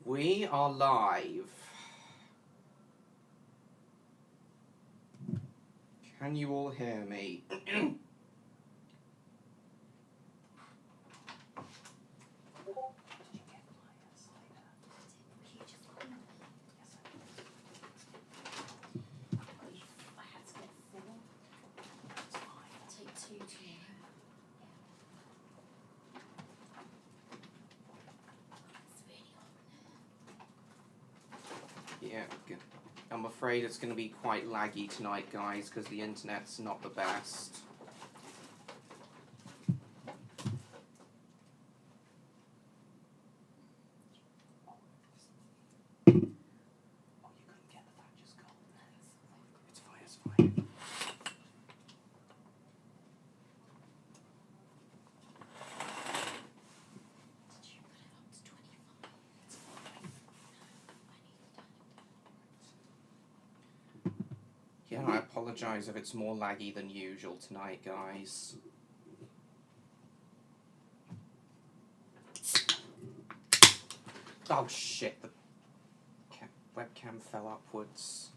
We are live. Can you all hear me? Yeah, I'm afraid it's going to be quite laggy tonight, guys, because the internet's not the best. Yeah, I apologise if it's more laggy than usual tonight, guys. Oh shit, the webcam fell upwards.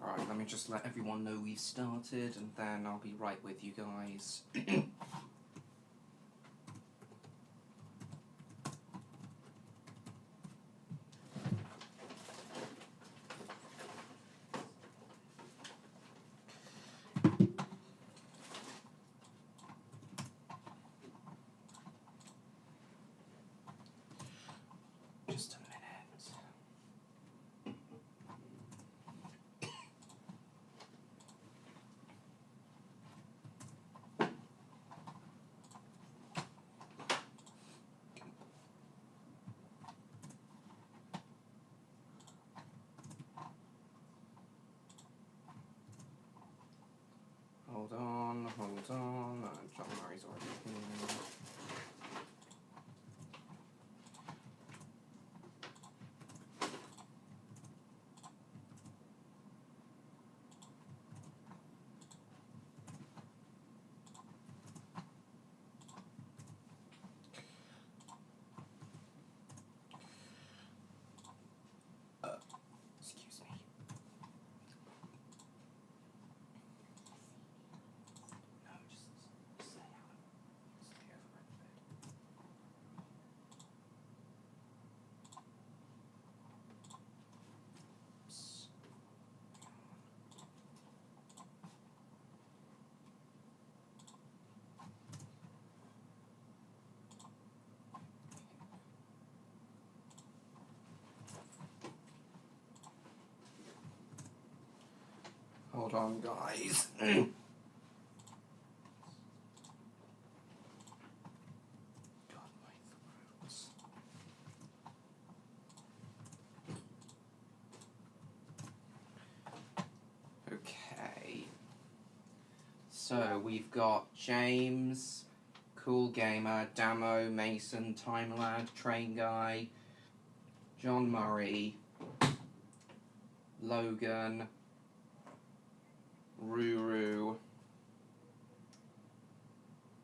Alright, let me just let everyone know we've started, and then I'll be right with you guys. Just a minute. Hold on. John Murray's already here. Excuse me. No, just stay out. Stay over a bit. Oops. Hold on, guys. God, my throat. Okay. So we've got James, Cool Gamer, Damo, Mason, Time Lad, Train Guy, John Murray, Logan, Ruru,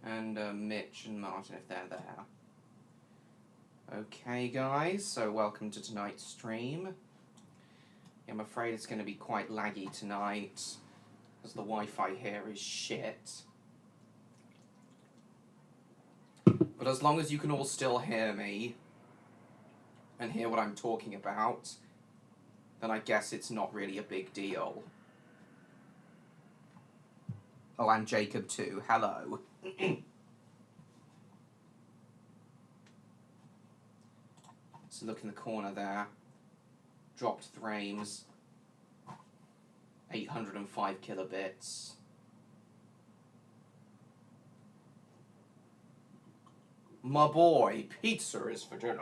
and Mitch and Martin if they're there. Okay, guys, so welcome to tonight's stream. I'm afraid it's going to be quite laggy tonight, as the Wi-Fi here is shit. But as long as you can all still hear me, and hear what I'm talking about, then I guess it's not really a big deal. Oh, and Jacob too. Hello. So look in the corner there. Dropped frames. 805 kilobits. My boy, pizza is for dinner.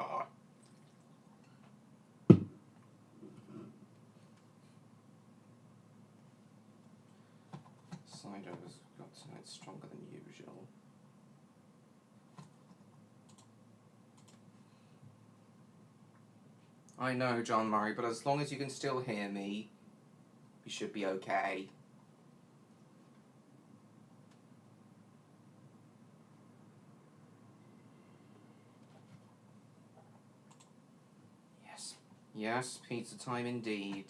Outsiders got tonight stronger than usual. I know, John Murray, but as long as you can still hear me, we should be okay. Yes. Yes, pizza time indeed.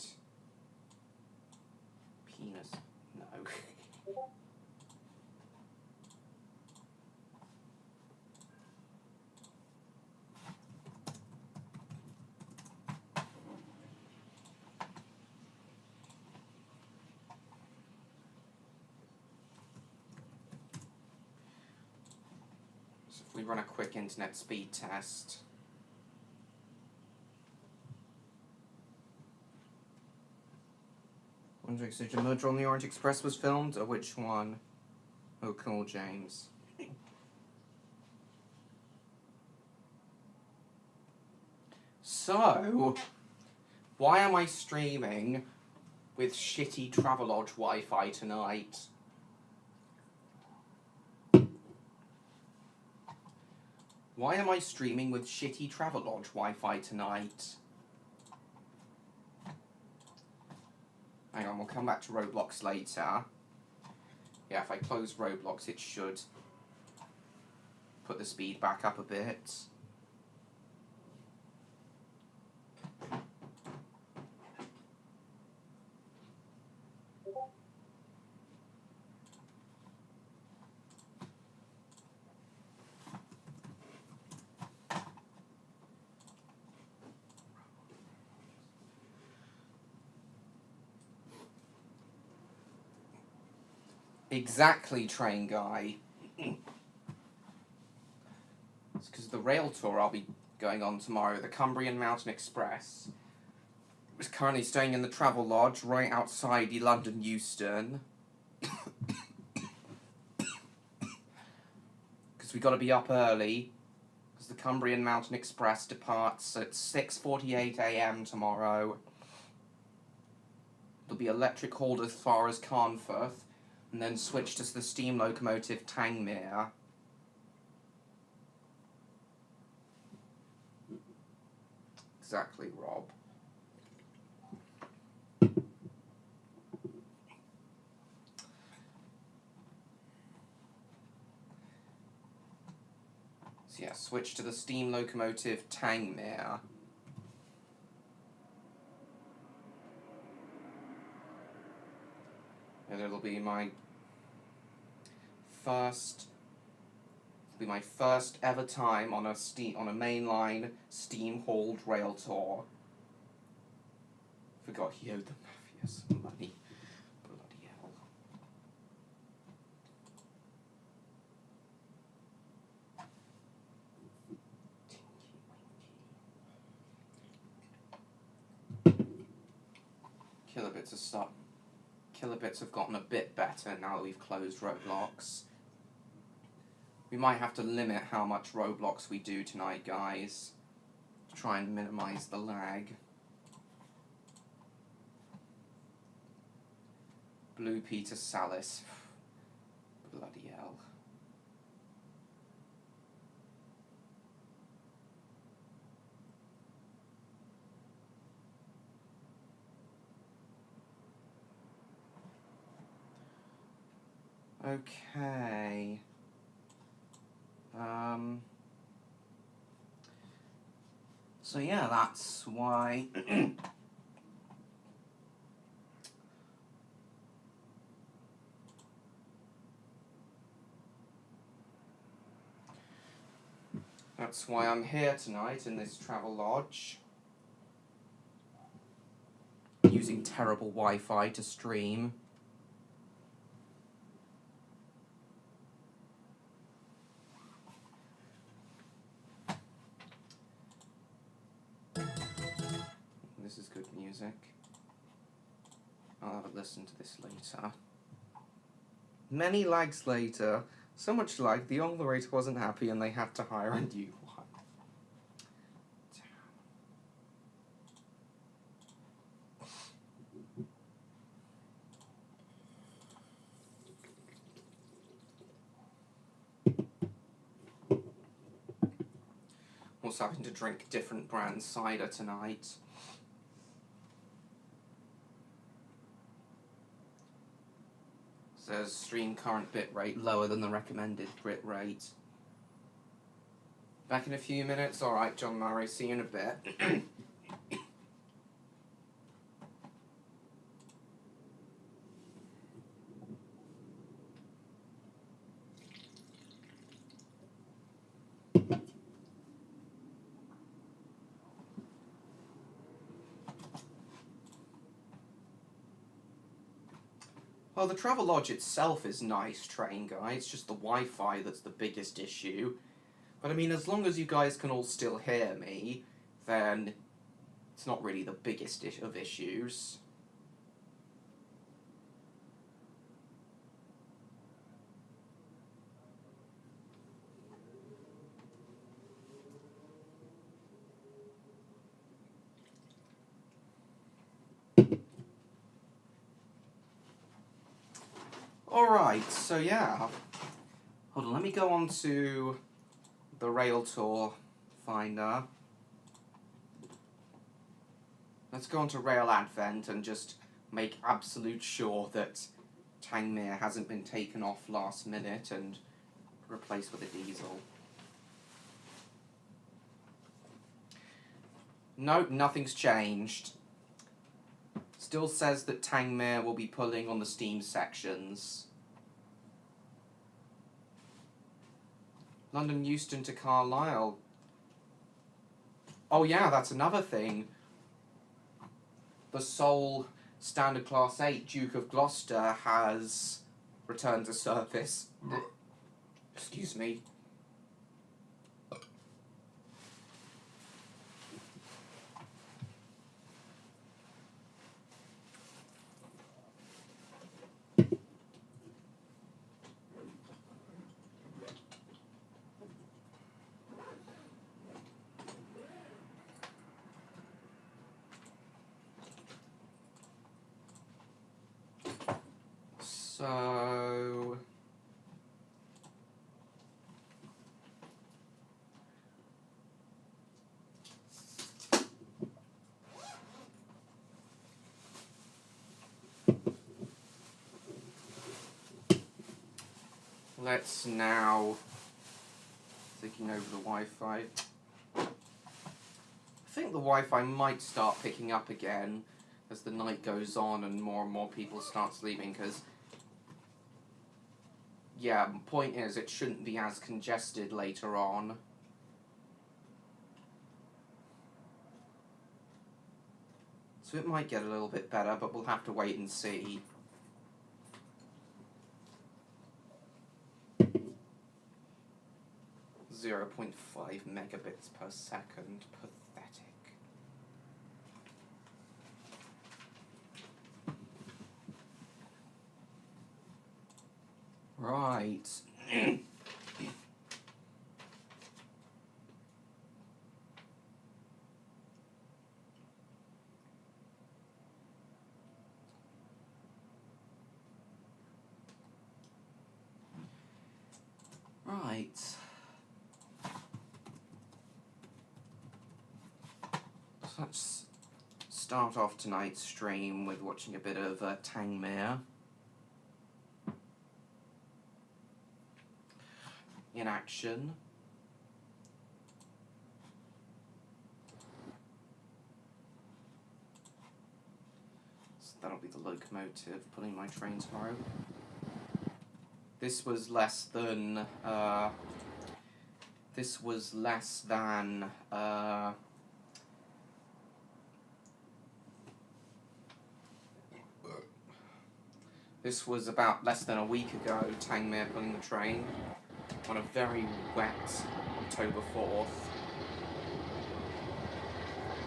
Penis. No. So if we run a quick internet speed test. Wondering if the murder on the Orient Express was filmed, or which one? Oh, cool, James. So, why am I streaming with shitty Travelodge Wi-Fi tonight? Why am I streaming with shitty Travelodge Wi-Fi tonight? Hang on, we'll come back to Roblox later. Yeah, if I close Roblox, it should put the speed back up a bit. Exactly, train guy. It's because the Railtour I'll be going on tomorrow, the Cumbrian Mountain Express, is currently staying in the Travelodge right outside the London Euston. Because we got to be up early, because the Cumbrian Mountain Express departs at 6:48 AM tomorrow. There'll be electric hauled as far as Carnforth, and then switch to the steam locomotive Tangmere. Exactly, Rob. So yeah, switch to the steam locomotive Tangmere. And it'll be my first ever time on a mainline steam hauled rail tour. Forgot he owed the mafia some money. Bloody hell. Kilobits have gotten a bit better now that we've closed Roblox. We might have to limit how much Roblox we do tonight, guys, to try and minimize the lag. Blue Peter Salis. Bloody hell. Okay. So yeah, that's why that's why I'm here tonight in this Travelodge, using terrible Wi-Fi to stream. This is good music. I'll have a listen to this later. Many lags later, so much lag, the operator wasn't happy and they had to hire a new one. also having to drink different brand cider tonight. Says stream current bitrate lower than the recommended bitrate. Back in a few minutes. Alright, John Murray, see you in a bit. Well, the Travelodge itself is nice, train guy. It's just the Wi-Fi that's the biggest issue. But I mean, as long as you guys can all still hear me, then it's not really the biggest of issues. Alright, so yeah. Hold on, let me go on to the Railtour Finder. Let's go on to Rail Advent and just make absolute sure that Tangmere hasn't been taken off last minute and replaced with a diesel. Nope, nothing's changed. Still says that Tangmere will be pulling on the steam sections. London Euston to Carlisle. Oh yeah, that's another thing. The sole Standard Class 8 Duke of Gloucester has returned to service. Excuse me. So let's now taking over the Wi-Fi. I think the Wi-Fi might start picking up again as the night goes on and more people start sleeping, because yeah, the point is it shouldn't be as congested later on. So it might get a little bit better, but we'll have to wait and see. .5 megabits per second. Pathetic. Right. Right. So let's start off tonight's stream with watching a bit of Tangmere in action. So that'll be the locomotive pulling my train tomorrow. This was less than this was about less than a week ago, Tangmere pulling the train on a very wet October 4th,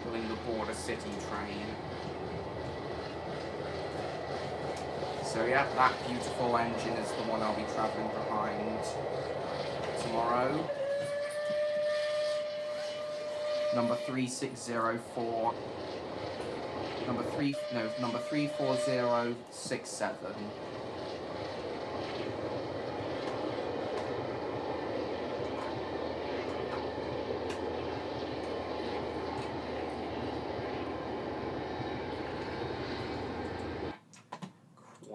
pulling the Border City train. So yeah, that beautiful engine is the one I'll be travelling behind tomorrow. Number 3604. Number 34067.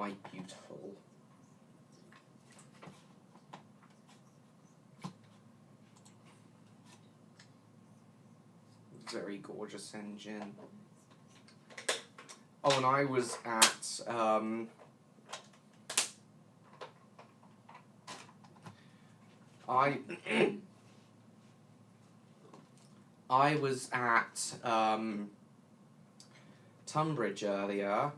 quite beautiful. Very gorgeous engine. Oh, and I was at I was at Tunbridge earlier.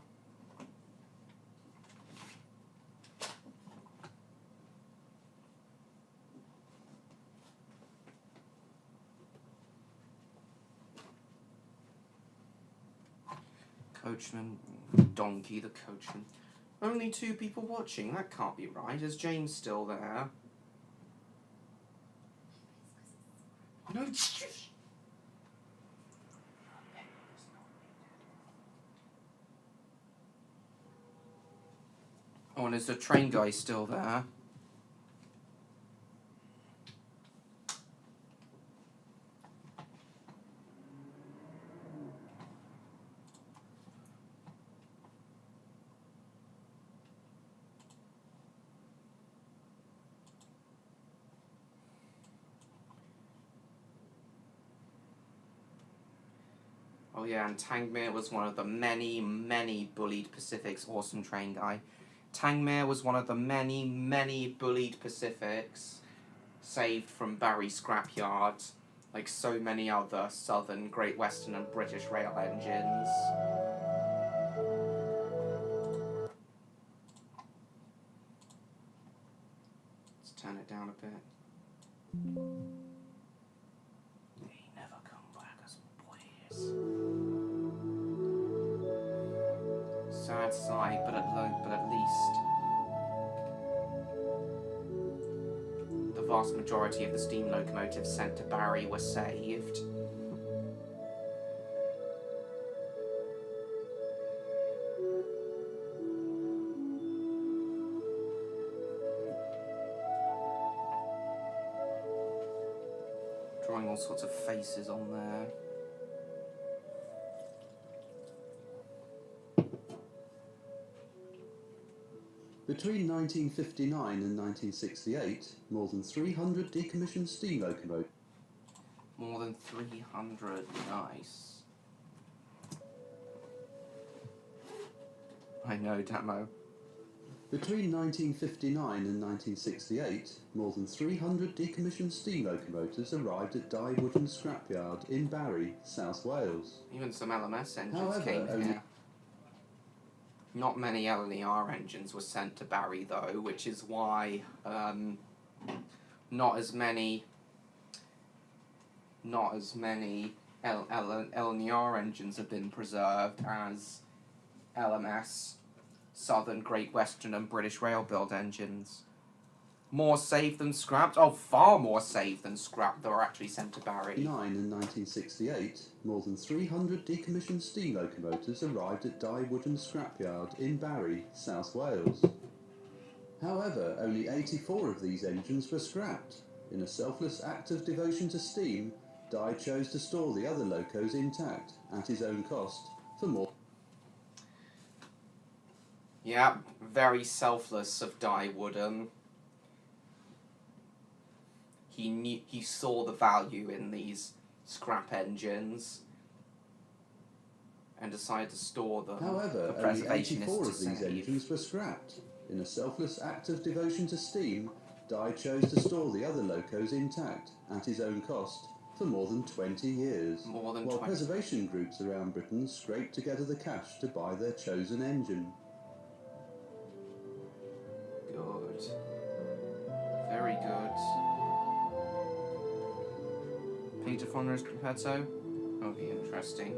Coachman, donkey, the coachman. Only 2 people watching, that can't be right. Is James still there? No, shush! Oh, and is the train guy still there? Oh yeah, and Tangmere was one of the many, many bullied Pacifics. Awesome train guy. Tangmere was one of the many, many bullied Pacifics saved from Barry Scrapyard, like so many other Southern, Great Western and British rail engines. Let's turn it down a bit. They never come back as boys. Sad sight, but at least the vast majority of the steam locomotives sent to Barry were saved. Drawing all sorts of faces on there. Between 1959 and 1968, more than 300 decommissioned steam locomotives. More than 300, nice. I know, Damo. Between 1959 and 1968, more than 300 decommissioned steam locomotives arrived at Dye Woodland Scrapyard in Barry, South Wales. Even some LMS engines However, came only here. Not many LNER engines were sent to Barry though, which is why not as many LNER engines have been preserved as LMS, Southern, Great Western and British Rail build engines. More saved than scrapped? Oh, far more saved than scrapped that were actually sent to Barry. In 1968, more than 300 decommissioned steam locomotives arrived at Dye Woodland Scrapyard in Barry, South Wales. However, only 84 of these engines were scrapped. In a selfless act of devotion to steam, Dye chose to store the other locos intact, at his own cost, for more. Yeah, very selfless of Dye Woodland. He saw the value in these scrap engines and decided to store them. However, for only preservationists 84 to of these save. engines were scrapped. In a selfless act of devotion to steam, Dye chose to store the other locos intact, at his own cost, for more than 20 years. More than while 20. preservation groups around Britain scraped together the cash to buy their chosen engine. Good. Very good. Peter Fonner's Gruppetto? That'll be interesting.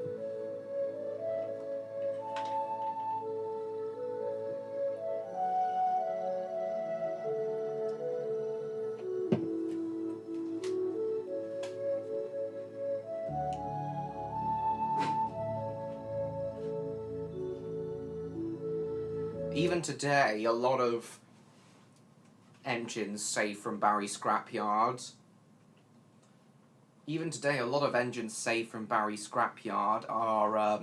Even today, a lot of engines saved from Barry Scrapyard. Even today, a lot of engines saved from Barry Scrapyard are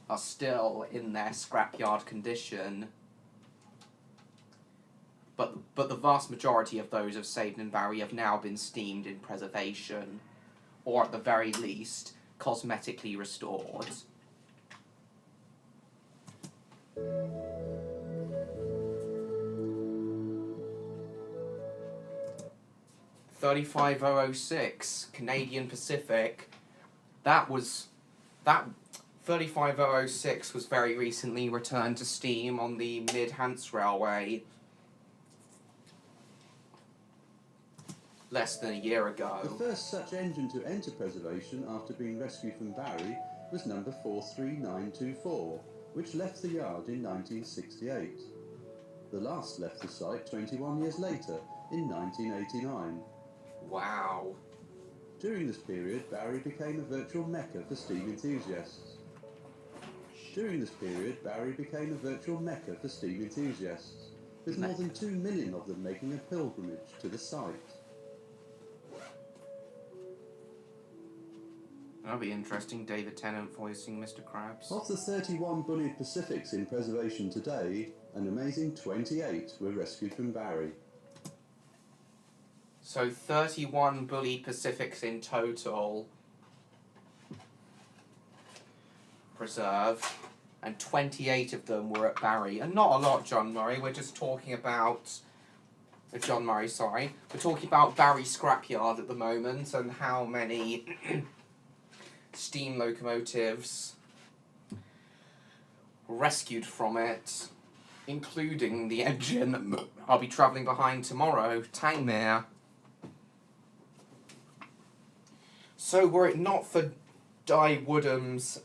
are still in their scrapyard condition. But the vast majority of those of Saved in Barry have now been steamed in preservation, or at the very least, cosmetically restored. $35,006 Canadian Pacific. That 35006 was very recently returned to steam on the Mid-Hants Railway. Less than a year ago. The first such engine to enter preservation after being rescued from Barry was number 43924, which left the yard in 1968. The last left the site 21 years later, in 1989. Wow. During this period, Barry became a virtual mecca for steam enthusiasts. With more than 2 million of them making a pilgrimage to the site. That'll be interesting, David Tennant voicing Mr. Krabs. Of the 31 bullied Pacifics in preservation today, an amazing 28 were rescued from Barry. So 31 bullied Pacifics in total preserved, and 28 of them were at Barry. And not a lot, John Murray. We're just talking about... John Murray, sorry. We're talking about Barry Scrapyard at the moment, and how many steam locomotives rescued from it, including the engine I'll be travelling behind tomorrow, Tangmere. So were it not for Di Woodham's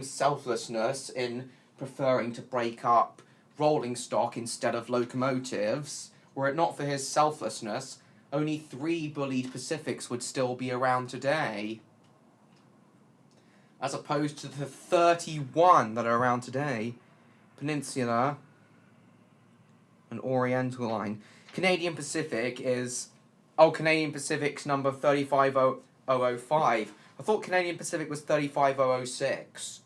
selflessness in preferring to break up rolling stock instead of locomotives, were it not for his selflessness, only 3 bullied Pacifics would still be around today, as opposed to the 31 that are around today. Peninsula and Oriental Line. Canadian Pacific is... Oh, Canadian Pacific's number 35005. I thought Canadian Pacific was 35006.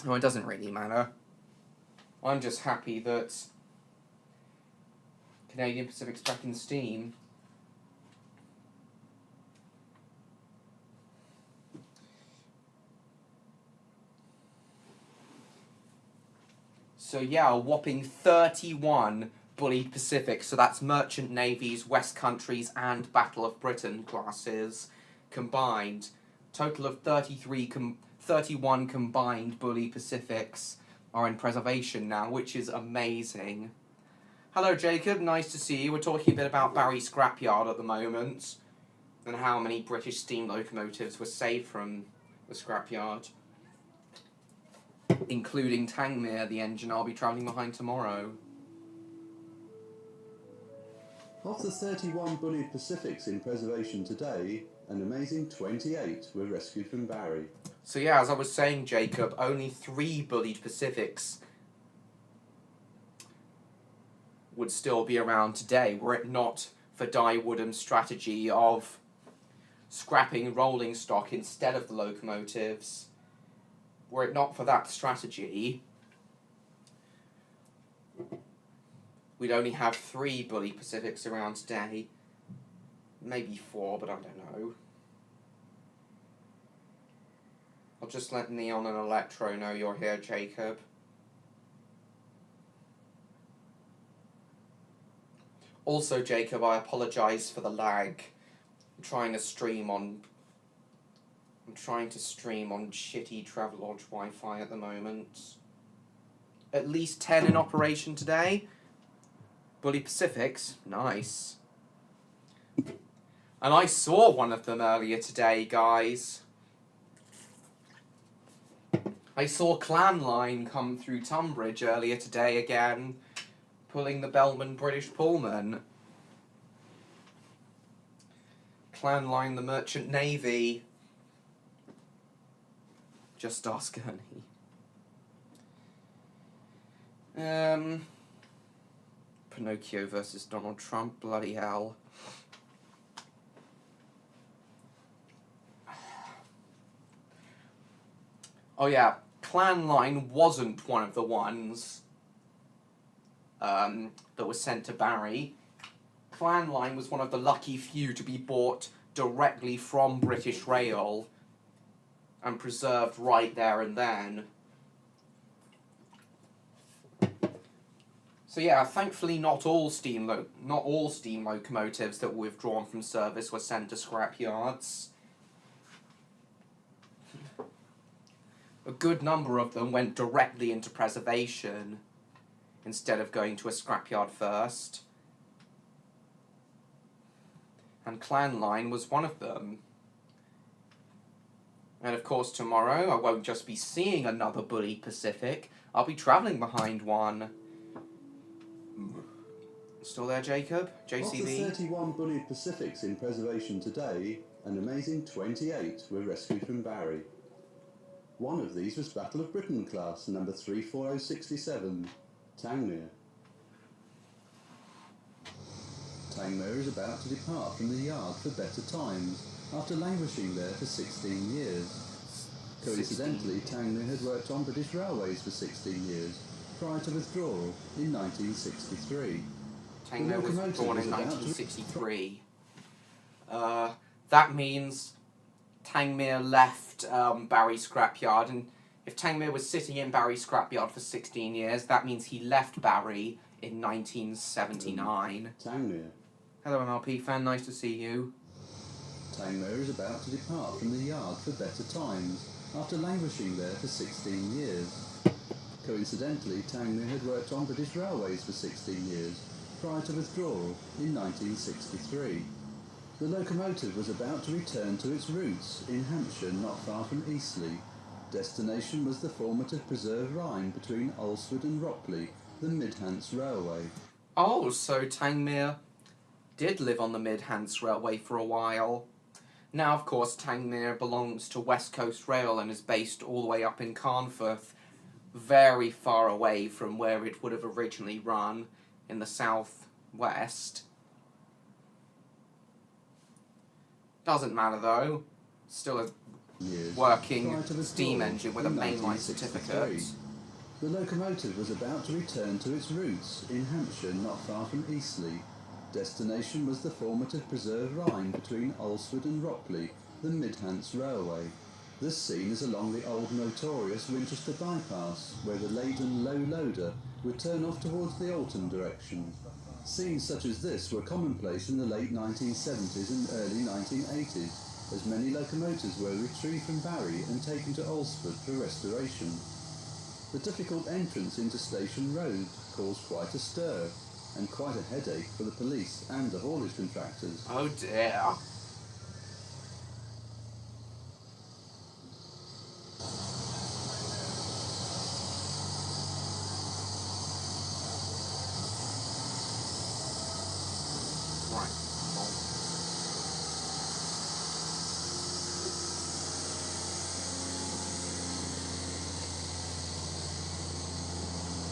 Oh, it doesn't really matter. I'm just happy that Canadian Pacific's back in steam. So yeah, a whopping 31 bullied Pacifics, so that's Merchant Navy's, West Countries and Battle of Britain classes combined. Total of 31 combined bullied Pacifics are in preservation now, which is amazing. Hello Jacob, nice to see you. We're talking a bit about Barry Scrapyard at the moment, and how many British steam locomotives were saved from the scrapyard, including Tangmere, the engine I'll be travelling behind tomorrow. Of the 31 bullied Pacifics in preservation today, an amazing 28 were rescued from Barry. So yeah, as I was saying, Jacob, only 3 bullied Pacifics would still be around today, were it not for Di Woodham's strategy of scrapping rolling stock instead of the locomotives. Were it not for that strategy, we'd only have 3 bullied Pacifics around today. Maybe 4, but I don't know. I'll just let Neon and Electro know you're here, Jacob. Also, Jacob, I apologise for the lag. I'm trying to stream on shitty Travelodge Wi-Fi at the moment. At least 10 in operation today. Bully Pacifics, nice. And I saw one of them earlier today, guys. I saw Clan Line come through Tunbridge earlier today again, pulling the Bellman British Pullman. Clan Line, the Merchant Navy. Just ask Ernie. Pinocchio versus Donald Trump, bloody hell. Oh yeah, Clan Line wasn't one of the ones that was sent to Barry. Clan Line was one of the lucky few to be bought directly from British Rail and preserved right there and then. So yeah, thankfully not all steam locomotives that were withdrawn from service were sent to scrapyards. A good number of them went directly into preservation instead of going to a scrapyard first. And Clan Line was one of them. And of course tomorrow I won't just be seeing another Bully Pacific, I'll be travelling behind one. Still there, Jacob? JCB? Of the 31 bullied Pacifics in preservation today, an amazing 28 were rescued from Barry. One of these was Battle of Britain class, number 34067, Tangmere. Tangmere is about to depart from the yard for better times, after languishing there for 16 years. Coincidentally, Tangmere had worked on British Railways for 16 years, prior to withdrawal in 1963. Tangmere was born in 1963. That means Tangmere left Barry Scrapyard, and if Tangmere was sitting in Barry Scrapyard for 16 years, that means he left Barry in 1979. Tangmere. Hello MLP fan, nice to see you. Tangmere is about to depart from the yard for better times, after languishing there for 16 years. Coincidentally, Tangmere had worked on British Railways for 16 years, prior to withdrawal in 1963. The locomotive was about to return to its roots in Hampshire, not far from Eastleigh. Destination was the formative preserved line between Alresford and Rockley, the Midhants Railway. Oh, so Tangmere did live on the Midhants Railway for a while. Now, of course, Tangmere belongs to West Coast Rail and is based all the way up in Carnforth, very far away from where it would have originally run in the southwest. Doesn't matter though, still a working steam engine with a mainline certificate. The locomotive was about to return to its roots in Hampshire, not far from Eastleigh. Destination was the formative preserved line between Alresford and Rockley, the Midhants Railway. This scene is along the old notorious Winchester bypass, where the laden low loader would turn off towards the Alton direction. Scenes such as this were commonplace in the late 1970s and early 1980s, as many locomotives were retrieved from Barry and taken to Alresford for restoration. The difficult entrance into Station Road caused quite a stir, and quite a headache for the police and the haulage contractors. Oh dear. Right.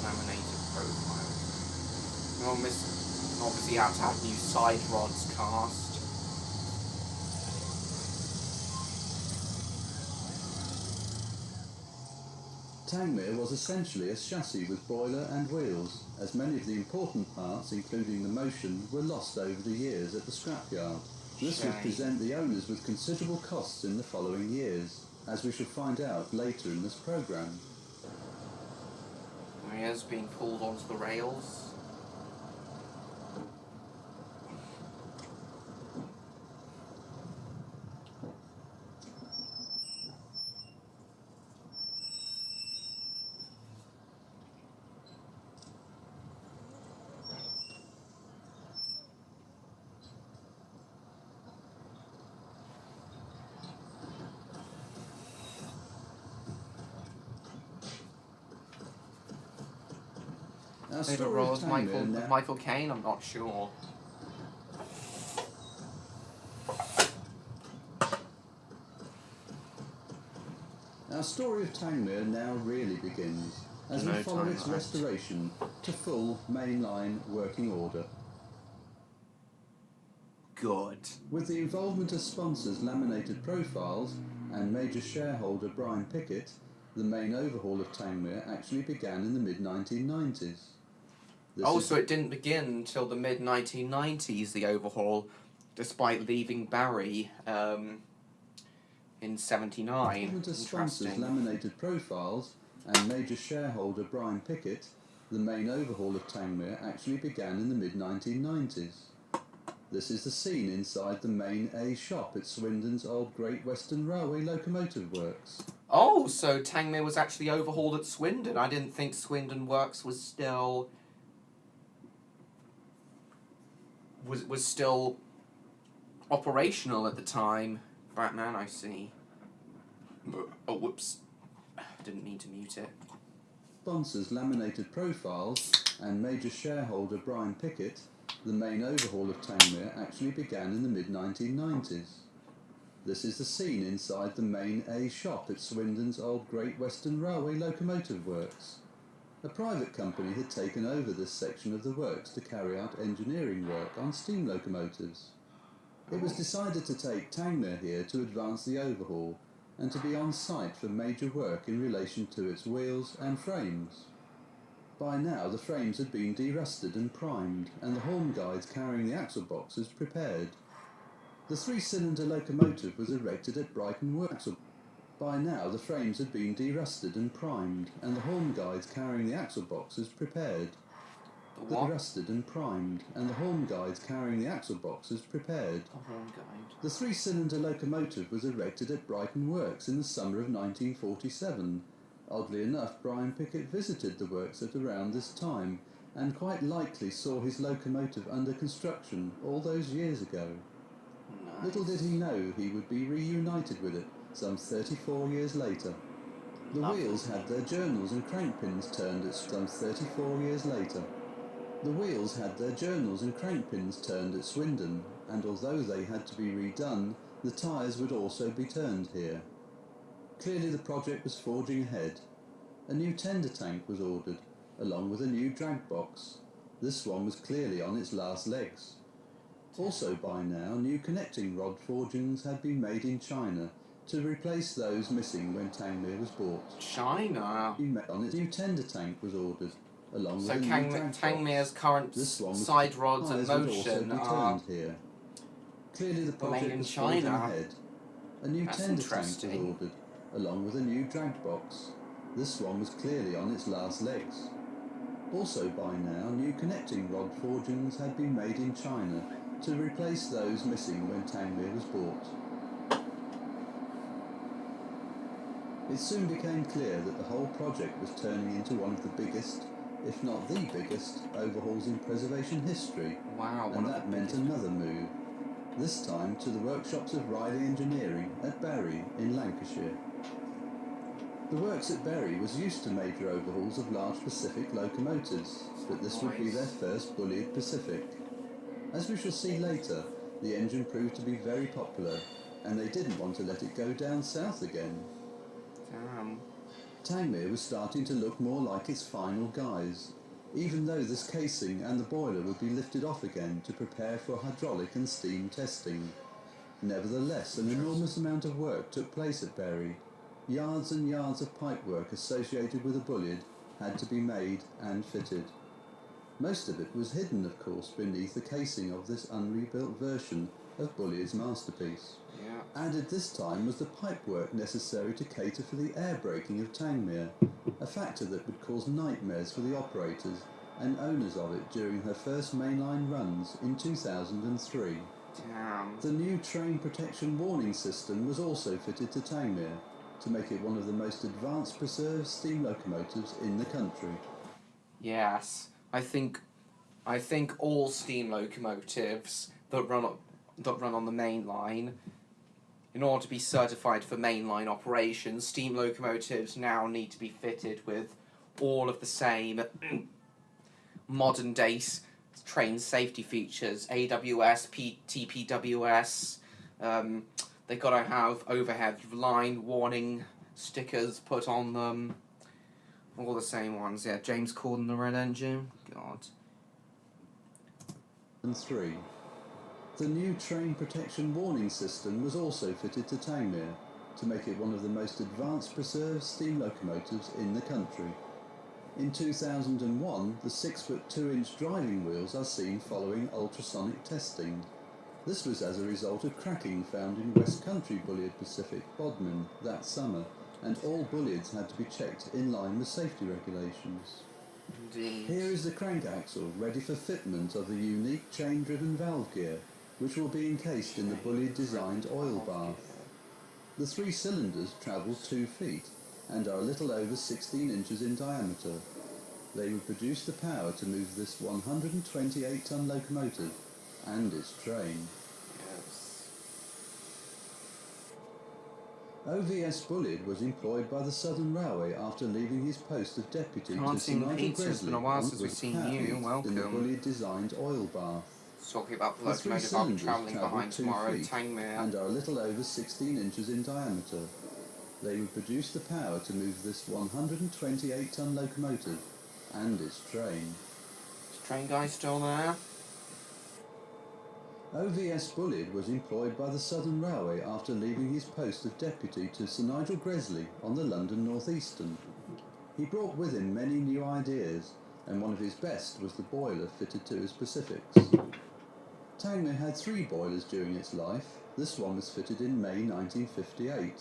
Laminated profile. Obviously had to have new side rods cast. Tangmere was essentially a chassis with boiler and wheels, as many of the important parts, including the motion, were lost over the years at the scrapyard. This would present the owners with considerable costs in the following years, as we shall find out later in this programme. Wires being pulled onto the rails. Favourite role is Michael Caine? I'm not sure. Our story of Tangmere now really begins, as we follow its restoration to full mainline working order. Good. With the involvement of sponsors Laminated Profiles and major shareholder Brian Pickett, The main overhaul of Tangmere actually began in the mid-1990s. So it didn't begin until the mid-1990s, the overhaul, despite leaving Barry in 79. Movement of sponsors Laminated Profiles and major shareholder Brian Pickett, the main overhaul of Tangmere actually began in the mid-1990s. This is the scene inside the main A shop at Swindon's old Great Western Railway locomotive works. Oh, so Tangmere was actually overhauled at Swindon. I didn't think Swindon Works was still... was still operational at the time. Batman, I see. Oh, whoops. Didn't mean to mute it. Sponsors Laminated Profiles and major shareholder Brian Pickett, the main overhaul of Tangmere actually began in the mid-1990s. This is the scene inside the main A shop at Swindon's old Great Western Railway locomotive works. A private company had taken over this section of the works to carry out engineering work on steam locomotives. It was decided to take Tangmere here to advance the overhaul and to be on site for major work in relation to its wheels and frames. By now the frames had been derusted and primed and the horn guides carrying the axle boxes prepared. The three-cylinder locomotive was erected at Brighton Works. By now the frames had been derusted and primed and the horn guides carrying the axle boxes prepared. Derusted and primed and the horn guides carrying the axle boxes prepared. The three-cylinder locomotive was erected at Brighton Works in the summer of 1947. Oddly enough, Brian Pickett visited the works at around this time and quite likely saw his locomotive under construction all those years ago. Nice. Little did he know he would be reunited with it some 34 years later. The wheels had their journals and crankpins turned at some 34 years later. The wheels had their journals and crankpins turned at Swindon, and although they had to be redone, the tyres would also be turned here. Clearly the project was forging ahead. A new tender tank was ordered, along with a new drag box. This one was clearly on its last legs. Also by now, new connecting rod forgings had been made in China to replace those missing when Tangmere was bought. China? On its new tender tank was ordered, along with a new drag Tangmere's current side rods and motion are here. Clearly the project made in was China. forging ahead. A new That's tender tank was interesting. ordered, along with a new drag box. This one was clearly on its last legs. Also by now, new connecting rod forgings had been made in China to replace those missing when Tangmere was bought. It soon became clear that the whole project was turning into one of the biggest, if not the biggest, overhauls in preservation history. Wow, And that meant another move, this time to the workshops of Riley Engineering at Bury in Lancashire. The works at Bury was used to major overhauls of large Pacific locomotives, but this would be their first bullied Pacific. As we shall see later, the engine proved to be very popular, and they didn't want to let it go down south again. Damn. Tangmere was starting to look more like its final guise, even though this casing and the boiler would be lifted off again to prepare for hydraulic and steam testing. Nevertheless, an enormous amount of work took place at Bury. Yards and yards of pipework associated with a bulliard had to be made and fitted. Most of it was hidden, of course, beneath the casing of this unrebuilt version of Bulliard's masterpiece. Yeah. Added this time was the pipework necessary to cater for the air braking of Tangmere, a factor that would cause nightmares for the operators and owners of it during her first mainline runs in 2003. Damn. The new train protection warning system was also fitted to Tangmere to make it one of the most advanced preserved steam locomotives in the country. Yes. I think all steam locomotives that run on the main line, in order to be certified for mainline operations, steam locomotives now need to be fitted with all of the same modern day train safety features: AWS, TPWS. They've got to have overhead line warning stickers put on them. All the same ones, yeah. James Corden, the Red Engine. God. And 3. The new train protection warning system was also fitted to Tangmere to make it one of the most advanced preserved steam locomotives in the country. In 2001, the 6'2" driving wheels are seen following ultrasonic testing. This was as a result of cracking found in West Country Bulliard Pacific Bodmin that summer, and all bulliards had to be checked in line with safety regulations. Indeed. Here is the crank axle ready for fitment of the unique chain-driven valve gear, which will be encased in the bulliard-designed oil bath. The 3 cylinders travel 2 feet and are a little over 16 inches in diameter. They would produce the power to move this 128-ton locomotive and its train. Yes. OVS Bulliard was employed by the Southern Railway after leaving his post of deputy Can't to see Sir Nigel Peter, it's Gresley been a while on since we've with seen power you, heat in the welcome. bulliard-designed oil bath. Talking about the The 3 locomotive I'll be cylinders travelling travel behind 2 tomorrow, feet Tangmere. and are a little over 16 inches in diameter. They would produce the power to move this 128-ton locomotive and its train. Is the train guy still there? OVS Bulliard was employed by the Southern Railway after leaving his post of deputy to Sir Nigel Gresley on the London Euston. He brought with him many new ideas, and one of his best was the boiler fitted to his Pacifics. Tangmere had 3 boilers during its life. This one was fitted in May 1958.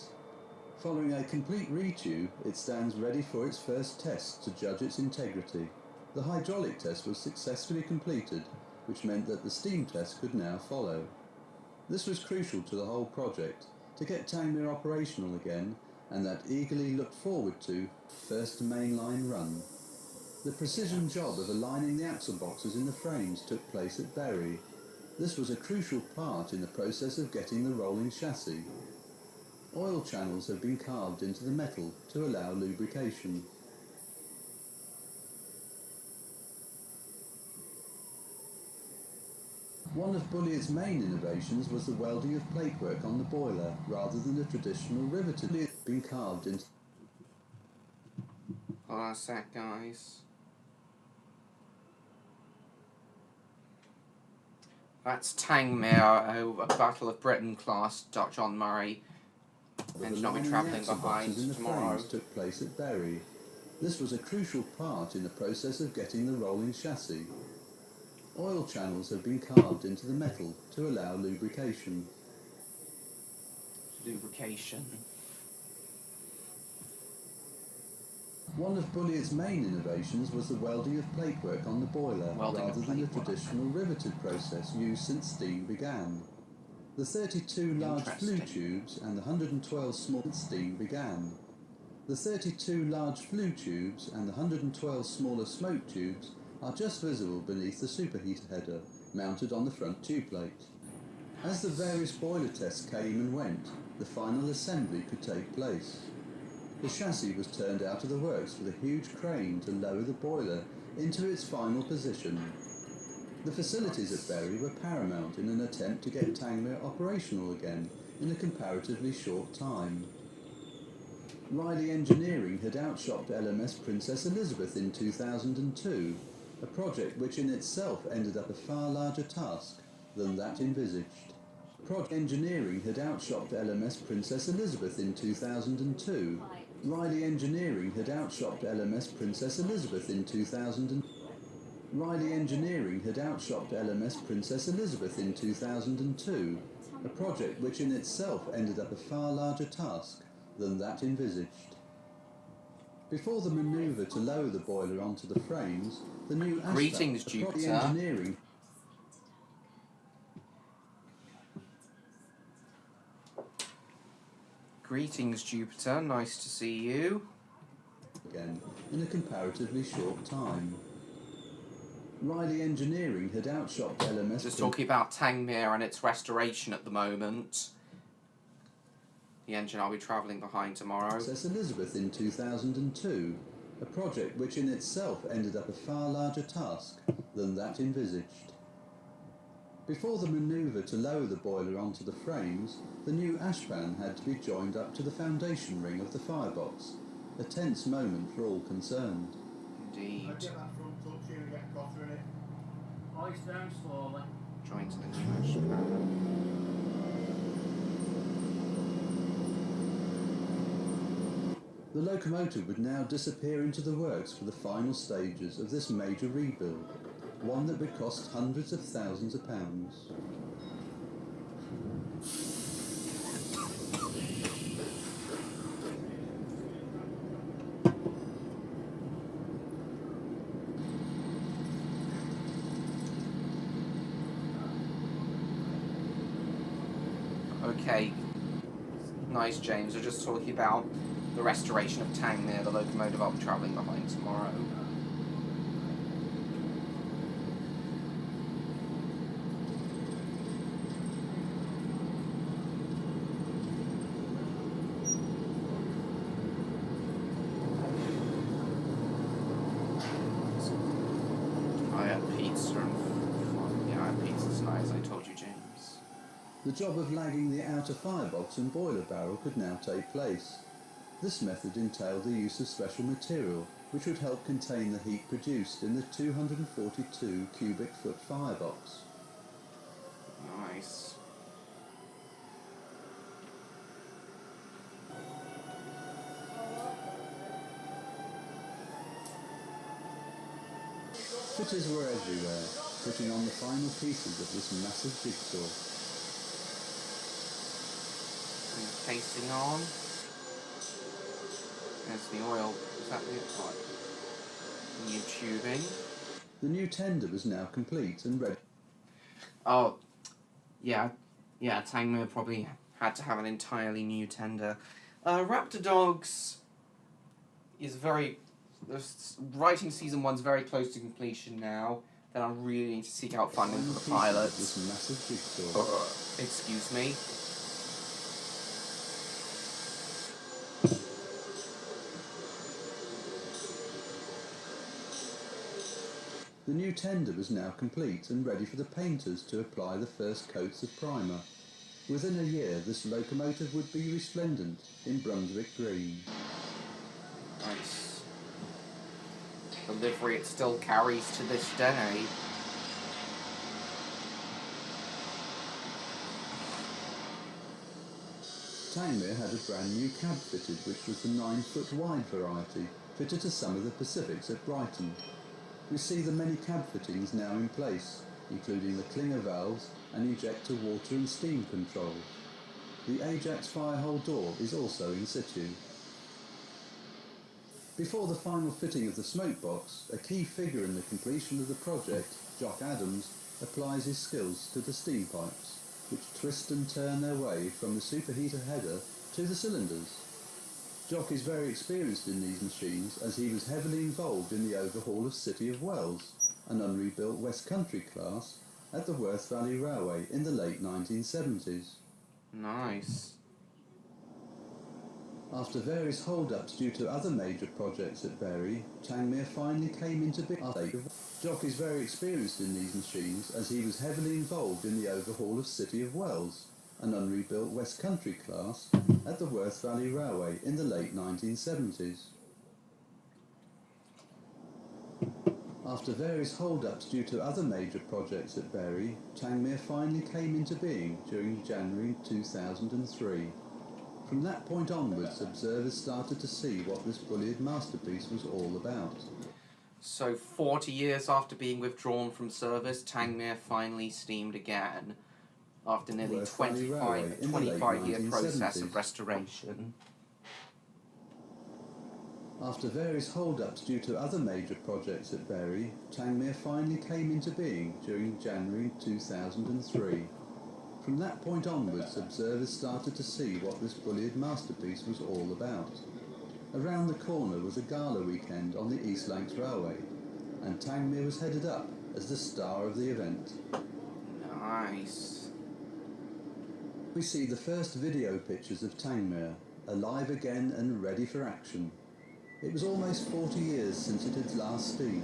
Following a complete retube, it stands ready for its first test to judge its integrity. The hydraulic test was successfully completed, which meant that the steam test could now follow. This was crucial to the whole project, to get Tangmere operational again, and that eagerly looked forward to first mainline run. The precision job of aligning the axle boxes in the frames took place at Bury. This was a crucial part in the process of getting the rolling chassis. Oil channels have been carved into the metal to allow lubrication. One of Bulliard's main innovations was the welding of platework on the boiler rather than the traditional riveted. It had been carved into. Hold on a sec, guys. That's Tangmere, a Battle of Britain class John Murray. And not be travelling behind tomorrow. Took place at Bury. This was a crucial part in the process of getting the rolling chassis. Oil channels have been carved into the metal to allow lubrication. Lubrication. One of Bulliard's main innovations was the welding of platework on the boiler rather than the traditional riveted process used since steam began. The 32 large flue tubes and the 112 small steam began. The 32 large flue tubes and the 112 smaller smoke tubes are just visible beneath the superheater header, mounted on the front tube plate. As the various boiler tests came and went, the final assembly could take place. The chassis was turned out of the works with a huge crane to lower the boiler into its final position. The facilities at Bury were paramount in an attempt to get Tangmere operational again in a comparatively short time. Riley Engineering had outshopped LMS Princess Elizabeth in 2002, a project which in itself ended up a far larger task than that envisaged. Engineering had outshopped LMS Princess Elizabeth in 2002. Riley Engineering had outshopped LMS Princess Elizabeth in 2002. Riley Engineering had outshopped LMS Princess Elizabeth in 2002, a project which in itself ended up a far larger task than that envisaged. Before the manoeuvre to lower the boiler onto the frames, the new Greetings, Jupiter. Engineering Greetings, Jupiter. Nice to see you. again in a comparatively short time. Riley Engineering had outshopped LMS. Just talking about Tangmere and its restoration at the moment. The engine I'll be travelling behind tomorrow. Princess Elizabeth in 2002, a project which in itself ended up a far larger task than that envisaged. Before the manoeuvre to lower the boiler onto the frames, the new ashpan had to be joined up to the foundation ring of the firebox, a tense moment for all concerned. Indeed. Hoist down slowly. Joined to the new ashpan. The locomotive would now disappear into the works for the final stages of this major rebuild, one that would cost hundreds of thousands of pounds. Okay. Nice, James. We're just talking about the restoration of Tangmere, the locomotive I'll be travelling behind tomorrow. I had pizza and yeah, I had pizza's nice, I told you, James. The job of lagging the outer firebox and boiler barrel could now take place. This method entailed the use of special material which would help contain the heat produced in the 242 cubic foot firebox. Nice. Fitters were everywhere, putting on the final pieces of this massive jigsaw. Facing on. There's the oil. Is that the new tubing? The new tender was now complete and ready. Oh, yeah. Tangmere probably had to have an entirely new tender. Raptordogs is very. Writing season 1's very close to completion now. Then I really need to seek out funding for the pilots. This massive jigsaw. Excuse me. The new tender was now complete and ready for the painters to apply the first coats of primer. Within a year, this locomotive would be resplendent in Brunswick green. Nice. The livery it still carries to this day. Tangmere had a brand new cab fitted, which was the 9-foot wide variety, fitted to some of the Pacifics at Brighton. We see the many cab fittings now in place, including the clinger valves and ejector water and steam control. The Ajax firehole door is also in situ. Before the final fitting of the smoke box, a key figure in the completion of the project, Jock Adams, applies his skills to the steam pipes, which twist and turn their way from the superheater header to the cylinders. Jock is very experienced in these machines as he was heavily involved in the overhaul of City of Wells, an unrebuilt West Country class, at the Worth Valley Railway in the late 1970s. Nice. After various hold-ups due to other major projects at Bury, Tangmere finally came into being. Jock is very experienced in these machines as he was heavily involved in the overhaul of City of Wells, an unrebuilt West Country class, at the Worth Valley Railway in the late 1970s. After various hold-ups due to other major projects at Bury, Tangmere finally came into being during January 2003. From that point onwards, observers started to see what this brilliant masterpiece was all about. So 40 years after being withdrawn from service, Tangmere finally steamed again, after nearly 25-year process of restoration. After various hold-ups due to other major projects at Bury, Tangmere finally came into being during January 2003. From that point onwards, observers started to see what this brilliant masterpiece was all about. Around the corner was a gala weekend on the East Lancs Railway, and Tangmere was headed up as the star of the event. Nice. We see the first video pictures of Tangmere, alive again and ready for action. It was almost 40 years since it had last steamed,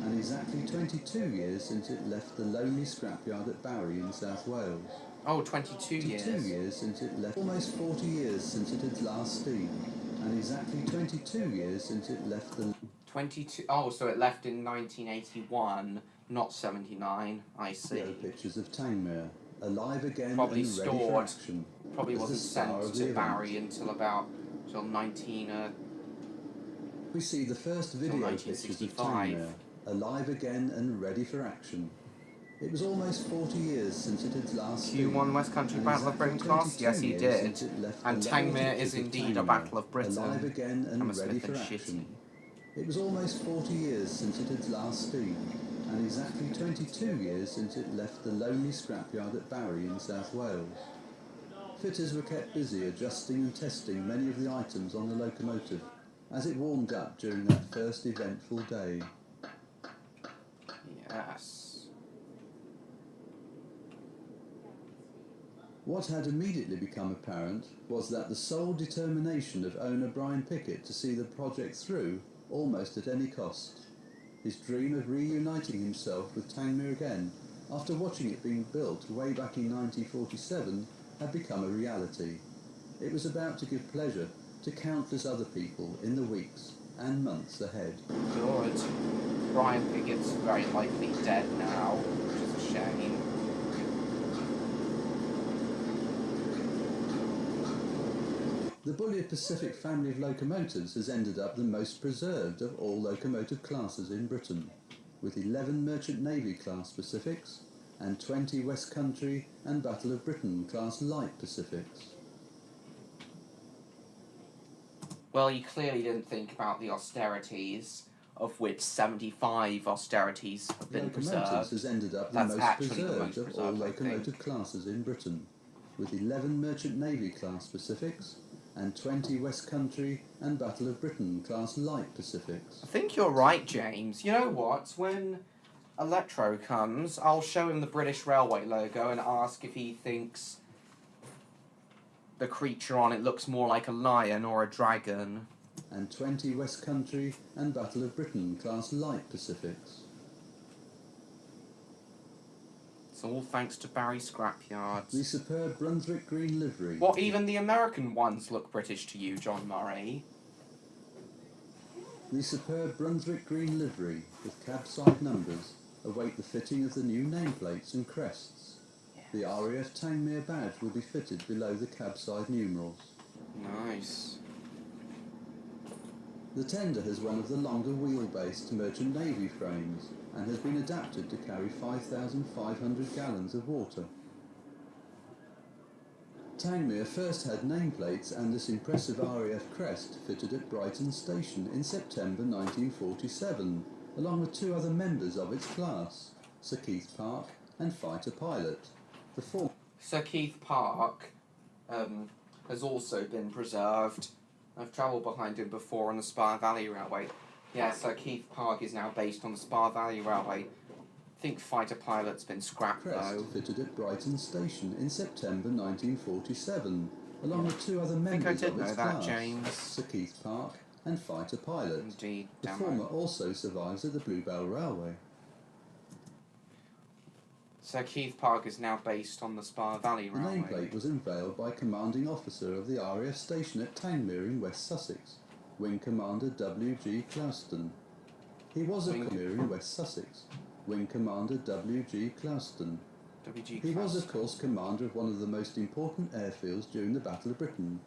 and exactly 22 years since it left the lonely scrapyard at Barry in South Wales. Oh, 22 years. 22 years since it left. Almost 40 years since it had last steamed, and exactly 22 years since it left the... 22... Oh, so it left in 1981, not 79. I see. Pictures of Tangmere, alive again Probably and ready for stored. action. Probably as wasn't the star sent of the to event. Barry until 19... We see the first video pictures of 1965. Tangmere, alive again and ready for action. It was almost 40 years since it had last You been, won West Country and Battle of exactly Britain class? 22 Yes, he years did. since it left And the lower Tangmere ditches is of indeed a Tangmere, Battle of Britain. alive again and ready Hammersmith for and action. shitty. It was almost 40 years since it had last steamed, and exactly 22 years since it left the lonely scrapyard at Barry in South Wales. Fitters were kept busy adjusting and testing many of the items on the locomotive as it warmed up during that first eventful day. Yes. What had immediately become apparent was that the sole determination of owner Brian Pickett to see the project through almost at any cost. His dream of reuniting himself with Tangmere again, after watching it being built way back in 1947, had become a reality. It was about to give pleasure to countless other people in the weeks and months ahead. Good. Brian Pickett's very likely dead now, which is a shame. The Bulliard Pacific family of locomotives has ended up the most preserved of all locomotive classes in Britain, with 11 Merchant Navy class Pacifics and 20 West Country and Battle of Britain class light Pacifics. Well, you clearly didn't think about the austerities, of which 75 austerities have been Locomotives preserved. has ended up the That's most actually the preserved most of all preserved, I locomotive think. classes in Britain, with 11 Merchant Navy class Pacifics and 20 West Country and Battle of Britain class light Pacifics. I think you're right, James. You know what? When Electro comes, I'll show him the British Railway logo and ask if he thinks the creature on it looks more like a lion or a dragon. And 20 West Country and Battle of Britain class light Pacifics. It's all thanks to Barry Scrapyards. The superb Brunswick green livery. What, even the American ones look British to you, John Murray? The superb Brunswick green livery with cab-side numbers await the fitting of the new nameplates and crests. The RAF Tangmere badge will be fitted below the cab-side numerals. Nice. The tender has one of the longer wheel-based Merchant Navy frames and has been adapted to carry 5,500 gallons of water. Tangmere first had nameplates and this impressive RAF crest fitted at Brighton Station in September 1947, along with two other members of its class, Sir Keith Park and Fighter Pilot. The former Sir Keith Park has also been preserved. I've travelled behind him before on the Spa Valley Railway. Yeah, Sir Keith Park is now based on the Spa Valley Railway. I think Fighter Pilot's been scrapped crest though. fitted at Brighton Station in September 1947, along with two other I think I members did of know its that, class, James. Sir Keith Park and Fighter Pilot. Indeed, The damn former right. also survives at the Bluebell Railway. Sir Keith Park is now based on the Spa Valley The Railway. nameplate was unveiled by Commanding Officer of the RAF station at Tangmere in West Sussex, Wing Commander W.G. Clouston. He was a Commander in West Sussex, Wing Commander W.G. Clouston. WG He was, class. of course, commander of one of the most important airfields during the Battle of Britain,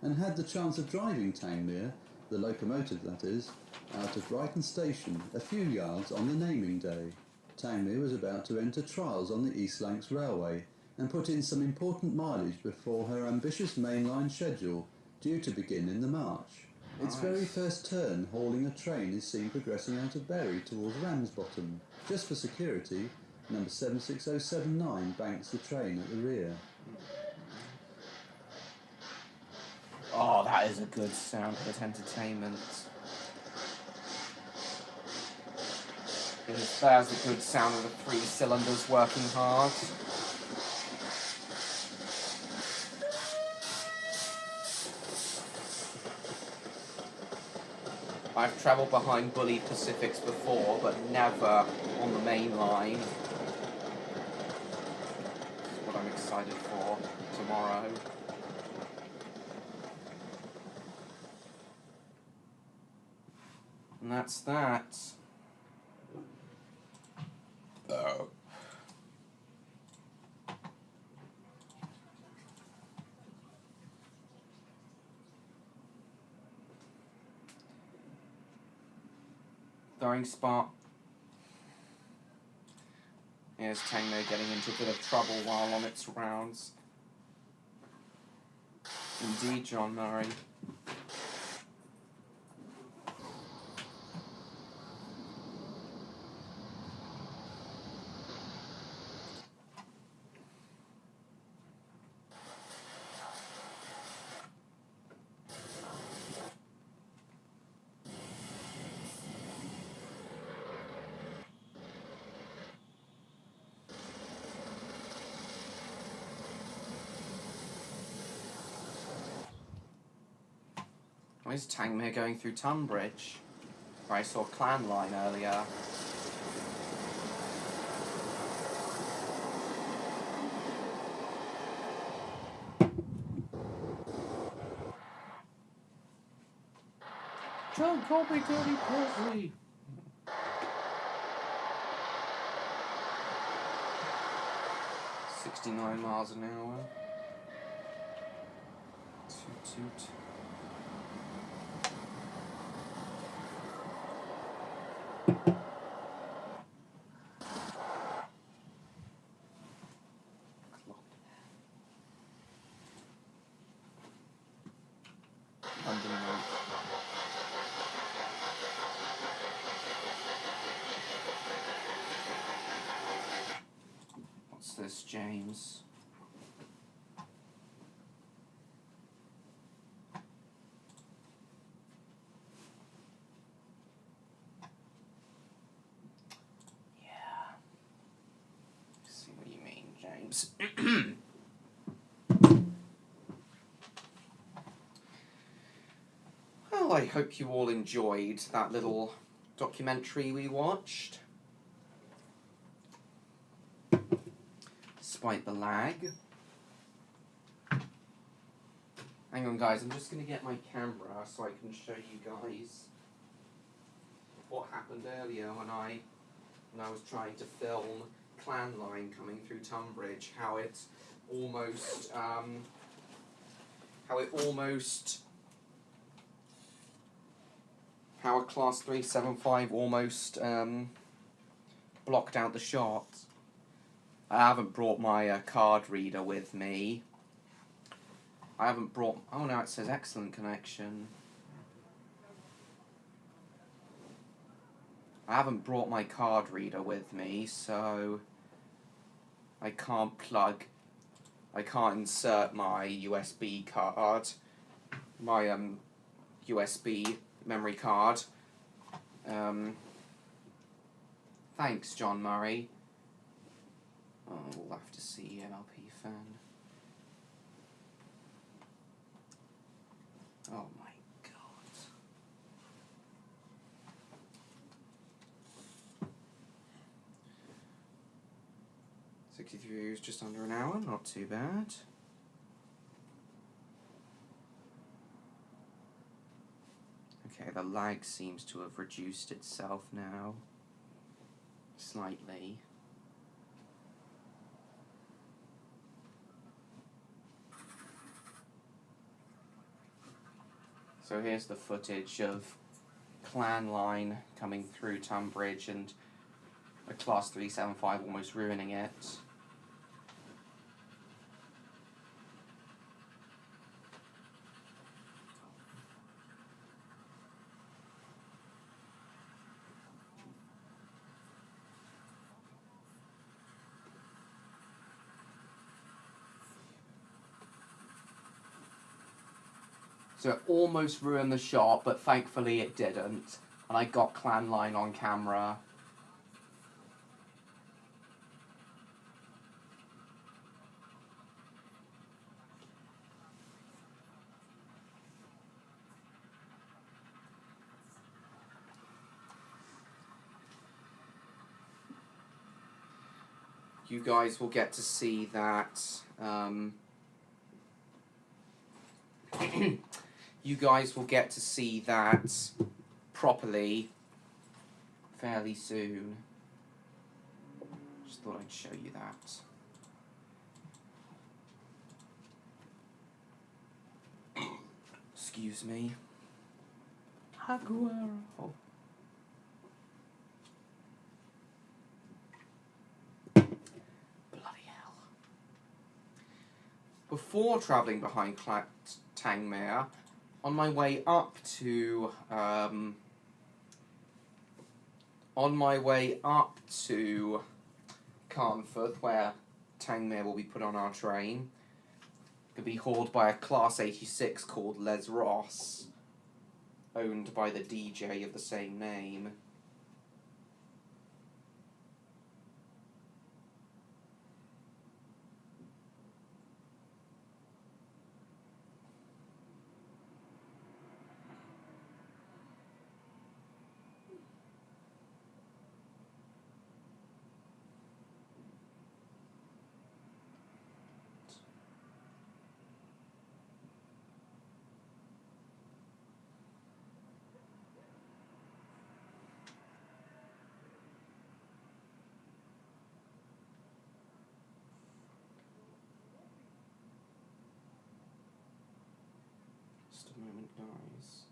and had the chance of driving Tangmere, the locomotive that is, out of Brighton Station a few yards on the naming day. Tangmere was about to enter trials on the East Lancs Railway and put in some important mileage before her ambitious mainline schedule, due to begin in the March. Its Nice. very first turn hauling a train is seen progressing out of Bury towards Ramsbottom. Just for security, number 76079 banks the train at the rear. Oh, that is a good sound for entertainment. There's the good sound of the 3 cylinders working hard. I've travelled behind Bully Pacifics before, but never on the main line. This is what I'm excited for tomorrow. And that's that. Oh. throwing spot. Here's Tango getting into a bit of trouble while on its rounds. Indeed, John Murray. Where's Tangmere going through Tunbridge? Where I saw Clan Line earlier. John called me Dirty Pussy. 69 miles an hour. Toot toot. London Road. What's this, James? Yeah. I see what you mean, James. Well, I hope you all enjoyed that little documentary we watched. Despite the lag. Hang on, guys, I'm just going to get my camera so I can show you guys what happened earlier when I was trying to film Clan Line coming through Tunbridge, how a Class 375 almost blocked out the shot. I haven't brought my card reader with me. Oh no, it says excellent connection. I haven't brought my card reader with me, so I can't insert my USB card, my USB memory card. Thanks, John Murray. Oh, we'll have to see MLP fan. Oh my god. $63 views, just under an hour, not too bad. Okay, the lag seems to have reduced itself now. Slightly. So here's the footage of Clan Line coming through Tunbridge and a Class 375 almost ruining it. So it almost ruined the shot, but thankfully it didn't. And I got Clan Line on camera. You guys will get to see that. You guys will get to see that properly fairly soon. Just thought I'd show you that. Excuse me. Aguero. before travelling behind Tangmere, on my way up to Carnforth, where Tangmere will be put on our train, could be hauled by a Class 86 called Les Ross, owned by the DJ of the same name. Just a moment, guys.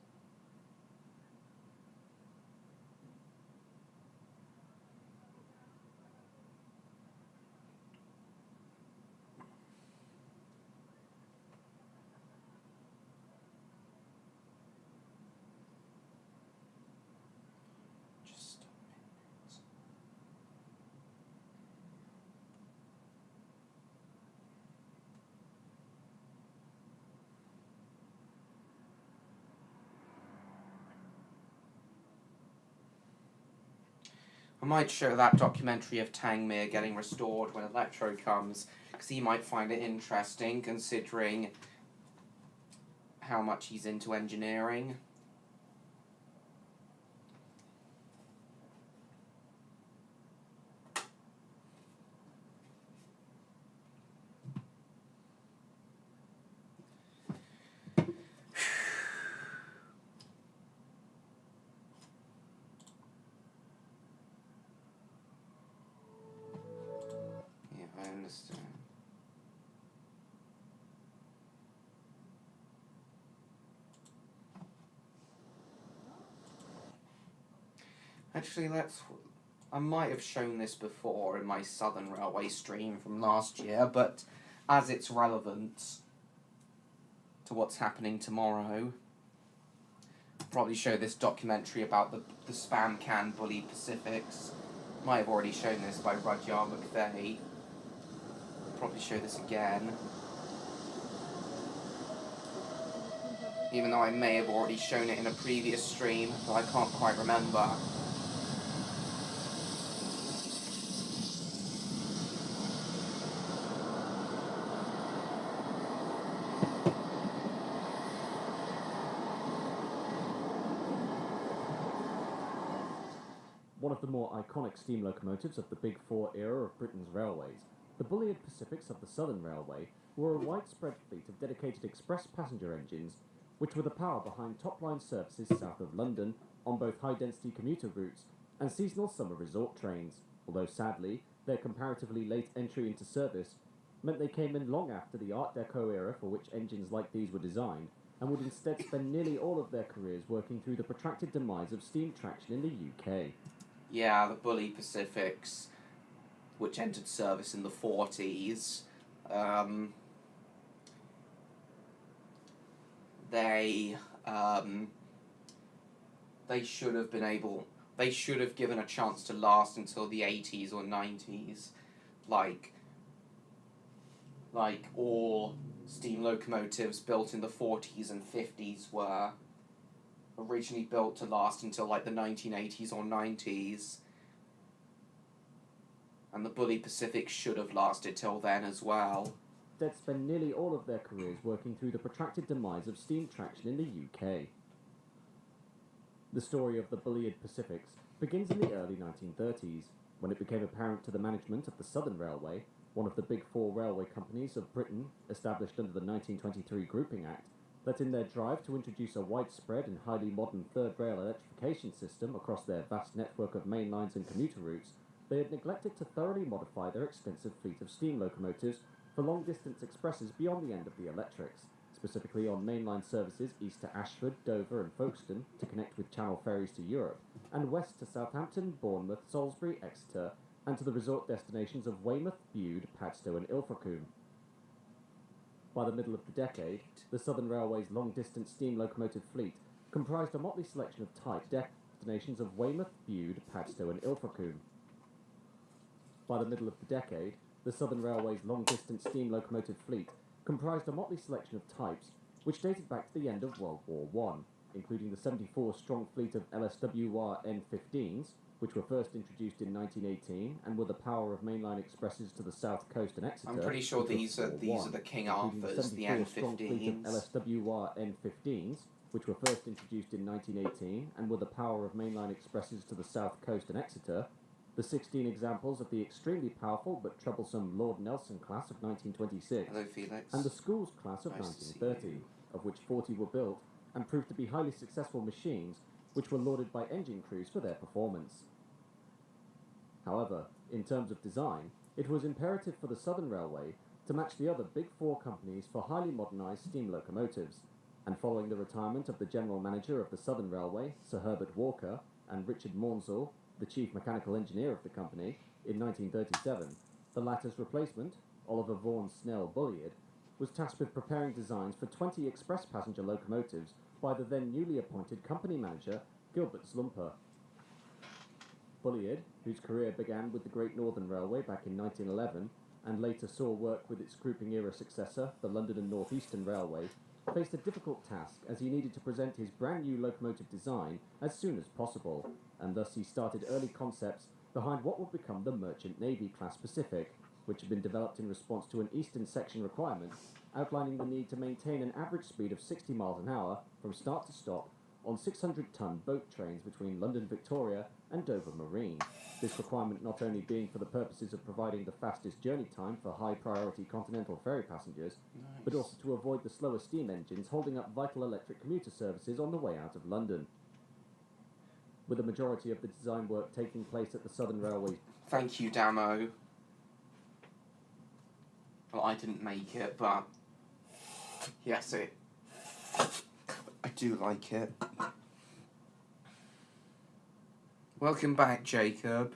Just a minute. I might show that documentary of Tangmere getting restored when Electro comes, because he might find it interesting, considering how much he's into engineering. Yeah, I understand. Actually, I might have shown this before in my Southern Railway stream from last year, but as it's relevant to what's happening tomorrow, I'll probably show this documentary about the spam can bully Pacifics. Might have already shown this by Rudyard McVeigh. Probably show this again. Even though I may have already shown it in a previous stream, but I can't quite remember. One of the more iconic steam locomotives of the Big Four era of Britain's railways, the Bulliard Pacifics of the Southern Railway were a widespread fleet of dedicated express passenger engines, which were the power behind top-line services south of London on both high-density commuter routes and seasonal summer resort trains, although sadly, their comparatively late entry into service meant they came in long after the Art Deco era for which engines like these were designed, and would instead spend nearly all of their careers working through the protracted demise of steam traction in the UK. Yeah, the Bully Pacifics, which entered service in the 40s, they should have they should have given a chance to last until the 80s or 90s, like all steam locomotives built in the 40s and 50s were originally built to last until like the 1980s or 90s, and the Bully Pacific should have lasted till then as well. They'd spend nearly all of their careers working through the protracted demise of steam traction in the UK. The story of the Bulliard Pacifics begins in the early 1930s, when it became apparent to the management of the Southern Railway, one of the Big Four railway companies of Britain established under the 1923 Grouping Act, that in their drive to introduce a widespread and highly modern third rail electrification system across their vast network of main lines and commuter routes, they had neglected to thoroughly modify their extensive fleet of steam locomotives for long-distance expresses beyond the end of the electrics, specifically on mainline services east to Ashford, Dover and Folkestone to connect with Channel ferries to Europe, and west to Southampton, Bournemouth, Salisbury, Exeter, and to the resort destinations of Weymouth, Bude, Padstow and Ilfracombe. By the middle of the decade, the Southern Railway's long-distance steam locomotive fleet comprised a motley selection of type destinations of Weymouth, Bude, Padstow and Ilfracombe. By the middle of the decade, the Southern Railway's long-distance steam locomotive fleet comprised a motley selection of types which dated back to the end of World War I, including the 74-strong fleet of LSWR N-15s, which were first introduced in 1918 and were the power of mainline expresses to the south coast and Exeter. I'm pretty sure which was these are War the King I, including Arthurs, the 74-strong fleet of N-15s. LSWR N-15s, which were first introduced in 1918 and were the power of mainline expresses to the south coast and Exeter, the 16 examples of the extremely powerful but troublesome Lord Nelson class of 1926, Hello, Felix. and the Schools class of Nice to see 1930, you. of which 40 were built and proved to be highly successful machines which were lauded by engine crews for their performance. However, in terms of design, it was imperative for the Southern Railway to match the other Big Four companies for highly modernised steam locomotives, and following the retirement of the General Manager of the Southern Railway, Sir Herbert Walker, and Richard Maunsell, the Chief Mechanical Engineer of the company, in 1937, the latter's replacement, Oliver Vaughan Snell Bulliard, was tasked with preparing designs for 20 express passenger locomotives by the then newly appointed company manager, Gilbert Slumper. Bulliard, whose career began with the Great Northern Railway back in 1911 and later saw work with its grouping-era successor, the London and North Euston Railway, faced a difficult task as he needed to present his brand new locomotive design as soon as possible, and thus he started early concepts behind what would become the Merchant Navy Class Pacific, which had been developed in response to an Eastern Section requirement outlining the need to maintain an average speed of 60 miles an hour from start to stop on 600-ton boat trains between London Victoria and Dover Marine. This requirement not only being for the purposes of providing the fastest journey time for high-priority continental ferry passengers, but also to avoid the slower steam engines holding up vital electric commuter services on the way out of London. With the majority of the design work taking place at the Southern Railway. Thank you, Damo. Well, I didn't make it, but yes, I do like it. Welcome back, Jacob.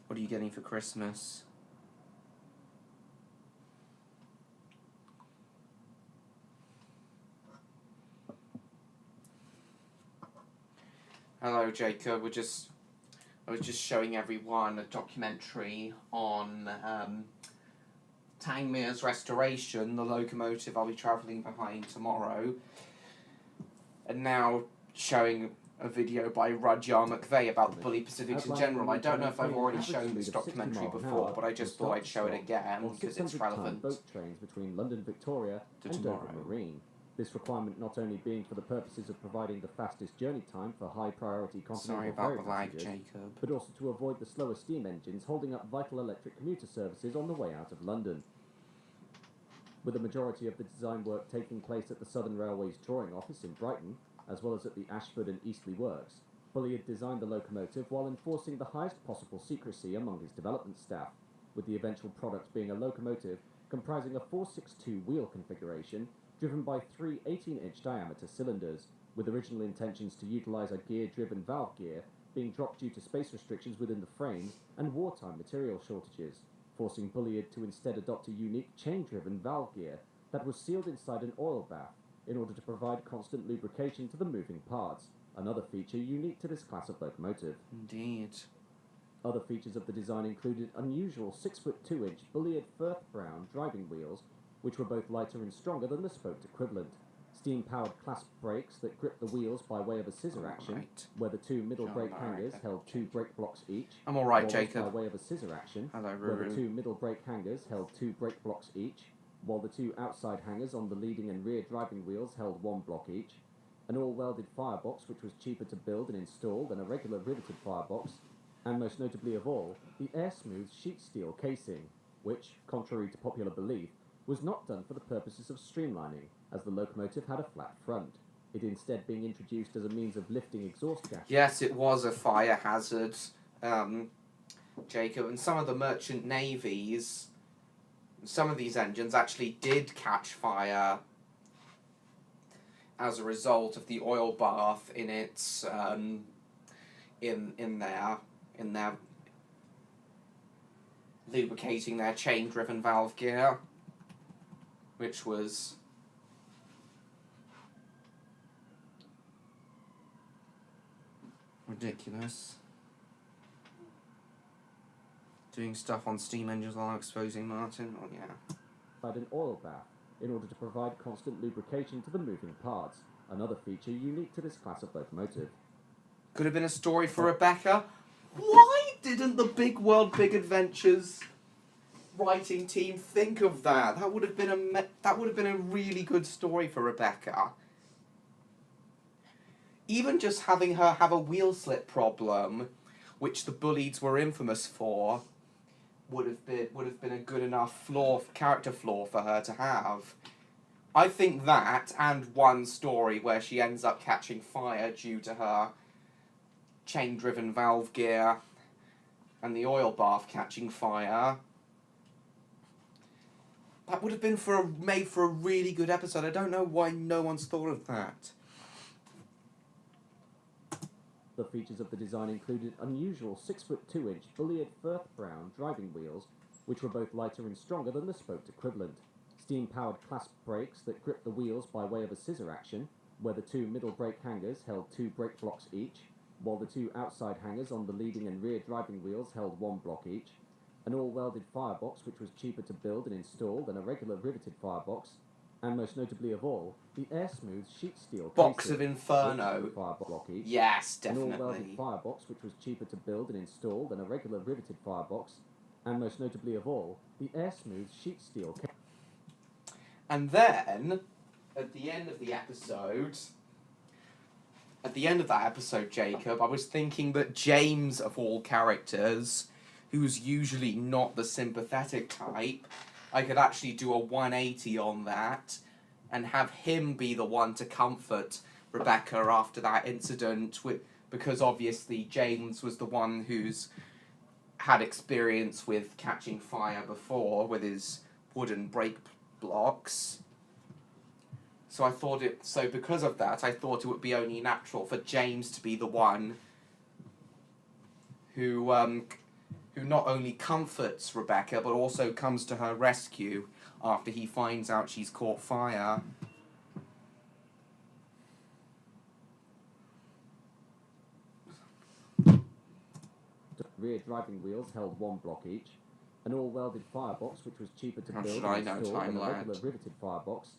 What are you getting for Christmas? Hello, Jacob. I was just showing everyone a documentary on Tangmere's restoration, the locomotive I'll be travelling behind tomorrow, and now showing a video by Rudyard McVeigh about the Bully Pacifics in general. I don't know if I've already shown this documentary before, but I just thought I'd show it again because it's relevant boat trains between London Victoria to and tomorrow. Dover Marine. This requirement not only being for the purposes of providing the fastest journey time for high-priority continental Sorry about ferry the lag, passengers, Jacob. but also to avoid the slower steam engines holding up vital electric commuter services on the way out of London. With the majority of the design work taking place at the Southern Railway's drawing office in Brighton, as well as at the Ashford and Eastleigh Works, Bulliard designed the locomotive while enforcing the highest possible secrecy among his development staff, with the eventual product being a locomotive comprising a 462 wheel configuration driven by three 18-inch diameter cylinders, with original intentions to utilise a gear-driven valve gear being dropped due to space restrictions within the frames and wartime material shortages, forcing Bulliard to instead adopt a unique chain-driven valve gear that was sealed inside an oil bath in order to provide constant lubrication to the moving parts, another feature unique to this class of locomotive. Indeed. Other features of the design included unusual 6'2" Bulliard Firth Brown driving wheels, which were both lighter and stronger than the spoked equivalent, steam-powered clasp brakes that gripped the wheels by way of a scissor action, Alright. where the two middle John, brake alright, hangers okay, held two brake blocks each. I'm alright, while Jacob. By way of a scissor action, Hello, where the Ruru. two middle brake hangers held two brake blocks each, while the two outside hangers on the leading and rear driving wheels held one block each, an all-welded firebox which was cheaper to build and install than a regular riveted firebox, and most notably of all, the air-smooth sheet steel casing, which, contrary to popular belief, was not done for the purposes of streamlining, as the locomotive had a flat front, it instead being introduced as a means of lifting exhaust gases. Yes, it was a fire hazard, Jacob, and some of the merchant navies, some of these engines actually did catch fire as a result of the oil bath in its in their lubricating their chain-driven valve gear, which was ridiculous. Doing stuff on steam engines while exposing Martin, oh yeah. An oil bath in order to provide constant lubrication to the moving parts, another feature unique to this class of locomotive. Could have been a story for Rebecca. Why didn't the Big World, Big Adventures writing team think of that? That would have been a really good story for Rebecca. Even just having her have a wheel slip problem, which the Bullieds were infamous for, would have been a good enough character flaw for her to have. I think that, and one story where she ends up catching fire due to her chain-driven valve gear and the oil bath catching fire, that would have been made for a really good episode. I don't know why no one's thought of that. The features of the design included unusual 6'2" Bullied Firth Brown driving wheels, which were both lighter and stronger than the spoked equivalent, steam-powered clasp brakes that gripped the wheels by way of a scissor action, where the two middle brake hangers held 2 brake blocks each, while the 2 outside hangers on the leading and rear driving wheels held 1 block each, an all-welded firebox which was cheaper to build and install than a regular riveted firebox, and most notably of all, the air-smooth sheet steel Box casing, of Inferno. block each, Yes, an all-welded definitely. firebox which was cheaper to build and install than a regular riveted firebox, and most notably of all, the air-smooth sheet steel casing. And then, at the end of that episode, Jacob, I was thinking that James, of all characters, who's usually not the sympathetic type, I could actually do a 180 on that and have him be the one to comfort Rebecca after that incident, because obviously James was the one who's had experience with catching fire before with his wooden brake blocks. So because of that, I thought it would be only natural for James to be the one who not only comforts Rebecca, but also comes to her rescue after he finds out she's caught fire. Rear driving wheels held 1 block each, an all-welded firebox which was cheaper to How build should and I know install time than a regular lapse? riveted firebox,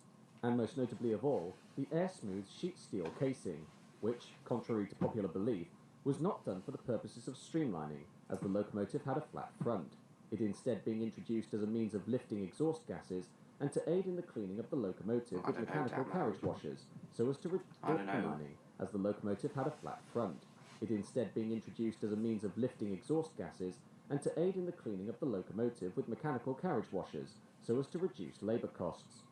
and most notably of all, the air-smooth sheet steel casing, which, contrary to popular belief, was not done for the purposes of streamlining, as the locomotive had a flat front, it instead being introduced as a means of lifting exhaust gases and to aid in the cleaning of the locomotive with mechanical carriage washers, so as to reduce lining, as the locomotive had a flat front, it instead being introduced as a means of lifting exhaust gases and to aid in the cleaning of the locomotive with mechanical carriage washers, so as to reduce labour costs.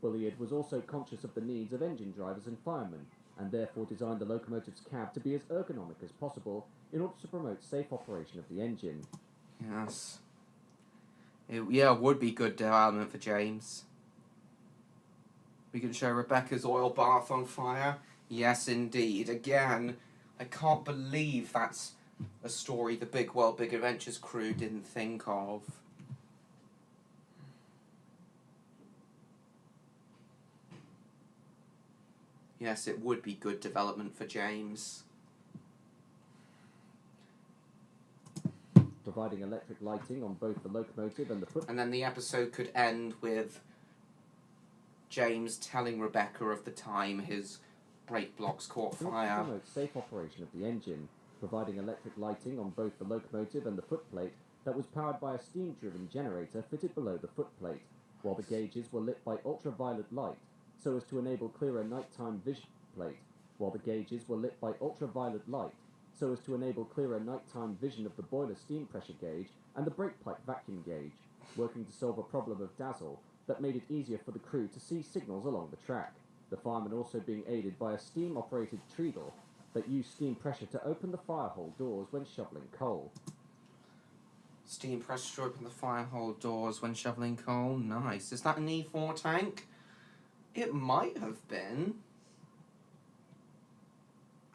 Bullied was also conscious of the needs of engine drivers and firemen, and therefore designed the locomotive's cab to be as ergonomic as possible in order to promote safe operation of the engine. Yes. It would be good development for James. We can show Rebecca's oil bath on fire. Yes, indeed. Again, I can't believe that's a story the Big World, Big Adventures crew didn't think of. Yes, it would be good development for James. Providing electric lighting on both the locomotive and the foot. And then the episode could end with James telling Rebecca of the time his brake blocks caught fire. To promote safe operation of the engine, providing electric lighting on both the locomotive and the footplate that was powered by a steam-driven generator fitted below the footplate, while the gauges were lit by ultraviolet light, so as to enable clearer nighttime vision plate, while the gauges were lit by ultraviolet light, so as to enable clearer nighttime vision of the boiler steam pressure gauge and the brake pipe vacuum gauge, working to solve a problem of dazzle that made it easier for the crew to see signals along the track, the firemen also being aided by a steam-operated treadle that used steam pressure to open the firehole doors when shoveling coal. Steam pressure to open the firehole doors when shoveling coal. Nice. Is that an E4 tank? It might have been.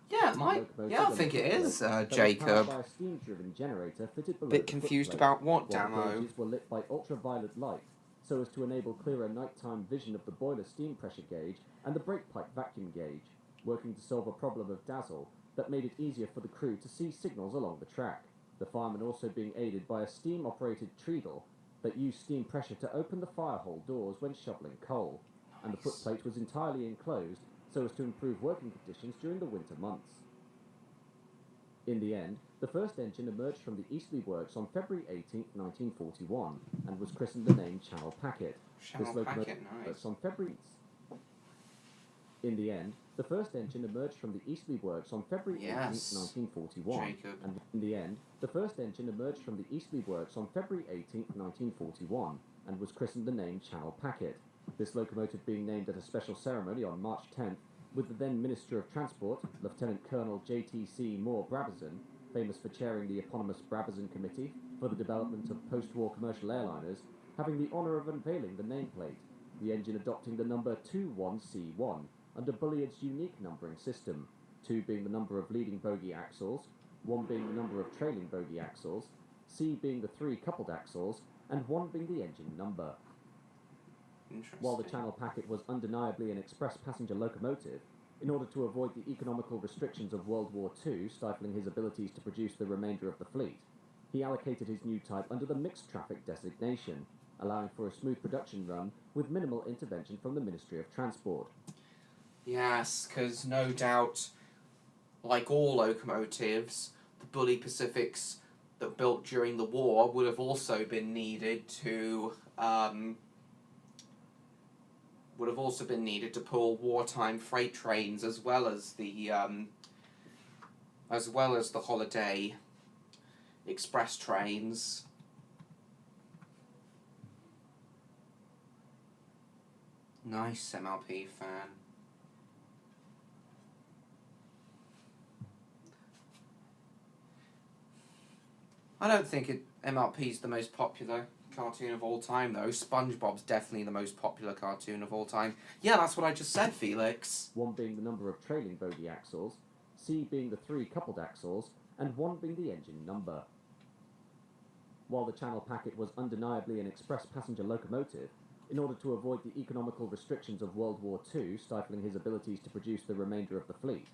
Yeah, it might. Locomotive Yeah, I and think it footplate is, that was Jacob. powered by a steam-driven generator fitted below Bit the confused footplate, about what, while the Damo? gauges were lit by ultraviolet light, so as to enable clearer nighttime vision of the boiler steam pressure gauge and the brake pipe vacuum gauge, working to solve a problem of dazzle that made it easier for the crew to see signals along the track. The firemen also being aided by a steam-operated treadle that used steam pressure to open the firehole doors when shoveling coal, and the footplate was entirely enclosed so as to improve working conditions during the winter months. In the end, the first engine emerged from the Eastleigh Works on February 18, 1941, and was christened the name Channel Packet. Channel Packet, nice. On February. In the end, the first engine emerged from the Eastleigh Works on February 18, 1941. Jacob. And in the end, the first engine emerged from the Eastleigh Works on February 18, 1941, and was christened the name Channel Packet. This locomotive being named at a special ceremony on March 10th, with the then Minister of Transport, Lieutenant Colonel J.T.C. Moore Brabazon, famous for chairing the eponymous Brabazon Committee for the development of post-war commercial airliners, having the honour of unveiling the nameplate, the engine adopting the number 21C1 under Bulliard's unique numbering system, 2 being the number of leading bogie axles, 1 being the number of trailing bogie axles, C being the 3 coupled axles, and 1 being the engine number. While the Channel Packet was undeniably an express passenger locomotive, in order to avoid the economical restrictions of World War II stifling his abilities to produce the remainder of the fleet, he allocated his new type under the mixed traffic designation, allowing for a smooth production run with minimal intervention from the Ministry of Transport. Yes, because no doubt, like all locomotives, the Bully Pacifics that built during the war would have also been needed to pull wartime freight trains as well as the holiday express trains. Nice MLP fan. I don't think MLP's the most popular cartoon of all time, though. SpongeBob's definitely the most popular cartoon of all time. Yeah, that's what I just said, Felix. 1 being the number of trailing bogie axles, C being the 3 coupled axles, and 1 being the engine number. While the Channel Packet was undeniably an express passenger locomotive, in order to avoid the economical restrictions of World War II stifling his abilities to produce the remainder of the fleet,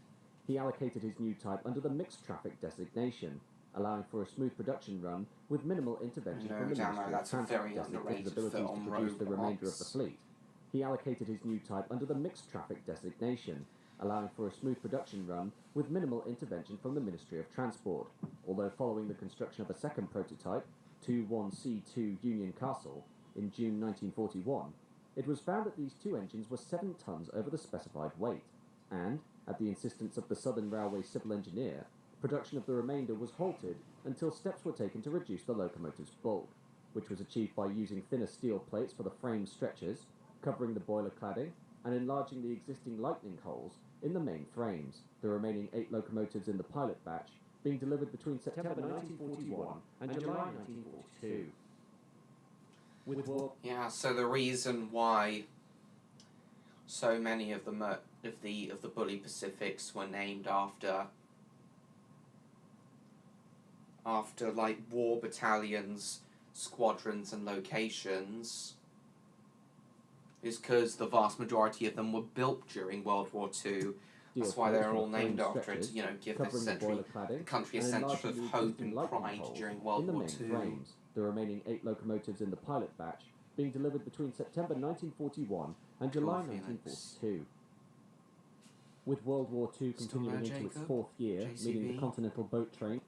he allocated his new type under the mixed traffic designation, allowing for a smooth production run with minimal intervention from the Ministry of Transport his abilities to produce the remainder of the fleet. He allocated his new type under the mixed traffic designation, allowing for a smooth production run with minimal intervention from the Ministry of Transport, although following the construction of a second prototype, 21C2 Union Castle, in June 1941, it was found that these 2 engines were 7 tons over the specified weight, and, at the insistence of the Southern Railway civil engineer, production of the remainder was halted until steps were taken to reduce the locomotive's bulk, which was achieved by using thinner steel plates for the frame stretchers, covering the boiler cladding, and enlarging the existing lightning holes in the main frames, the remaining 8 locomotives in the pilot batch being delivered between September 1941 and July 1942. Yeah, so the reason why so many of the Bully Pacifics were named after like war battalions, squadrons and locations is because the vast majority of them were built during World War II. That's why they're all named after it, to, give the country a sense of hope and pride during World War II. Frames, the remaining 8 locomotives in the pilot batch being delivered between September 1941 and July 1942. With World War II continuing into its 4th year, meaning the Continental Boat Train.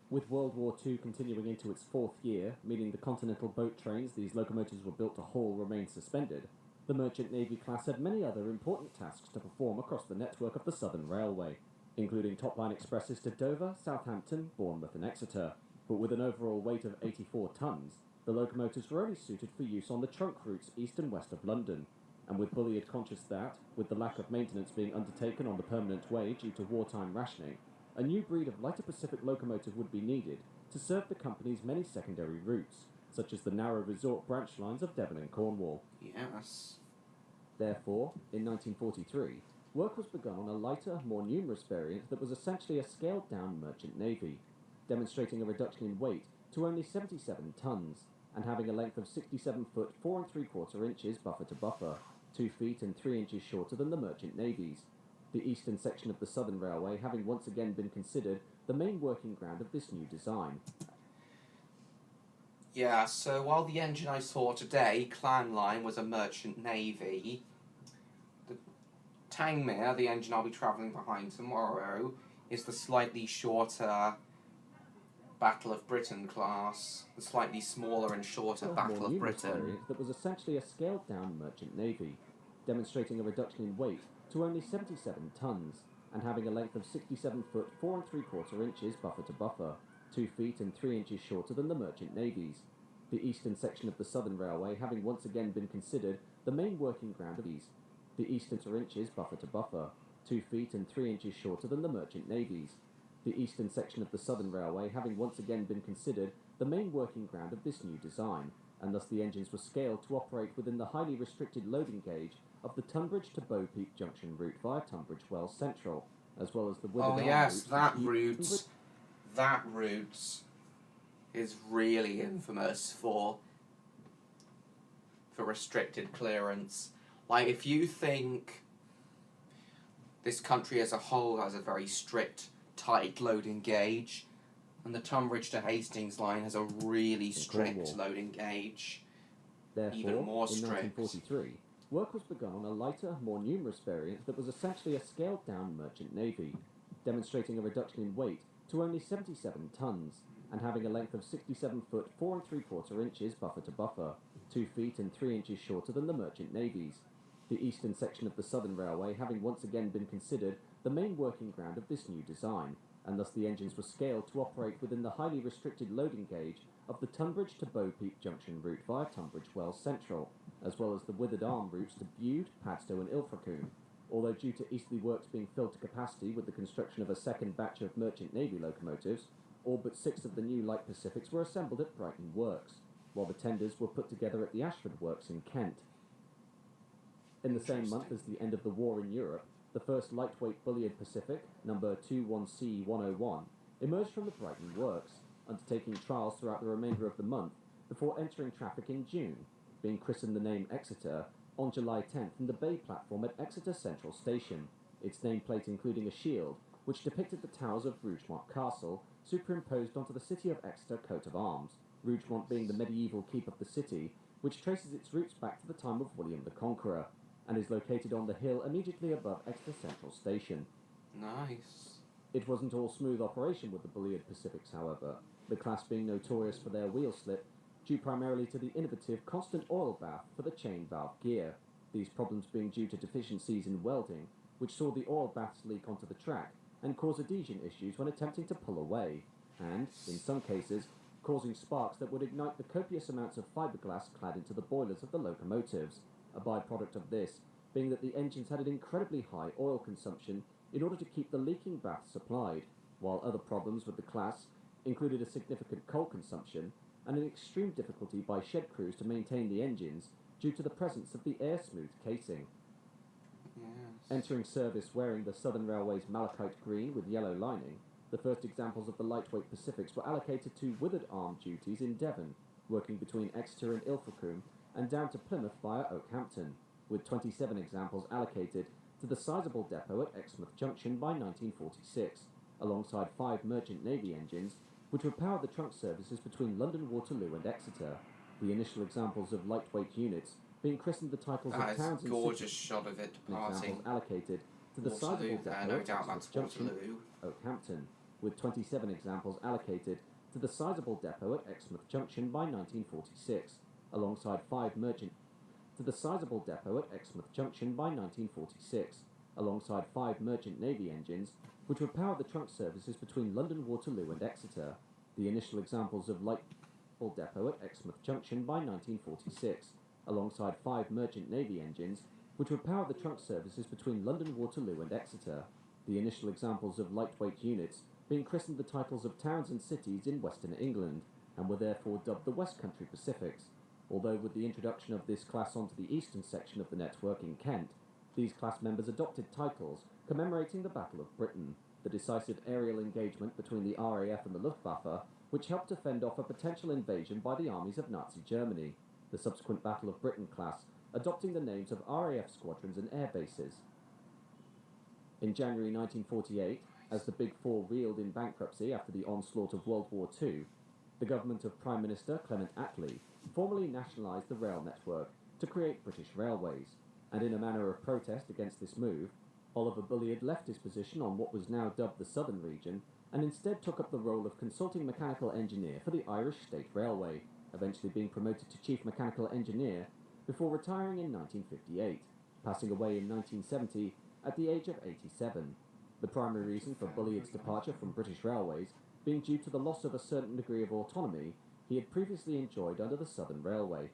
With World War II continuing into its 4th year, meaning the Continental boat trains these locomotives were built to haul remained suspended, the Merchant Navy class had many other important tasks to perform across the network of the Southern Railway, including top-line expresses to Dover, Southampton, Bournemouth and Exeter. But with an overall weight of 84 tons, the locomotives were only suited for use on the trunk routes east and west of London, and with Bulliard conscious that, with the lack of maintenance being undertaken on the permanent way due to wartime rationing, a new breed of lighter Pacific locomotive would be needed to serve the company's many secondary routes, such as the narrow resort branch lines of Devon and Cornwall. Yes. Therefore, in 1943, work was begun on a lighter, more numerous variant that was essentially a scaled-down merchant navy, demonstrating a reduction in weight to only 77 tons, and having a length of 67 foot 4 3/4 inches buffer to buffer, 2 feet and 3 inches shorter than the merchant navies, the eastern section of the Southern Railway having once again been considered the main working ground of this new design. Yeah, so while the engine I saw today, Clan Line, was a merchant navy, the Tangmere, the engine I'll be travelling behind tomorrow, is the slightly shorter Battle of Britain class, the slightly smaller and shorter Battle more of numerous Britain. variant that was essentially a scaled-down merchant navy, demonstrating a reduction in weight to only 77 tons, and having a length of 67 foot 4 3/4 inches buffer to buffer, 2 feet and 3 inches shorter than the merchant navies, the eastern section of the Southern Railway having once again been considered the main working ground of these, the eastern 2 inches buffer to buffer, 2 feet and 3 inches shorter than the merchant navies, the eastern section of the Southern Railway having once again been considered the main working ground of this new design, and thus the engines were scaled to operate within the highly restricted loading gauge of the Tunbridge to Bow Peak Junction route via Tunbridge Wells Central, as well as the Withered Oh Arm yes, route that route is really infamous for restricted clearance. Like, if you think this country as a whole has a very strict, tight loading gauge, and the Tunbridge to Hastings line has a really strict loading gauge. Therefore, Even more strict. In 1943, work was begun on a lighter, more numerous variant that was essentially a scaled-down merchant navy, demonstrating a reduction in weight to only 77 tons, and having a length of 67 foot 4 3/4 inches buffer to buffer, 2 feet and 3 inches shorter than the merchant navies, the eastern section of the Southern Railway having once again been considered the main working ground of this new design, and thus the engines were scaled to operate within the highly restricted loading gauge of the Tunbridge to Bow Peak Junction route via Tunbridge Wells Central, as well as the Withered Arm routes to Bude, Padstow and Ilfracombe, although due to easterly works being filled to capacity with the construction of a second batch of merchant navy locomotives, all but 6 of the new Light Pacifics were assembled at Brighton Works, while the tenders were put together at the Ashford Works in Kent. In the same month as the end of the war in Europe, the first lightweight Bulliard Pacific, number 21C101, emerged from the Brighton Works, undertaking trials throughout the remainder of the month before entering traffic in June, being christened the name Exeter on July 10th from the bay platform at Exeter Central Station, its nameplate including a shield which depicted the towers of Rougemont Castle superimposed onto the city of Exeter coat of arms, Rougemont being the medieval keep of the city, which traces its roots back to the time of William the Conqueror, and is located on the hill immediately above Exeter Central Station. Nice. It wasn't all smooth operation with the Bulliard Pacifics, however, the class being notorious for their wheel slip, due primarily to the innovative constant oil bath for the chain valve gear, these problems being due to deficiencies in welding, which saw the oil baths leak onto the track and cause adhesion issues when attempting to pull away, and, in some cases, causing sparks that would ignite the copious amounts of fiberglass clad into the boilers of the locomotives, a byproduct of this being that the engines had an incredibly high oil consumption in order to keep the leaking baths supplied, while other problems with the class included a significant coal consumption and an extreme difficulty by shed crews to maintain the engines due to the presence of the air-smooth casing. Yes. Entering service wearing the Southern Railway's malachite green with yellow lining, the first examples of the lightweight Pacifics were allocated to Withered Arm duties in Devon, working between Exeter and Ilfracombe and down to Plymouth via Oakhampton, with 27 examples allocated to the sizable depot at Exmouth Junction by 1946, alongside 5 merchant navy engines, which would power the trunk services between London Waterloo and Exeter, the initial examples of lightweight units being christened the titles of towns and gorgeous cities, shot of it departing examples allocated to the Waterloo sizable there, depot no at doubt Exmouth that's Junction, Waterloo. Oakhampton, with 27 examples allocated to the sizable depot at Exmouth Junction by 1946, alongside 5 merchant to the sizable depot at Exmouth Junction by 1946, alongside 5 merchant navy engines, which would power the trunk services between London Waterloo and Exeter, the initial examples of light depot at Exmouth Junction by 1946, alongside 5 merchant navy engines, which would power the trunk services between London Waterloo and Exeter, the initial examples of lightweight units being christened the titles of towns and cities in Western England, and were therefore dubbed the West Country Pacifics, although with the introduction of this class onto the eastern section of the network in Kent, these class members adopted titles commemorating the Battle of Britain, the decisive aerial engagement between the RAF and the Luftwaffe, which helped to fend off a potential invasion by the armies of Nazi Germany, the subsequent Battle of Britain class adopting the names of RAF squadrons and air bases. In January 1948, as the Big Four reeled in bankruptcy after the onslaught of World War II, the government of Prime Minister Clement Attlee formally nationalised the rail network to create British Railways, and in a manner of protest against this move, Oliver Bulliard left his position on what was now dubbed the Southern Region and instead took up the role of consulting mechanical engineer for the Irish State Railway, eventually being promoted to chief mechanical engineer before retiring in 1958, passing away in 1970 at the age of 87. The primary reason for Bulliard's departure from British Railways being due to the loss of a certain degree of autonomy he had previously enjoyed under the Southern Railway.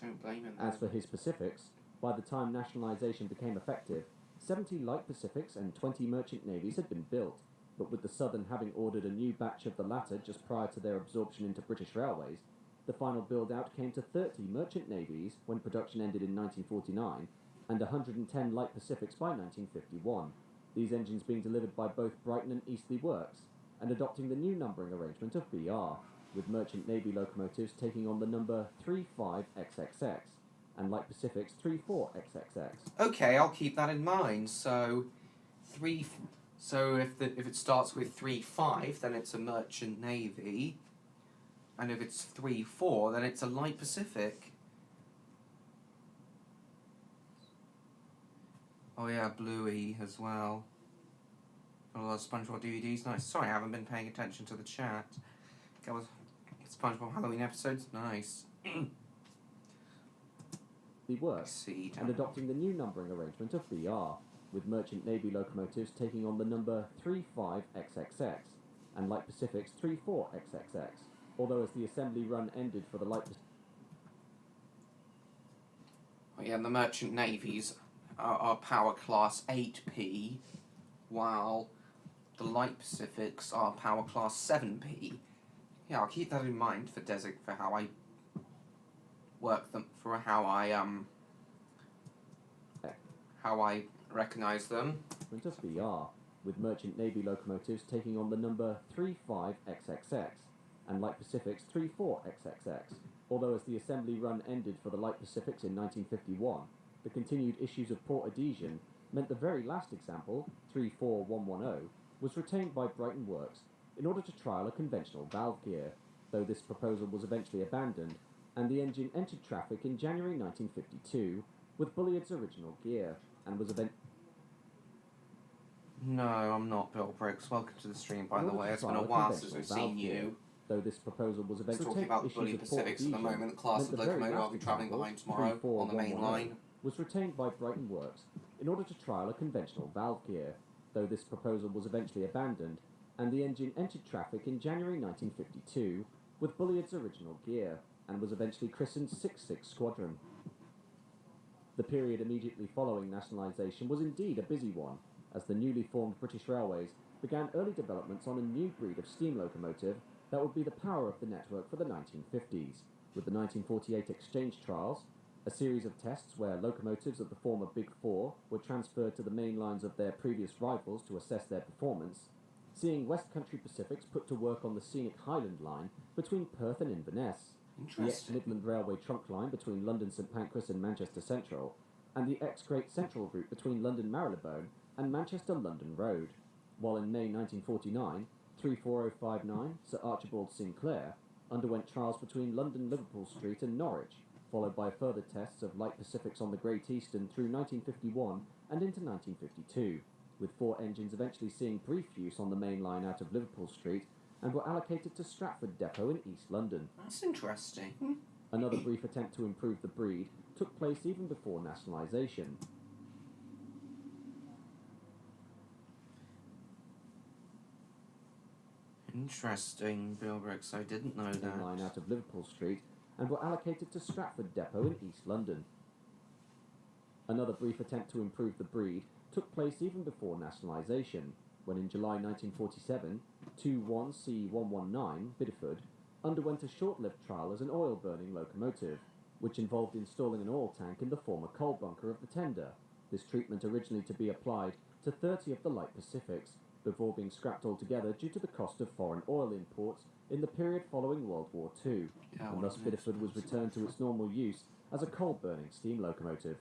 Don't blame him. As for his Pacifics, by the time nationalisation became effective, 70 light Pacifics and 20 merchant navies had been built, but with the Southern having ordered a new batch of the latter just prior to their absorption into British Railways, the final build-out came to 30 merchant navies when production ended in 1949, and 110 light Pacifics by 1951, these engines being delivered by both Brighton and Eastleigh Works, and adopting the new numbering arrangement of BR, with merchant navy locomotives taking on the number 35XXX, and light Pacifics 34XXX. Okay, I'll keep that in mind. So if it starts with 3.5, then it's a merchant navy, and if it's 3.4, then it's a light Pacific. Oh yeah, Bluey as well. Got a lot of SpongeBob DVDs. Nice. Sorry, I haven't been paying attention to the chat. That was SpongeBob Halloween episodes. Nice. The works, and adopting the new numbering arrangement of BR, with merchant navy locomotives taking on the number 35XXX, and light Pacifics 34XXX, although as the assembly run ended for the light Oh yeah, and the merchant navies are power class 8P, while the light Pacifics are power class 7P. Yeah, I'll keep that in mind for how I work them, for how I recognise them. of BR, with merchant navy locomotives taking on the number 35XXX, and light Pacifics 34XXX, although as the assembly run ended for the light Pacifics in 1951, the continued issues of port adhesion meant the very last example, 34110, was retained by Brighton Works in order to trial a conventional valve gear, though this proposal was eventually abandoned, and the engine entered traffic in January 1952 with Bulliard's original gear, and was No, I'm not Bill Briggs. Welcome to the stream, by the way. It's been a while since we've seen you. Though this proposal was We're eventually talking about the Bully Pacifics at the moment. The class of locomotive I'll be travelling behind tomorrow on the main line. Was retained by Brighton Works in order to trial a conventional valve gear, though this proposal was eventually abandoned, and the engine entered traffic in January 1952 with Bulliard's original gear, and was eventually christened 66 Squadron. The period immediately following nationalisation was indeed a busy one, as the newly formed British Railways began early developments on a new breed of steam locomotive that would be the power of the network for the 1950s, with the 1948 exchange trials, a series of tests where locomotives of the former Big Four were transferred to the main lines of their previous rivals to assess their performance, seeing West Country Pacifics put to work on the scenic Highland Line between Perth and Inverness, the ex-Midland Railway trunk line between London St Pancras and Manchester Central, and the ex-Great Central route between London Marylebone and Manchester London Road, while in May 1949, 34059 Sir Archibald Sinclair underwent trials between London Liverpool Street and Norwich, followed by further tests of light Pacifics on the Great Eastern through 1951 and into 1952, with 4 engines eventually seeing brief use on the main line out of Liverpool Street and were allocated to Stratford Depot in East London. That's interesting. Another brief attempt to improve the breed took place even before nationalisation. Interesting, Bill Briggs. I didn't know that. Line out of Liverpool Street and were allocated to Stratford Depot in East London. Another brief attempt to improve the breed took place even before nationalisation, when in July 1947, 21C119 Bideford underwent a short-lived trial as an oil-burning locomotive, which involved installing an oil tank in the former coal bunker of the tender. This treatment originally to be applied to 30 of the light Pacifics, before being scrapped altogether due to the cost of foreign oil imports in the period following World War II, and thus Bideford was returned to its normal use as a coal-burning steam locomotive.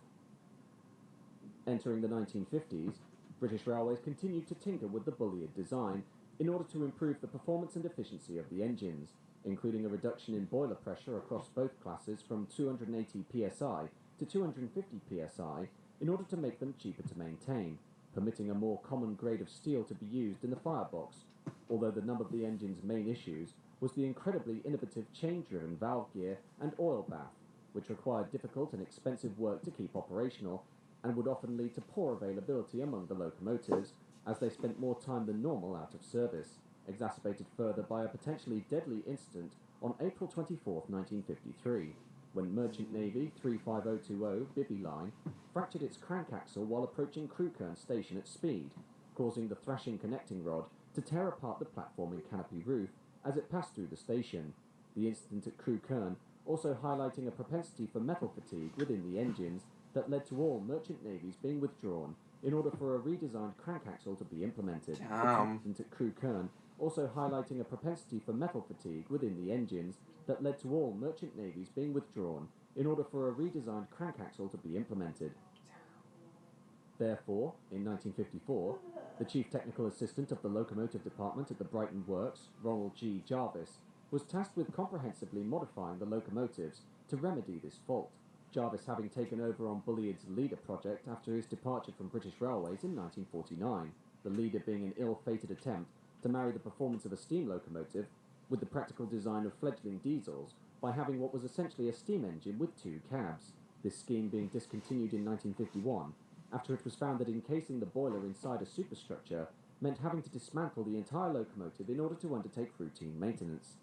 Entering the 1950s, British Railways continued to tinker with the Bulliard design in order to improve the performance and efficiency of the engines, including a reduction in boiler pressure across both classes from 280 psi to 250 psi in order to make them cheaper to maintain, permitting a more common grade of steel to be used in the firebox, although the nub of the engine's main issues was the incredibly innovative chain-driven valve gear and oil bath, which required difficult and expensive work to keep operational and would often lead to poor availability among the locomotives as they spent more time than normal out of service, exacerbated further by a potentially deadly incident on April 24, 1953, when Merchant Navy 35020 Bibby Line fractured its crank axle while approaching Crewkerne Station at speed, causing the thrashing connecting rod to tear apart the platform and canopy roof as it passed through the station. The incident at Crewkerne also highlighting a propensity for metal fatigue within the engines that led to all merchant navies being withdrawn in order for a redesigned crank axle to be implemented. The incident at Crewkerne also highlighting a propensity for metal fatigue within the engines that led to all merchant navies being withdrawn in order for a redesigned crank axle to be implemented. Therefore, in 1954, the Chief Technical Assistant of the Locomotive Department at the Brighton Works, Ronald G. Jarvis, was tasked with comprehensively modifying the locomotives to remedy this fault, Jarvis having taken over on Bulliard's Leader project after his departure from British Railways in 1949, the Leader being an ill-fated attempt to marry the performance of a steam locomotive with the practical design of fledgling diesels by having what was essentially a steam engine with two cabs, this scheme being discontinued in 1951 after it was found that encasing the boiler inside a superstructure meant having to dismantle the entire locomotive in order to undertake routine maintenance.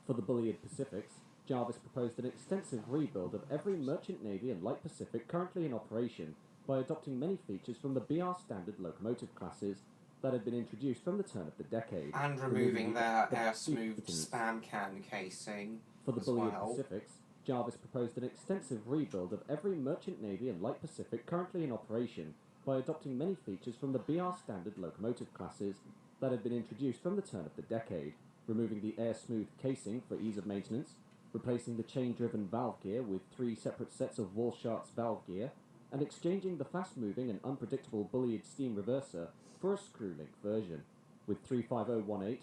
For the Bulliard Pacifics, Jarvis proposed an extensive rebuild of every Merchant Navy and Light Pacific currently in operation by adopting many features from the BR standard locomotive classes that had been introduced from the turn of the decade. And removing their air-smoothed spam can casing. For the as Bulliard well. Pacifics, Jarvis proposed an extensive rebuild of every Merchant Navy and Light Pacific currently in operation by adopting many features from the BR standard locomotive classes that had been introduced from the turn of the decade, removing the air-smoothed casing for ease of maintenance, replacing the chain-driven valve gear with 3 separate sets of Walshart's valve gear, and exchanging the fast-moving and unpredictable Bulliard steam reverser for a screw-link version, with 35018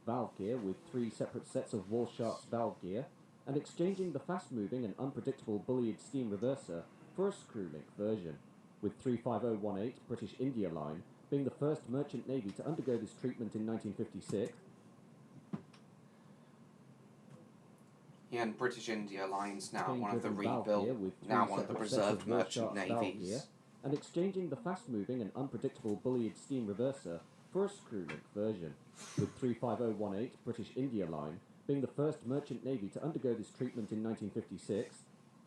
valve gear with 3 separate sets of Walshart's valve gear, and exchanging the fast-moving and unpredictable Bulliard steam reverser for a screw-link version, with 35018 British India Line being the first merchant navy to undergo this treatment in 1956. Yeah, and British India Line's now one of the Chain-driven valve gear rebuilt, with 3 now one of the separate sets preserved of merchant Walshart's valve navies. gear, and exchanging the fast-moving and unpredictable Bulliard steam reverser for a screw-link version, with 35018 British India Line being the first merchant navy to undergo this treatment in 1956,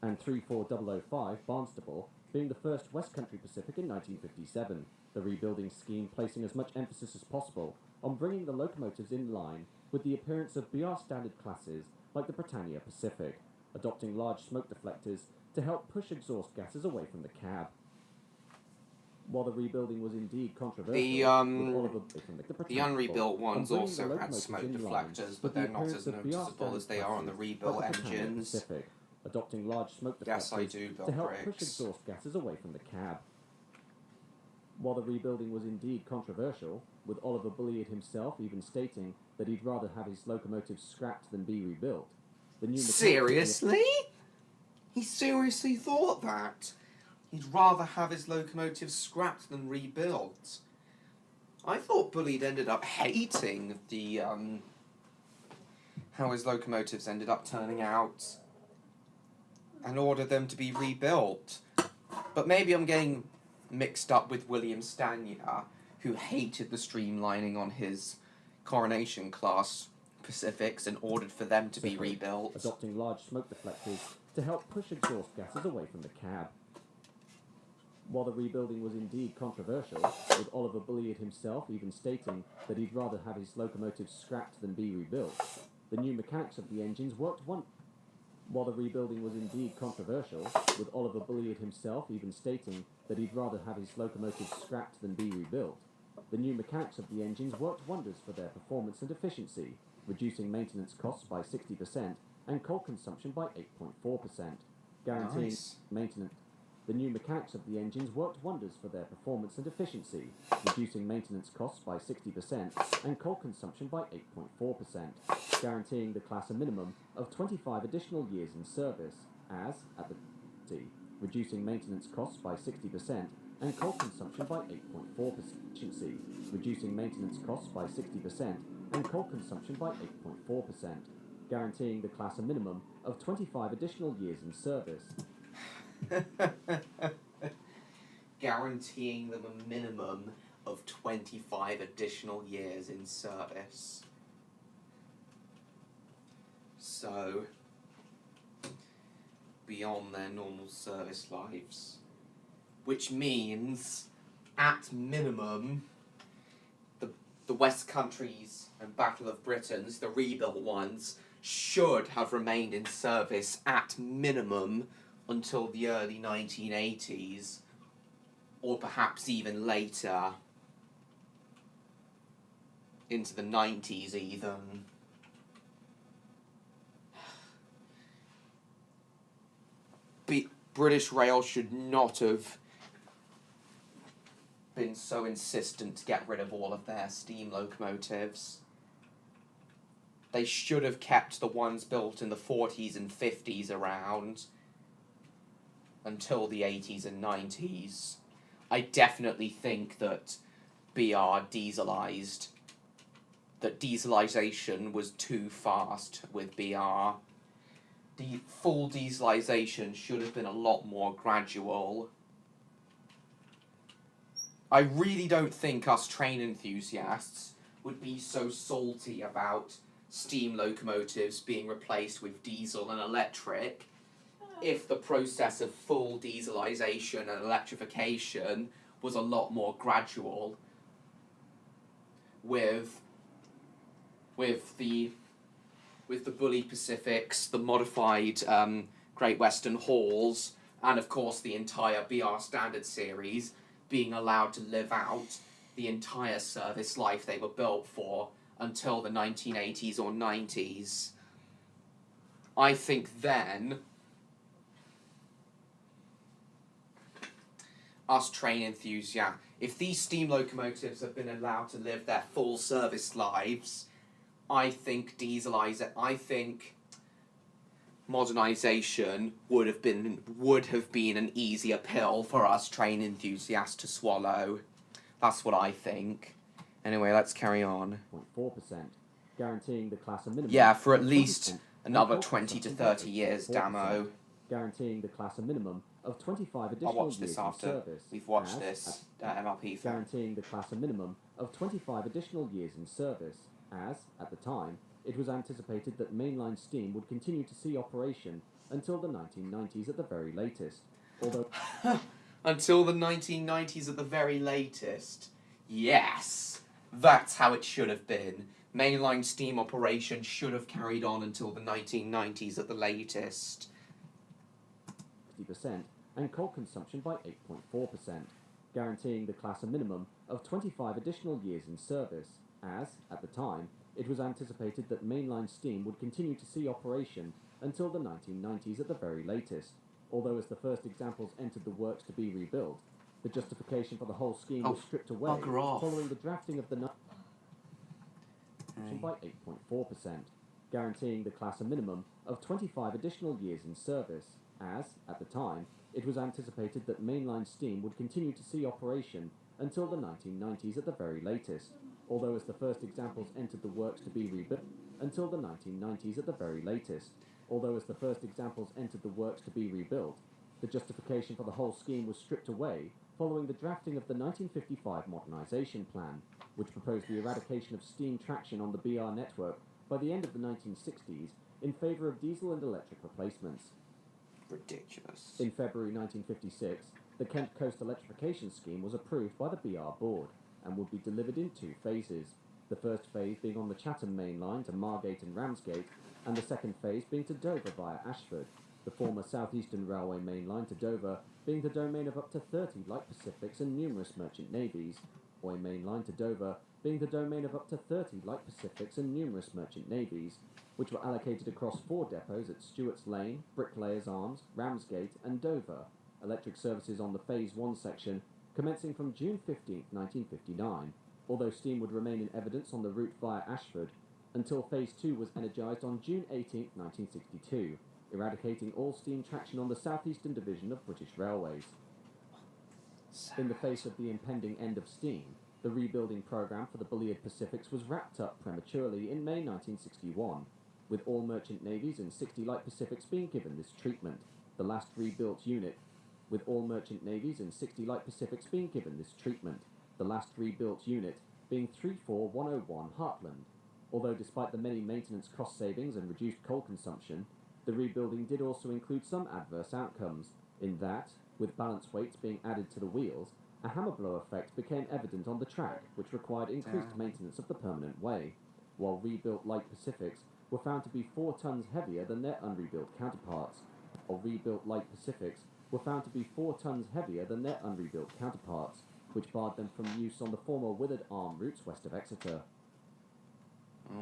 and 34005 Barnstaple being the first West Country Pacific in 1957, the rebuilding scheme placing as much emphasis as possible on bringing the locomotives in line with the appearance of BR standard classes like the Britannia Pacific, adopting large smoke deflectors to help push exhaust gases away from the cab. While the rebuilding was indeed controversial, The unrebuilt ones also had smoke deflectors, but they're not as noticeable as they are on the rebuilt engines. Pacific, adopting large smoke deflectors Yes, I do, Bill to help Briggs. push exhaust gases away from the cab. While the rebuilding was indeed controversial, with Oliver Bulliard himself even stating that he'd rather have his locomotives scrapped than be rebuilt, the new Seriously? He seriously thought that? He'd rather have his locomotives scrapped than rebuilt. I thought Bulliard ended up hating the, how his locomotives ended up turning out and ordered them to be rebuilt. But maybe I'm getting mixed up with William Stanier, who hated the streamlining on his Coronation class Pacifics and ordered for them to be rebuilt. Adopting large smoke deflectors to help push exhaust gases away from the cab. While the rebuilding was indeed controversial, with Oliver Bulliard himself even stating that he'd rather have his locomotives scrapped than be rebuilt, the new mechanics of the engines worked While the rebuilding was indeed controversial, with Oliver Bulliard himself even stating that he'd rather have his locomotives scrapped than be rebuilt, the new mechanics of the engines worked wonders for their performance and efficiency, reducing maintenance costs by 60% and coal consumption by 8.4%, guaranteeing Nice. maintenance. The new mechanics of the engines worked wonders for their performance and efficiency, reducing maintenance costs by 60% and coal consumption by 8.4%, guaranteeing the class a minimum of 25 additional years in service, as, at the reducing maintenance costs by 60% and coal consumption by 8.4% efficiency, reducing maintenance costs by 60% and coal consumption by 8.4%, guaranteeing the class a minimum of 25 additional years in service. Guaranteeing them a minimum of 25 additional years in service. So, beyond their normal service lives. Which means, at minimum, the West Countries and Battle of Britons, the rebuilt ones, should have remained in service at minimum until the early 1980s, or perhaps even later, into the 90s even. British Rail should not have been so insistent to get rid of all of their steam locomotives. They should have kept the ones built in the 40s and 50s around until the 80s and 90s. I definitely think that BR dieselized, that dieselization was too fast with BR. The full dieselization should have been a lot more gradual. I really don't think us train enthusiasts would be so salty about steam locomotives being replaced with diesel and electric if the process of full dieselization and electrification was a lot more gradual with the Bully Pacifics, the modified Great Western Halls, and of course the entire BR Standard series being allowed to live out the entire service life they were built for until the 1980s or 90s. I think then us train enthusiasts, if these steam locomotives have been allowed to live their full service lives, I think modernisation would have been an easier pill for us train enthusiasts to swallow. That's what I think. Anyway, let's carry on. 0.4%, guaranteeing the class a minimum. Yeah, for at of least 20% another and 20 to coal 30 years, consumption by Damo. 8.4%, guaranteeing the class a minimum of 25 additional I'll watch years this in after service. we've watched as this MLP film. guaranteeing the class a minimum of 25 additional years in service, as, at the time, it was anticipated that mainline steam would continue to see operation until the 1990s at the very latest. Although Until the 1990s at the very latest. Yes, that's how it should have been. Mainline steam operation should have carried on until the 1990s at the latest. 60% and coal consumption by 8.4%, guaranteeing the class a minimum of 25 additional years in service, as, at the time, it was anticipated that mainline steam would continue to see operation until the 1990s at the very latest, although as the first examples entered the works to be rebuilt, the justification for the whole scheme was stripped away bugger off. following the drafting of the by 8.4%, guaranteeing the class a minimum of 25 additional years in service, as, at the time, it was anticipated that mainline steam would continue to see operation until the 1990s at the very latest, although as the first examples entered the works to be rebuilt, until the 1990s at the very latest, although as the first examples entered the works to be rebuilt, the justification for the whole scheme was stripped away following the drafting of the 1955 modernisation plan, which proposed the eradication of steam traction on the BR network by the end of the 1960s in favour of diesel and electric replacements. Ridiculous. In February 1956, the Kent Coast Electrification Scheme was approved by the BR Board and would be delivered in 2 phases. the first phase being on the Chatham Main Line to Margate and Ramsgate, and the second phase being to Dover via Ashford, the former South Eastern Railway Main Line to Dover being the domain of up to 30 light Pacifics and numerous merchant navies, Railway Main Line to Dover being the domain of up to 30 light Pacifics and numerous merchant navies, which were allocated across 4 depots at Stewart's Lane, Bricklayers Arms, Ramsgate and Dover, electric services on the Phase 1 section commencing from June 15, 1959, although steam would remain in evidence on the route via Ashford until Phase 2 was energised on June 18, 1962, eradicating all steam traction on the South Eastern Division of British Railways. In the face of the impending end of steam, the rebuilding programme for the Bulliard Pacifics was wrapped up prematurely in May 1961, with all merchant navies and 60 light Pacifics being given this treatment, the last rebuilt unit, with all merchant navies and 60 light Pacifics being given this treatment, the last rebuilt unit being 34101 Heartland. Although despite the many maintenance cost savings and reduced coal consumption, the rebuilding did also include some adverse outcomes, in that, with balance weights being added to the wheels, a hammer blow effect became evident on the track, which required increased maintenance of the permanent way, while rebuilt light Pacifics were found to be 4 tons heavier than their unrebuilt counterparts, while rebuilt light Pacifics were found to be 4 tons heavier than their unrebuilt counterparts, which barred them from use on the former Withered Arm routes west of Exeter.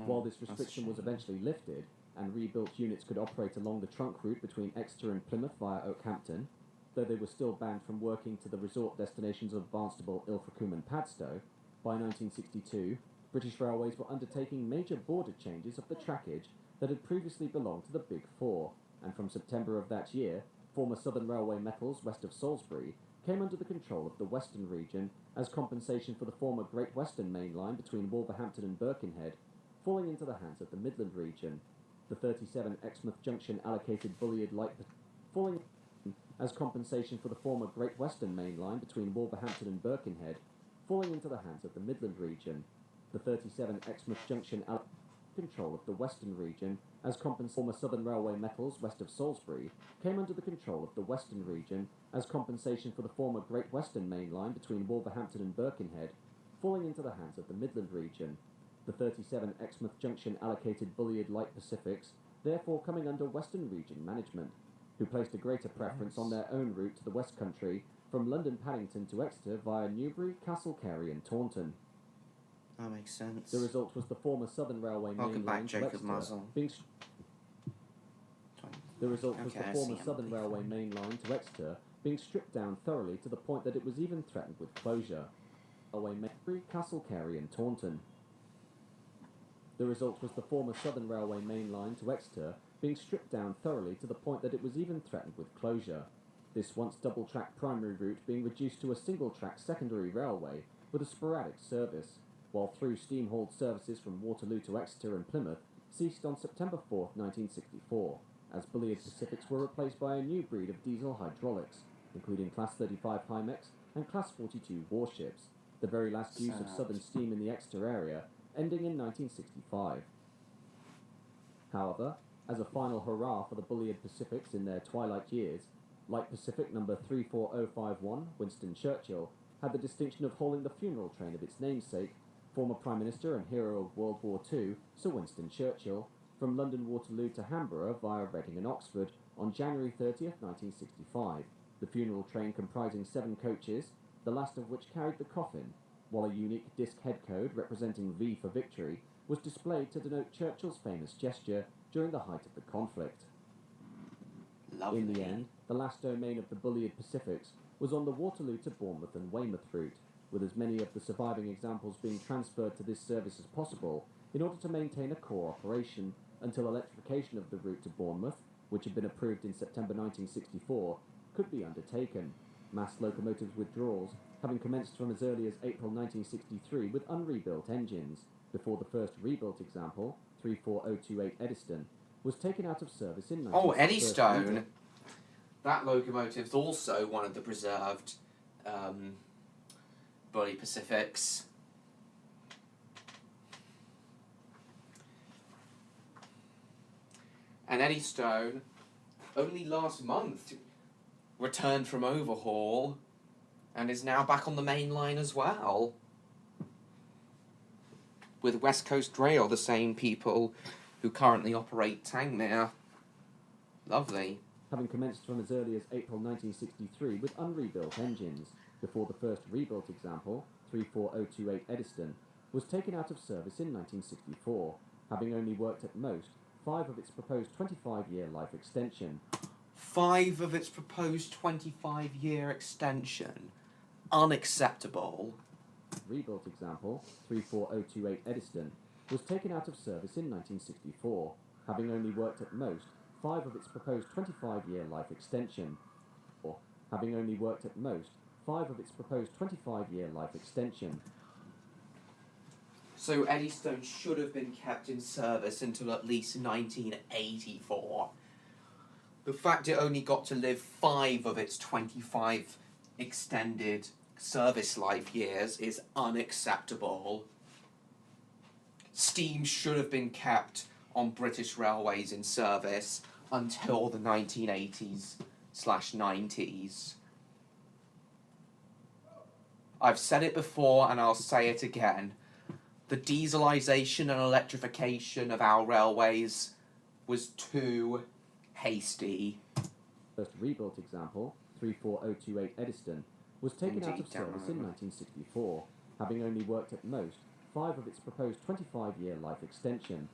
While this restriction was eventually lifted, and rebuilt units could operate along the trunk route between Exeter and Plymouth via Oakhampton, though they were still banned from working to the resort destinations of Barnstaple, Ilfracombe and Padstow, by 1962, British Railways were undertaking major border changes of the trackage that had previously belonged to the Big Four, and from September of that year, former Southern Railway metals west of Salisbury came under the control of the Western region as compensation for the former Great Western Main Line between Wolverhampton and Birkenhead, falling into the hands of the Midland region. The 37 Exmouth Junction allocated Bulliard light falling as compensation for the former Great Western Main Line between Wolverhampton and Birkenhead, falling into the hands of the Midland region. The 37 Exmouth Junction allocated control of the Western region as former Southern Railway metals west of Salisbury came under the control of the Western region as compensation for the former Great Western Main Line between Wolverhampton and Birkenhead, falling into the hands of the Midland region. The 37 Exmouth Junction allocated Bulliard light Pacifics, therefore coming under Western region management, who placed a greater preference on their own route to the West Country from London Paddington to Exeter via Newbury, Castle Carey and Taunton. That makes sense. The result was the former Southern Railway Main Line to Exeter being Railway Main Line to Exeter being stripped down thoroughly to the point that it was even threatened with closure. Newbury, Castle Carey and Taunton. The result was the former Southern Railway Main Line to Exeter being stripped down thoroughly to the point that it was even threatened with closure. This once double-track primary route being reduced to a single-track secondary railway with a sporadic service, while through steam-hauled services from Waterloo to Exeter and Plymouth ceased on September 4, 1964, as Bulliard Pacifics were replaced by a new breed of diesel hydraulics, including Class 35 Hymex and Class 42 warships, the very last use of Southern steam in the Exeter area, ending in 1965. However, as a final hurrah for the Bulliard Pacifics in their twilight years, Light Pacific number 34051, Winston Churchill, had the distinction of hauling the funeral train of its namesake, former Prime Minister and hero of World War II, Sir Winston Churchill, from London Waterloo to Hamborough via Reading and Oxford on January 30th, 1965, the funeral train comprising 7 coaches, the last of which carried the coffin, while a unique disc head code representing V for victory was displayed to denote Churchill's famous gesture during the height of the conflict. Lovely. In the end, the last domain of the Bulliard Pacifics was on the Waterloo to Bournemouth and Weymouth route, with as many of the surviving examples being transferred to this service as possible in order to maintain a core operation until electrification of the route to Bournemouth, which had been approved in September 1964, could be undertaken, mass locomotive withdrawals having commenced from as early as April 1963 with unrebuilt engines, before the first rebuilt example, 34028 Eddystone, was taken out of service in 1960. Oh, Eddystone! That locomotive's also one of the preserved Bulliard Pacifics. And Eddystone, only last month, returned from overhaul and is now back on the main line as well. with West Coast Rail, the same people who currently operate Tangmere. Lovely. Having commenced from as early as April 1963 with unrebuilt engines, before the first rebuilt example, 34028 Eddystone, was taken out of service in 1964, having only worked at most 5 of its proposed 25-year life extension. 5 of its proposed 25-year extension. Unacceptable. Rebuilt example, 34028 Eddystone, was taken out of service in 1964, having only worked at most 5 of its proposed 25-year life extension. Or, having only worked at most 5 of its proposed 25-year life extension. So Eddystone should have been kept in service until at least 1984. The fact it only got to live 5 of its 25 extended service life years is unacceptable. Steam should have been kept on British Railways in service until the 1980s/90s. I've said it before and I'll say it again. The dieselisation and electrification of our railways was too hasty. First rebuilt example, 34028 Eddystone, was taken out of Indeed, service in 1964, having only worked at most 5 of its proposed 25-year life extension.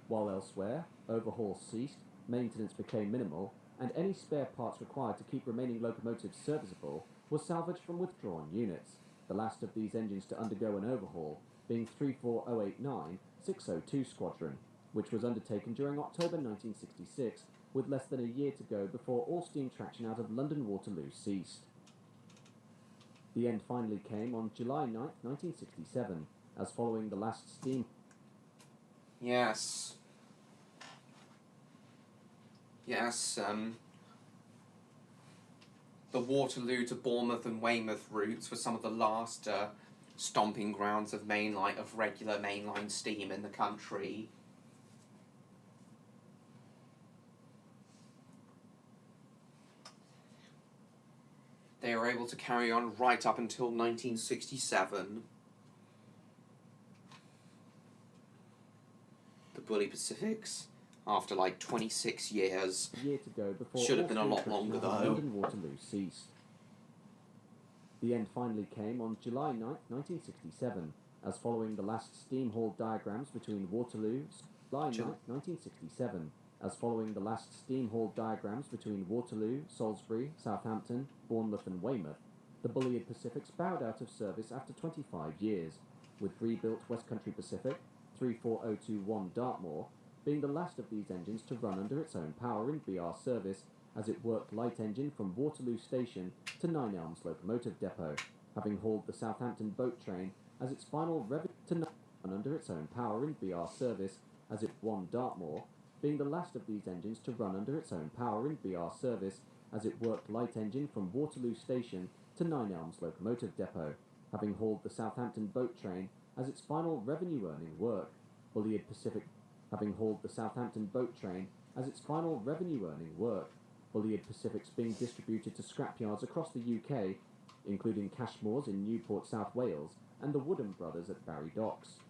While elsewhere, overhauls ceased, maintenance became minimal, and any spare parts required to keep remaining locomotives serviceable were salvaged from withdrawn units, the last of these engines to undergo an overhaul being 34089 602 Squadron, which was undertaken during October 1966, with less than a year to go before all steam traction out of London Waterloo ceased. The end finally came on July 9, 1967, as following the last steam... Yes. The Waterloo to Bournemouth and Weymouth routes were some of the last stomping grounds of regular mainline steam in the country. They were able to carry on right up until 1967. The Bully Pacifics, after like 26 years, year to go before should have all been a steam lot traction longer out of though. London Waterloo ceased. The end finally came on July 9, 1967, as following the last steam haul diagrams between Waterloo, July 9, 1967, as following the last steam haul diagrams between Waterloo, Salisbury, Southampton, Bournemouth and Weymouth, the Bulliard Pacifics bowed out of service after 25 years, with rebuilt West Country Pacific, 34021 Dartmoor, being the last of these engines to run under its own power in BR service, as it worked light engine from Waterloo Station to Nine Elms Locomotive Depot, having hauled the Southampton boat train as its final to run under its own power in BR service, as it won Dartmoor, being the last of these engines to run under its own power in BR service, as it worked light engine from Waterloo Station to Nine Elms Locomotive Depot, having hauled the Southampton boat train as its final revenue-earning work, Bulliard Pacific, having hauled the Southampton boat train as its final revenue-earning work, Bulliard Pacifics being distributed to scrapyards across the UK, including Cashmore's in Newport, South Wales, and the Woodham Brothers at Barry Docks.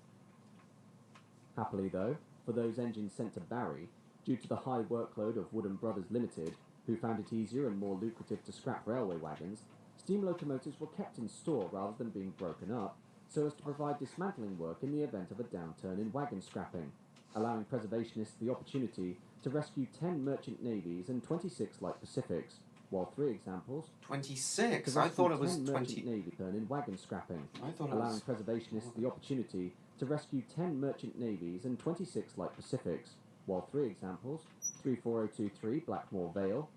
Happily though, for those engines sent to Barry, due to the high workload of Woodham Brothers Limited, who found it easier and more lucrative to scrap railway wagons, steam locomotives were kept in store rather than being broken up, so as to provide dismantling work in the event of a downturn in wagon scrapping, allowing preservationists the opportunity to rescue 10 merchant navies and 26 light Pacifics, while 3 examples... 26? I thought it was 10 20... merchant navy turn in wagon scrapping, I thought it allowing was... preservationists the opportunity to rescue 10 merchant navies and 26 light Pacifics, while 3 examples, 34023 Blackmore Vale,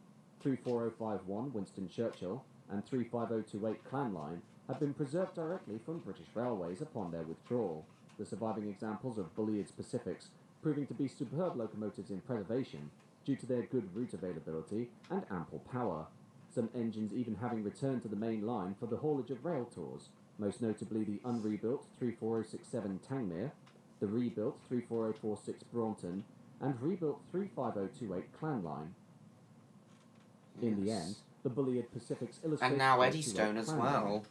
34051 Winston Churchill, and 35028 Clan Line, had been preserved directly from British Railways upon their withdrawal, the surviving examples of Bulliard's Pacifics proving to be superb locomotives in preservation due to their good route availability and ample power, some engines even having returned to the main line for the haulage of rail tours, most notably the unrebuilt 34067 Tangmere, the rebuilt 34046 Braunton, and rebuilt 35028 Clan Line. In the end, the Bulliard Pacifics illustrates... And now Eddystone as well.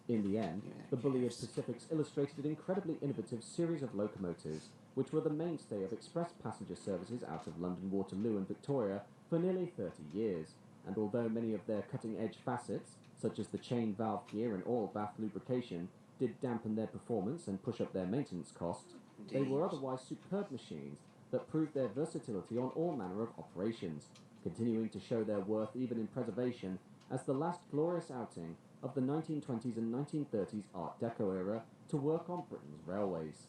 In the end, Yeah, the Bulliard KFC. Pacifics illustrated an incredibly innovative series of locomotives, which were the mainstay of express passenger services out of London Waterloo and Victoria for nearly 30 years, and although many of their cutting-edge facets, such as the chain valve gear and oil bath lubrication, did dampen their performance and push up their maintenance costs, they were Indeed. otherwise superb machines that proved their versatility on all manner of operations, continuing to show their worth even in preservation as the last glorious outing of the 1920s and 1930s Art Deco era to work on Britain's railways.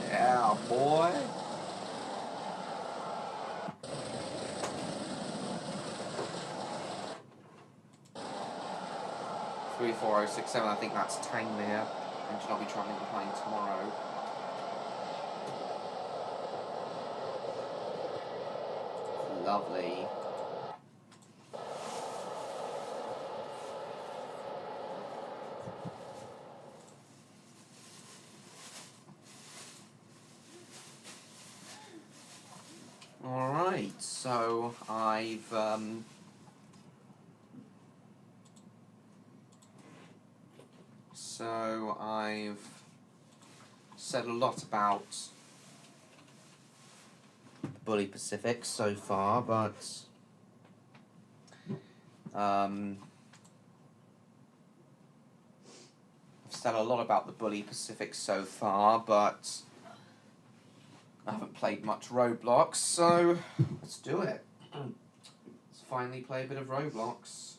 Yeah, boy. Three, 4067, I think that's Tangmere, and I'll be travelling behind tomorrow. Lovely. Alright, so I've said a lot about Bully Pacific so far, but I've said a lot about the Bully Pacific so far, but I haven't played much Roblox, so let's do it. Let's finally play a bit of Roblox.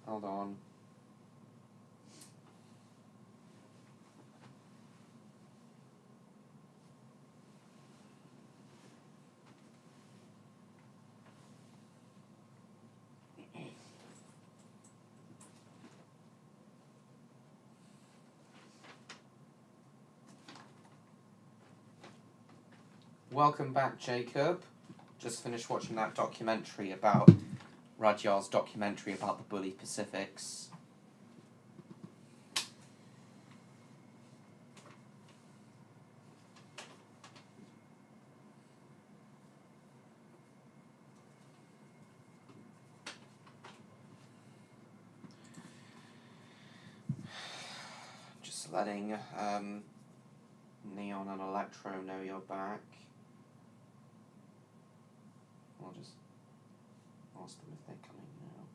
Hold on. Welcome back, Jacob. Just finished watching that documentary about Rudyard's documentary about the Bully Pacifics. Just letting Neon and Electro know you're back. I'll just ask them if they're coming now.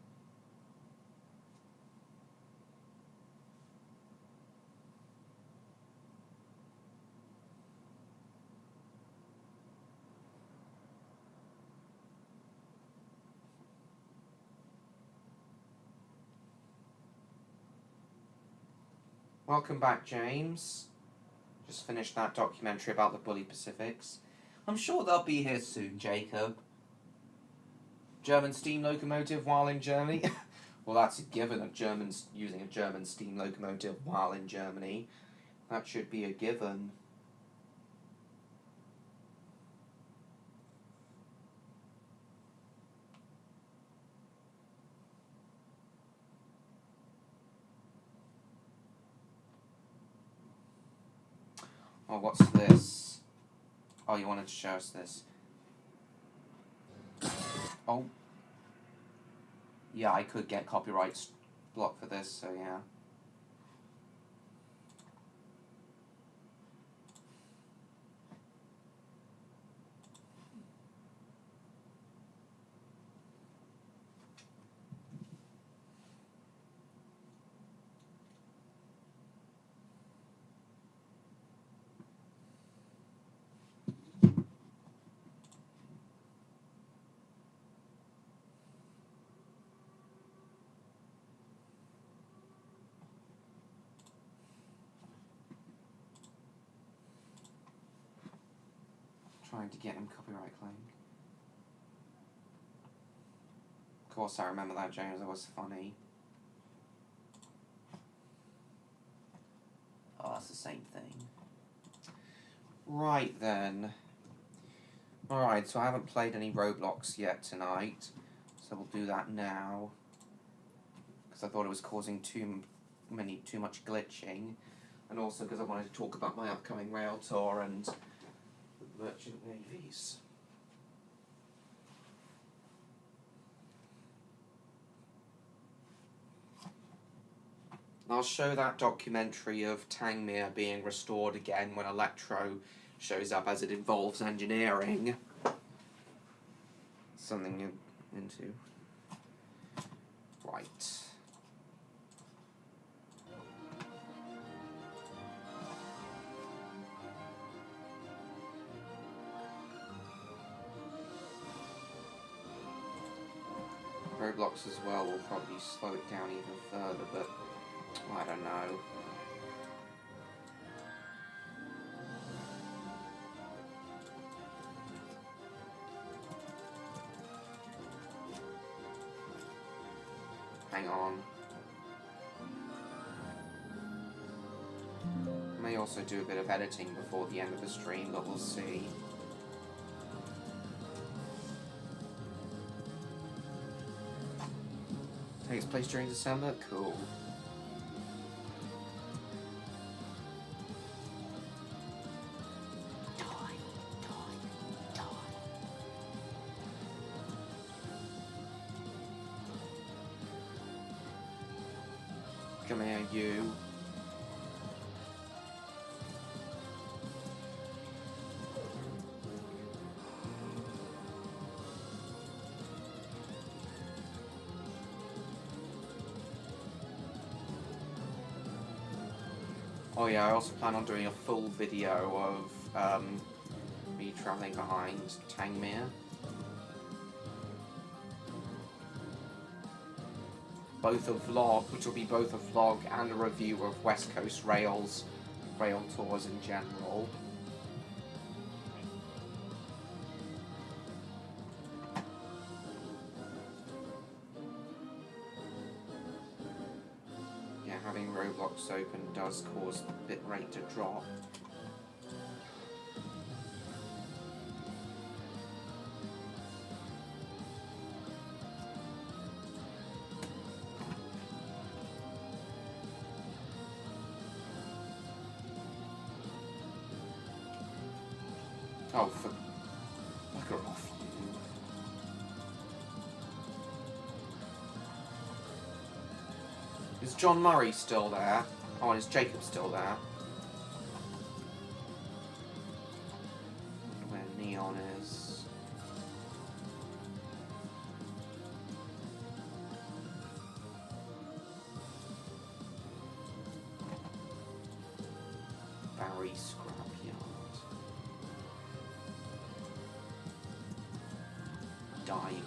Welcome back, James. Just finished that documentary about the Bully Pacifics. I'm sure they'll be here soon, Jacob. German steam locomotive while in Germany? Well, that's a given of Germans using a German steam locomotive while in Germany. That should be a given. Oh, what's this? Oh, you wanted to show us this. Oh. Yeah, I could get copyright blocked for this, so yeah. Trying to get him copyright claimed. Of course I remember that, James, that was funny. Oh, that's the same thing. Right then. Alright, so I haven't played any Roblox yet tonight, so we'll do that now. Because I thought it was causing too much glitching, and also because I wanted to talk about my upcoming Railtour and Merchant Navies. I'll show that documentary of Tangmere being restored again when Electro shows up, as it involves engineering. Something into. Right. Roblox as well will probably slow it down even further, but I don't know. Hang on. May also do a bit of editing before the end of the stream, but we'll see. Takes place during December? Cool. Come here, you. Oh yeah, I also plan on doing a full video of me travelling behind Tangmere. Both a vlog, which will be both a vlog and a review of West Coast rail tours in general. Yeah, having Roblox open does cause the bitrate to drop. Oh, for bugger off, you. Is John Murray still there? Oh, and is Jacob still there? Where Neon is. Barry Scrapyard. Dying.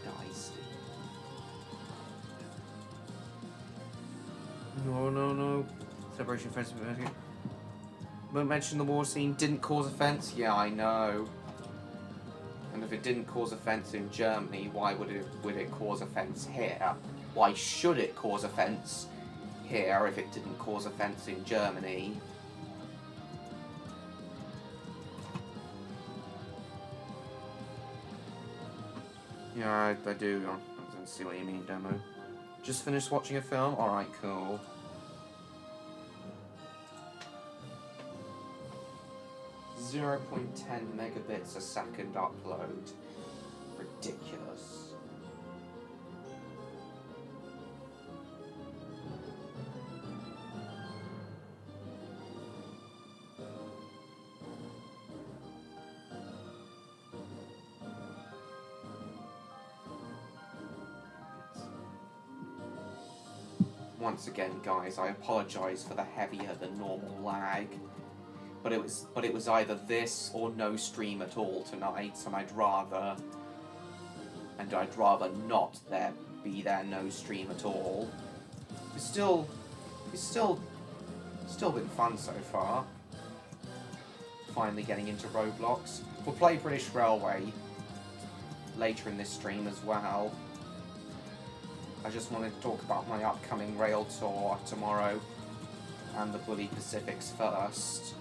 Dice. No. Separation fence. Won't mention the war scene didn't cause offence? Yeah, I know. And if it didn't cause offence in Germany, why would it cause offence here? Why should it cause offence here if it didn't cause offence in Germany? Yeah, I do. I don't see what you mean, demo. Just finished watching a film? Alright, cool. .10 megabits a second upload. Ridiculous. Once again, guys, I apologise for the heavier than normal lag. But it was either this or no stream at all tonight, and I'd rather not be there no stream at all. It's still been fun so far. Finally getting into Roblox. We'll play British Railway later in this stream as well. I just wanted to talk about my upcoming rail tour tomorrow and the Bully Pacifics first.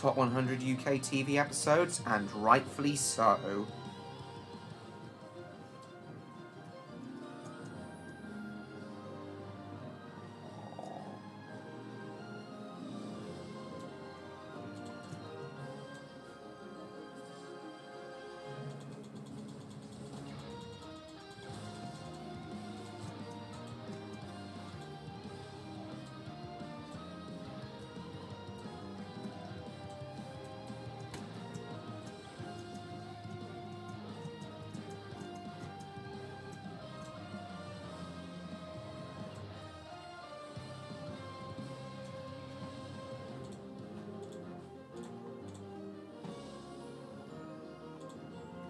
top 100 UK TV episodes, and rightfully so.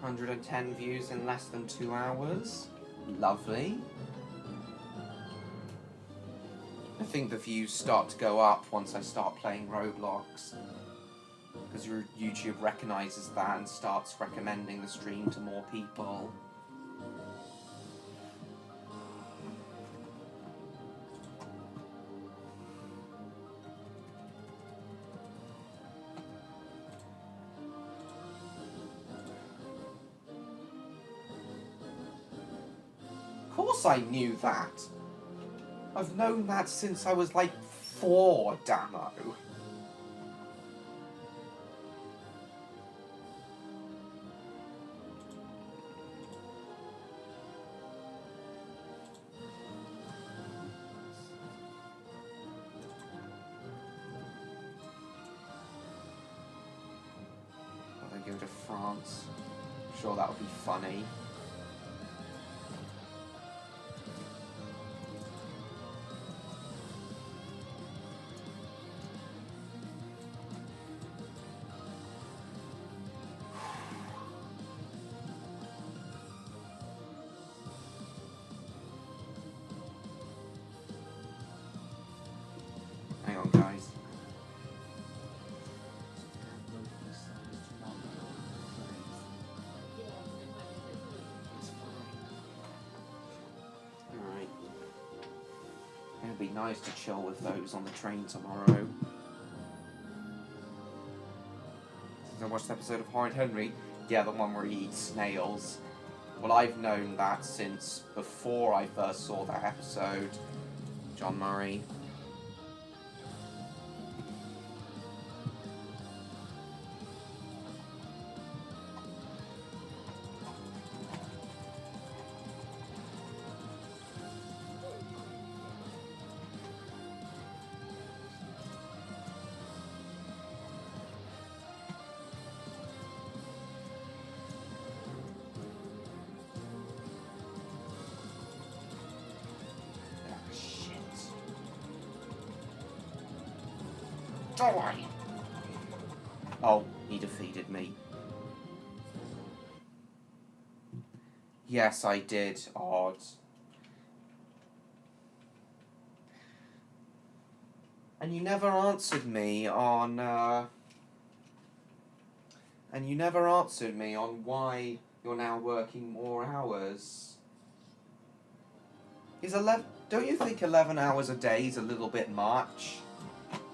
$110 views in less than 2 hours. Lovely. I think the views start to go up once I start playing Roblox, because YouTube recognises that and starts recommending the stream to more people. Of course I knew that. I've known that since I was like 4, Damo. Will they go to France? I'm sure that would be funny. Hang on, guys. Alright. It'd be nice to chill with those on the train tomorrow. Since I watched the episode of Horrid Henry, yeah, the one where he eats snails. Well, I've known that since before I first saw that episode. John Murray. Die! Oh, he defeated me. Yes, I did, Odd. And you never answered me on, why you're now working more hours. Don't you think 11 hours a day is a little bit much?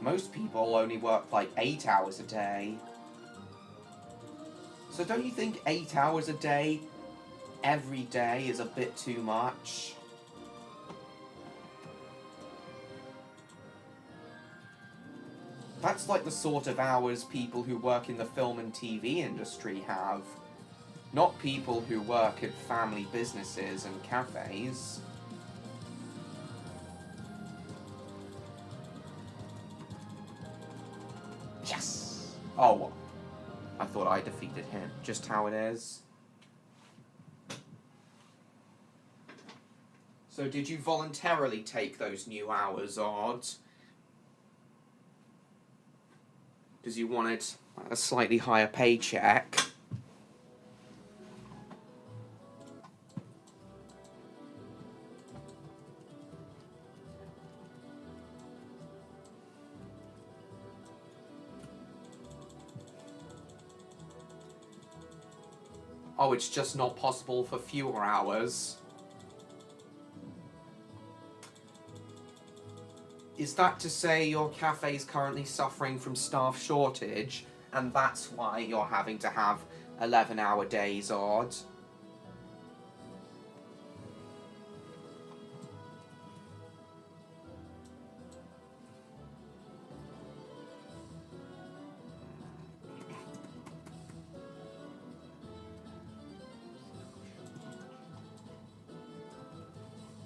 Most people only work like 8 hours a day. So don't you think 8 hours a day, every day, is a bit too much? That's like the sort of hours people who work in the film and TV industry have. Not people who work at family businesses and cafes. Yes! Oh, I thought I defeated him. Just how it is. So did you voluntarily take those new hours, Odd? Because you wanted a slightly higher paycheck. Oh, it's just not possible for fewer hours. Is that to say your cafe is currently suffering from staff shortage, and that's why you're having to have 11-hour days, Odd.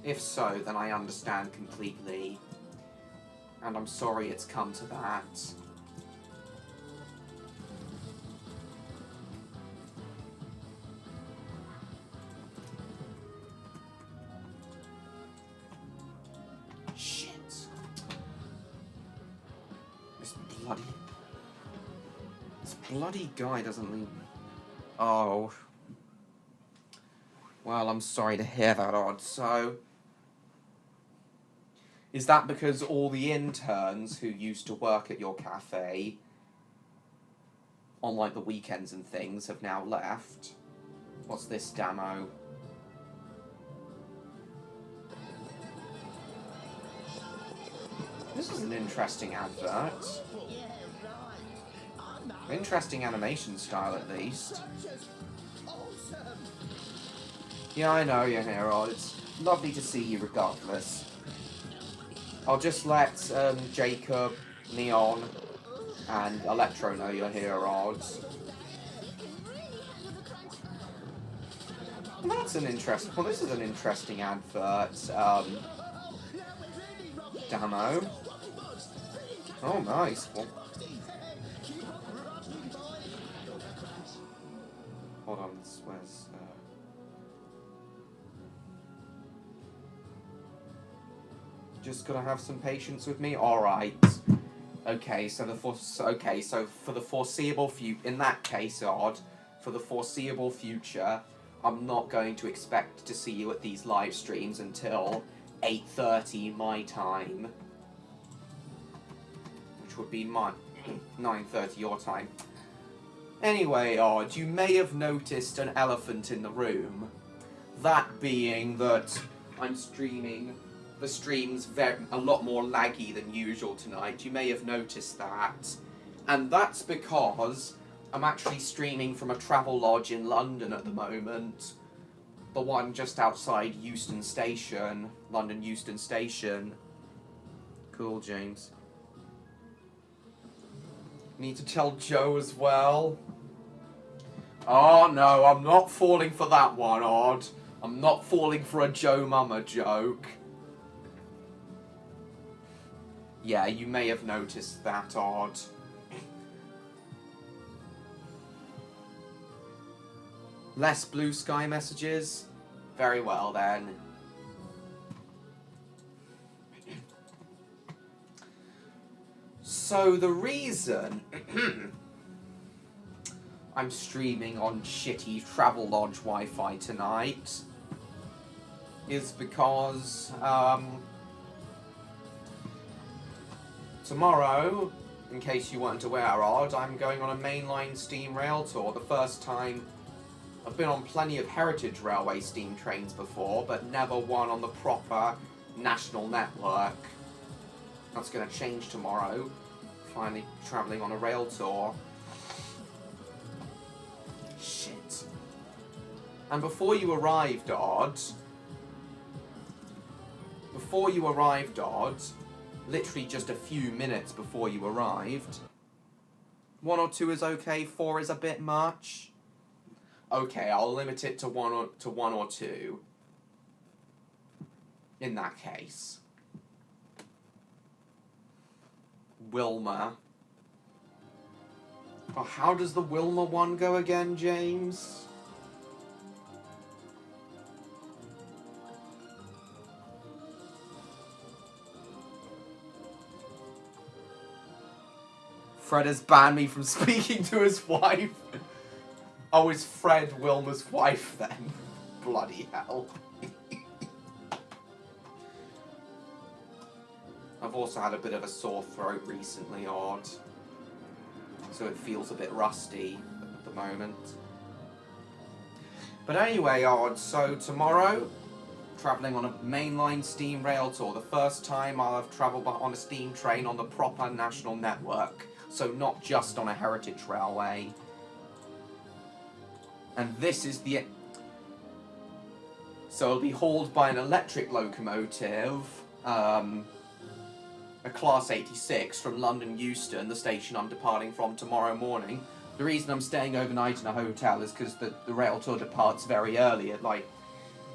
If so, then I understand completely. And I'm sorry it's come to that. Shit. This bloody guy doesn't leave. Oh. Well, I'm sorry to hear that, Odd. So, is that because all the interns who used to work at your cafe on, like, the weekends and things have now left? What's this demo? This is an interesting advert. Interesting animation style, at least. Yeah, I know you're here, Odd. It's lovely to see you regardless. I'll just let Jacob, Neon, and Electro know you're here, Odd. Well, that's an interesting... Well, this is an interesting advert. Demo. Oh, nice. Well, hold on, where's... Just gonna have some patience with me? Alright. Okay, so for the foreseeable future... In that case, Odd, for the foreseeable future, I'm not going to expect to see you at these live streams until 8:30 my time. Which would be my 9:30 your time. Anyway, Odd, you may have noticed an elephant in the room. That being that I'm streaming... The stream's a lot more laggy than usual tonight. You may have noticed that. And that's because I'm actually streaming from a Travelodge in London at the moment. The one just outside Euston Station. London Euston Station. Cool, James. Need to tell Joe as well. Oh no, I'm not falling for that one, Odd. I'm not falling for a Joe Mama joke. Yeah, you may have noticed that, Odd. Less blue sky messages? Very well, then. So, the reason I'm streaming on shitty Travelodge Wi-Fi tonight is because, tomorrow, in case you weren't aware, Odd, I'm going on a mainline steam rail tour. The first time. I've been on plenty of Heritage Railway steam trains before, but never one on the proper national network. That's going to change tomorrow. Finally travelling on a rail tour. Shit. And before you arrived, Odd, literally just a few minutes before you arrived, 1 or 2 is okay, 4 is a bit much. Okay, I'll limit it to one or two. In that case. Wilma. Oh, how does the Wilma one go again, James? Fred has banned me from speaking to his wife. Oh, is Fred Wilma's wife then? Bloody hell. I've also had a bit of a sore throat recently, Odd. So it feels a bit rusty at the moment. But anyway, Odd, so tomorrow, travelling on a mainline steam rail tour. The first time I'll have travelled on a steam train on the proper national network. so not just on a heritage railway. And this is the... So it'll be hauled by an electric locomotive, a Class 86 from London Euston, the station I'm departing from tomorrow morning. The reason I'm staying overnight in a hotel is because the Railtour departs very early at like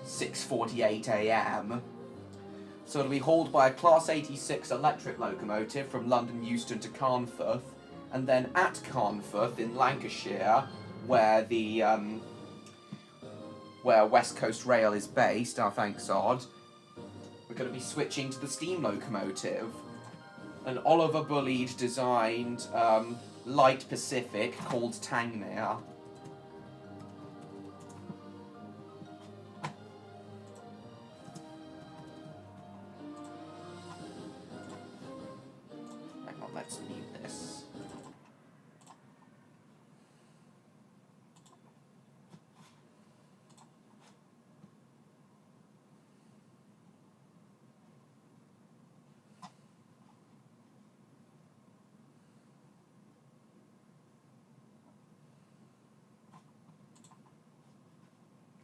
6:48 a.m. So it'll be hauled by a Class 86 electric locomotive from London Euston to Carnforth, and then at Carnforth in Lancashire, where the where West Coast Rail is based, thank God, we're going to be switching to the steam locomotive. An Oliver Bullied designed light Pacific called Tangmere. Hang on, let's mute this.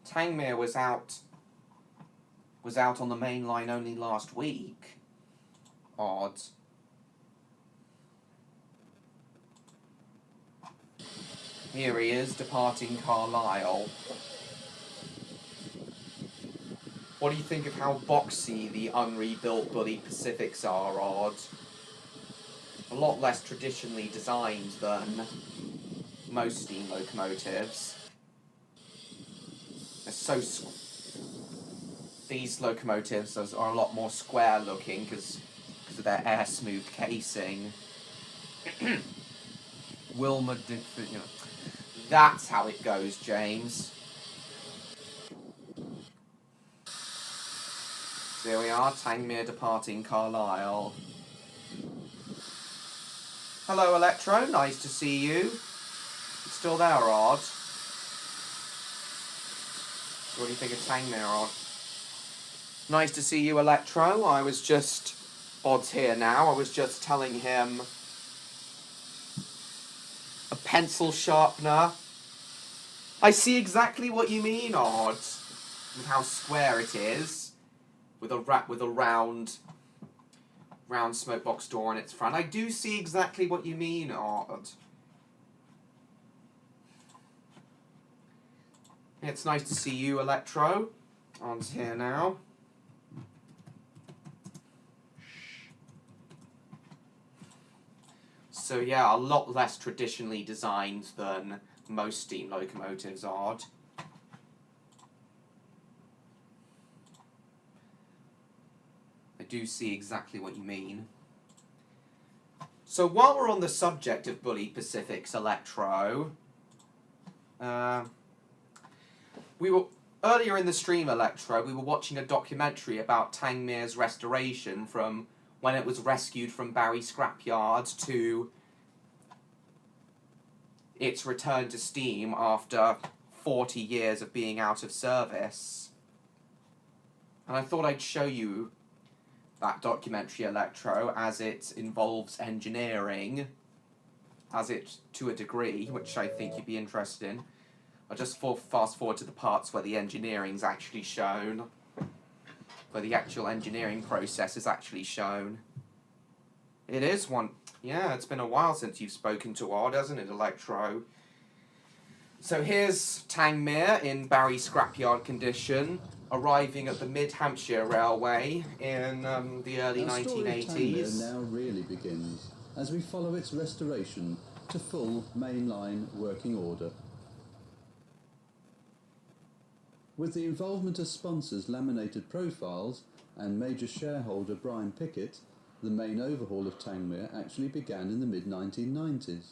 Tangmere was out on the main line only last week. Odd. Here he is, departing Carlisle. What do you think of how boxy the unrebuilt Bully Pacifics are, Odd? A lot less traditionally designed than most steam locomotives. They're so these locomotives are a lot more square looking because of their air smooth casing. Wilma did, you know. That's how it goes, James. So here we are, Tangmere departing Carlisle. Hello, Electro. Nice to see you. You still there, Odd? What do you think of Tangmere, Odd? Nice to see you, Electro. I was just... Odd's here now. I was just telling him... A pencil sharpener. I see exactly what you mean, Odd. With how square it is. With a round smokebox door on its front. I do see exactly what you mean, Odd. It's nice to see you, Electro. Odd's here now. So yeah, a lot less traditionally designed than most steam locomotives, Odd. I do see exactly what you mean. So while we're on the subject of Bully Pacific's Electro, we were earlier in the stream, Electro, we were watching a documentary about Tangmere's restoration from when it was rescued from Barry Scrapyard to its return to steam after 40 years of being out of service. And I thought I'd show you that documentary, Electro, as it involves engineering, as it to a degree, which I think you'd be interested in. I'll just fast forward to the parts where the engineering's actually shown, where the actual engineering process is actually shown. It is one. Yeah, it's been a while since you've spoken to Odd, hasn't it, Electro? So here's Tangmere in Barry Scrapyard condition, arriving at the Mid-Hampshire Railway in the early 1980s. Our story of Tangmere now really begins, as we follow its restoration to full mainline working order. With the involvement of sponsors Laminated Profiles and major shareholder Brian Pickett, the main overhaul of Tangmere actually began in the mid-1990s.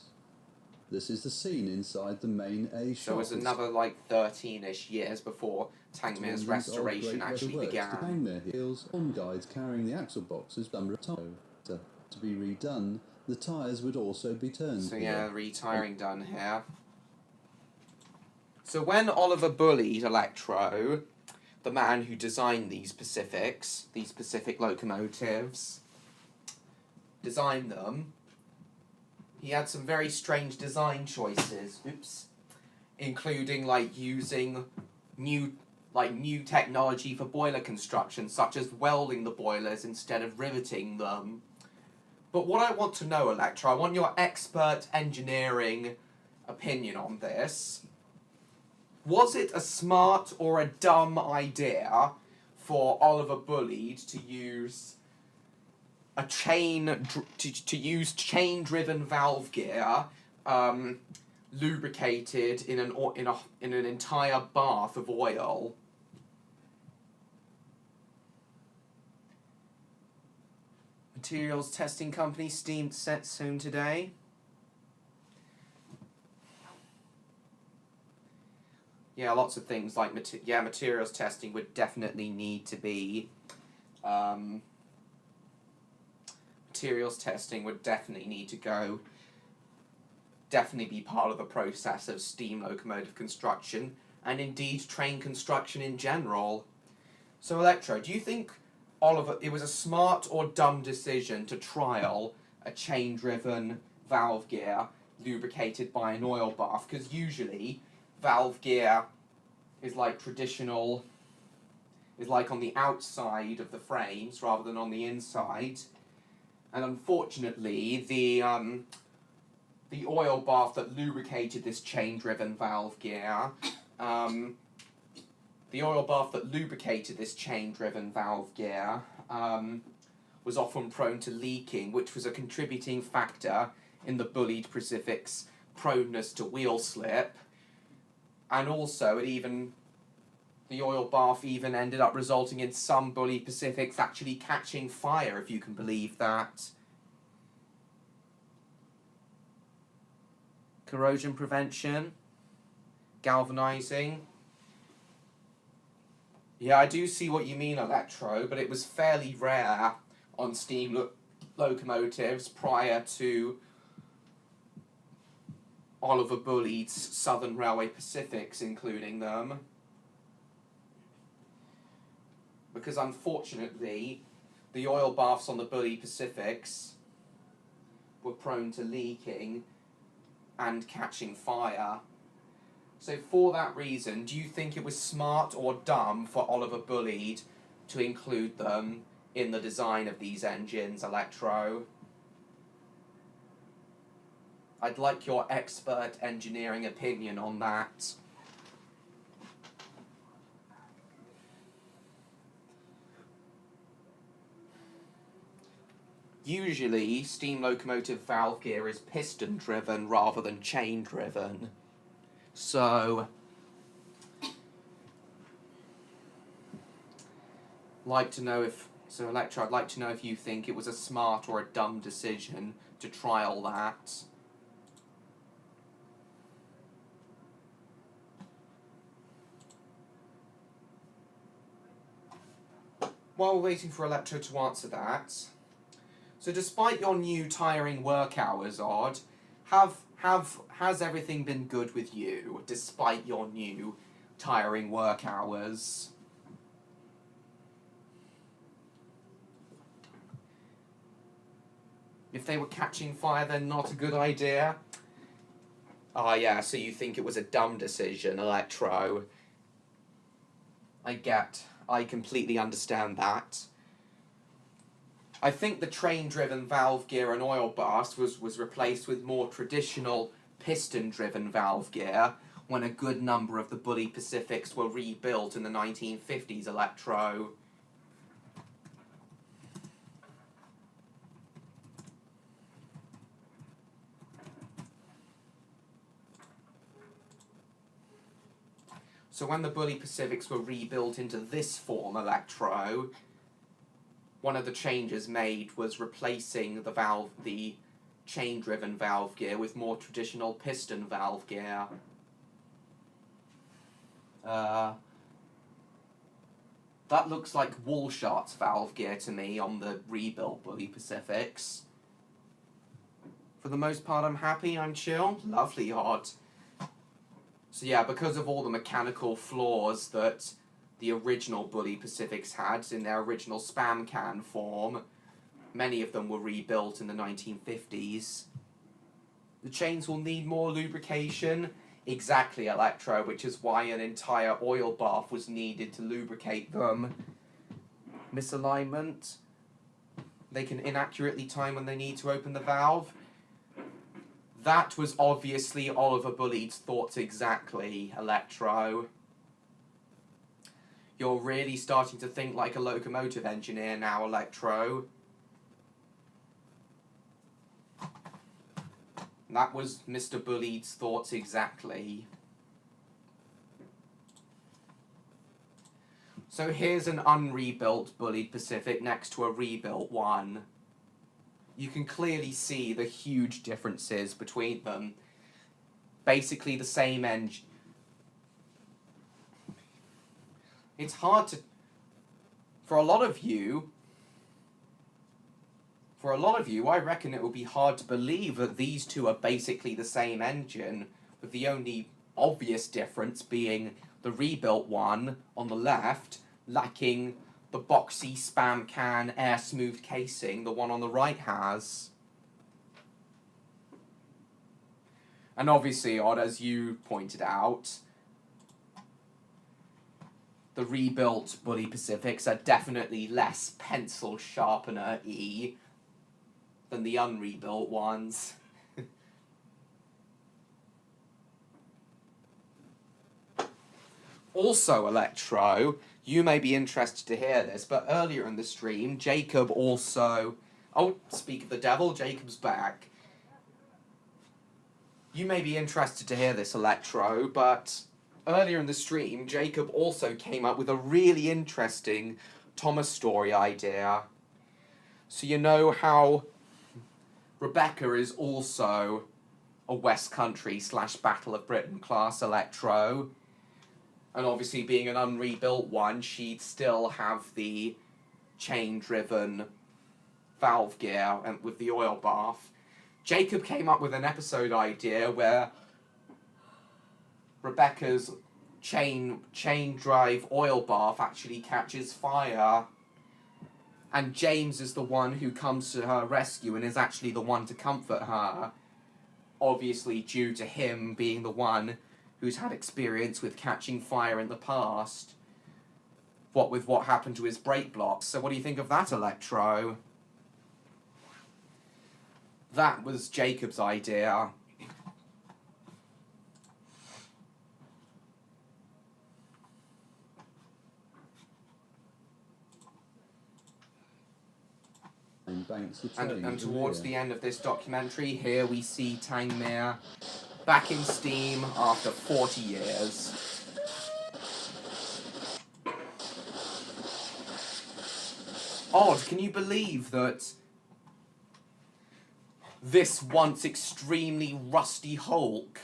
This is the scene inside the main A shop. So it was another like 13-ish years before Tangmere's restoration actually began. Tangmere Hills on guides carrying the axle boxes to be redone. The tyres would also be turned. So yeah, retiring done here. So when Oliver bullied Electro, the man who designed these Pacific locomotives, designed them, he had some very strange design choices. Oops. Including, like, using new technology for boiler construction, such as welding the boilers instead of riveting them. But what I want to know, Electra, I want your expert engineering opinion on this. Was it a smart or a dumb idea for Oliver Bulleid to use a use chain-driven valve gear, lubricated in an entire bath of oil? Materials testing company steamed set soon today. Yeah, lots of things like materials testing would definitely need to be. Materials testing would definitely need to go. Definitely be part of the process of steam locomotive construction, and indeed train construction in general. So, Electro, do you think it was a smart or dumb decision to trial a chain-driven valve gear lubricated by an oil bath? Because usually valve gear is like on the outside of the frames rather than on the inside. And unfortunately, the oil bath that lubricated this chain-driven valve gear, was often prone to leaking, which was a contributing factor in the Bulleid Pacific's proneness to wheel slip. And also, the oil bath even ended up resulting in some Bulleid Pacifics actually catching fire, if you can believe that. Corrosion prevention, galvanizing. Yeah, I do see what you mean, Electro, but it was fairly rare on steam locomotives prior to Oliver Bulleid's Southern Railway Pacifics including them. Because unfortunately, the oil baths on the Bulleid Pacifics were prone to leaking and catching fire. So for that reason, do you think it was smart or dumb for Oliver Bulleid to include them in the design of these engines, Electro? I'd like your expert engineering opinion on that. Usually, steam locomotive valve gear is piston-driven rather than chain-driven. So, Electra, I'd like to know if you think it was a smart or a dumb decision to trial that. While we're waiting for Electro to answer that, so despite your new tiring work hours, Odd, has everything been good with you, despite your new tiring work hours? If they were catching fire, then not a good idea? Ah, yeah, so you think it was a dumb decision, Electro. I completely understand that. I think the train-driven valve gear and oil baths was replaced with more traditional piston-driven valve gear when a good number of the Bulleid Pacifics were rebuilt in the 1950s, Electro. So when the Bulleid Pacifics were rebuilt into this form, Electro, one of the changes made was replacing the chain-driven valve gear with more traditional piston valve gear. That looks like Walshart's valve gear to me on the rebuilt Bulleid Pacifics. For the most part, I'm happy, I'm chill. Lovely, Odd. So yeah, because of all the mechanical flaws that the original Bulleid Pacifics had in their original spam can form, many of them were rebuilt in the 1950s. The chains will need more lubrication. Exactly, Electro, which is why an entire oil bath was needed to lubricate them. Misalignment. They can inaccurately time when they need to open the valve. That was obviously Oliver Bulleid's thoughts exactly, Electro. You're really starting to think like a locomotive engineer now, Electro. That was Mr. Bulleid's thoughts exactly. So here's an unrebuilt Bulleid Pacific next to a rebuilt one. You can clearly see the huge differences between them. Basically the same engine. It's hard to... For a lot of you, I reckon it will be hard to believe that these two are basically the same engine, with the only obvious difference being the rebuilt one on the left lacking the boxy spam can air smooth casing the one on the right has. And obviously, Odd, as you pointed out, the rebuilt Bulleid Pacifics are definitely less pencil sharpener-y than the unrebuilt ones. Also, Electro, you may be interested to hear this, but earlier in the stream, Jacob also... Oh, speak of the devil, Jacob's back. You may be interested to hear this, Electro, but earlier in the stream, Jacob also came up with a really interesting Thomas story idea. So you know how Rebecca is also a West Country / Battle of Britain class Electro. And obviously being an unrebuilt one, she'd still have the chain-driven valve gear and with the oil bath. Jacob came up with an episode idea where Rebecca's chain drive oil bath actually catches fire. And James is the one who comes to her rescue and is actually the one to comfort her. Obviously due to him being the one who's had experience with catching fire in the past. What with what happened to his brake blocks. So what do you think of that, Electro? That was Jacob's idea. And towards the end of this documentary, here we see Tangmere back in steam after 40 years. Odd, can you believe that this once extremely rusty Hulk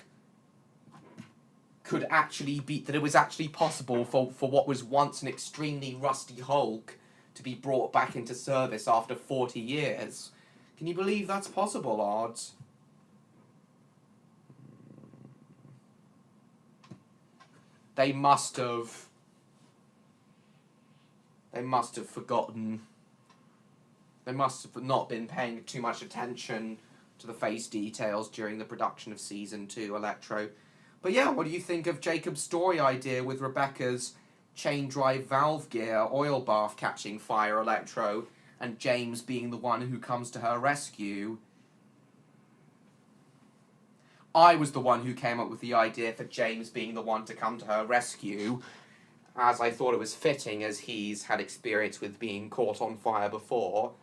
could actually be, that it was actually possible for what was once an extremely rusty Hulk to be brought back into service after 40 years? Can you believe that's possible, Odd? They must have forgotten. They must have not been paying too much attention to the face details during the production of Season 2, Electro. But yeah, what do you think of Jacob's story idea with Rebecca's chain drive valve gear oil bath catching fire, Electro, and James being the one who comes to her rescue? I was the one who came up with the idea for James being the one to come to her rescue, as I thought it was fitting, as he's had experience with being caught on fire before.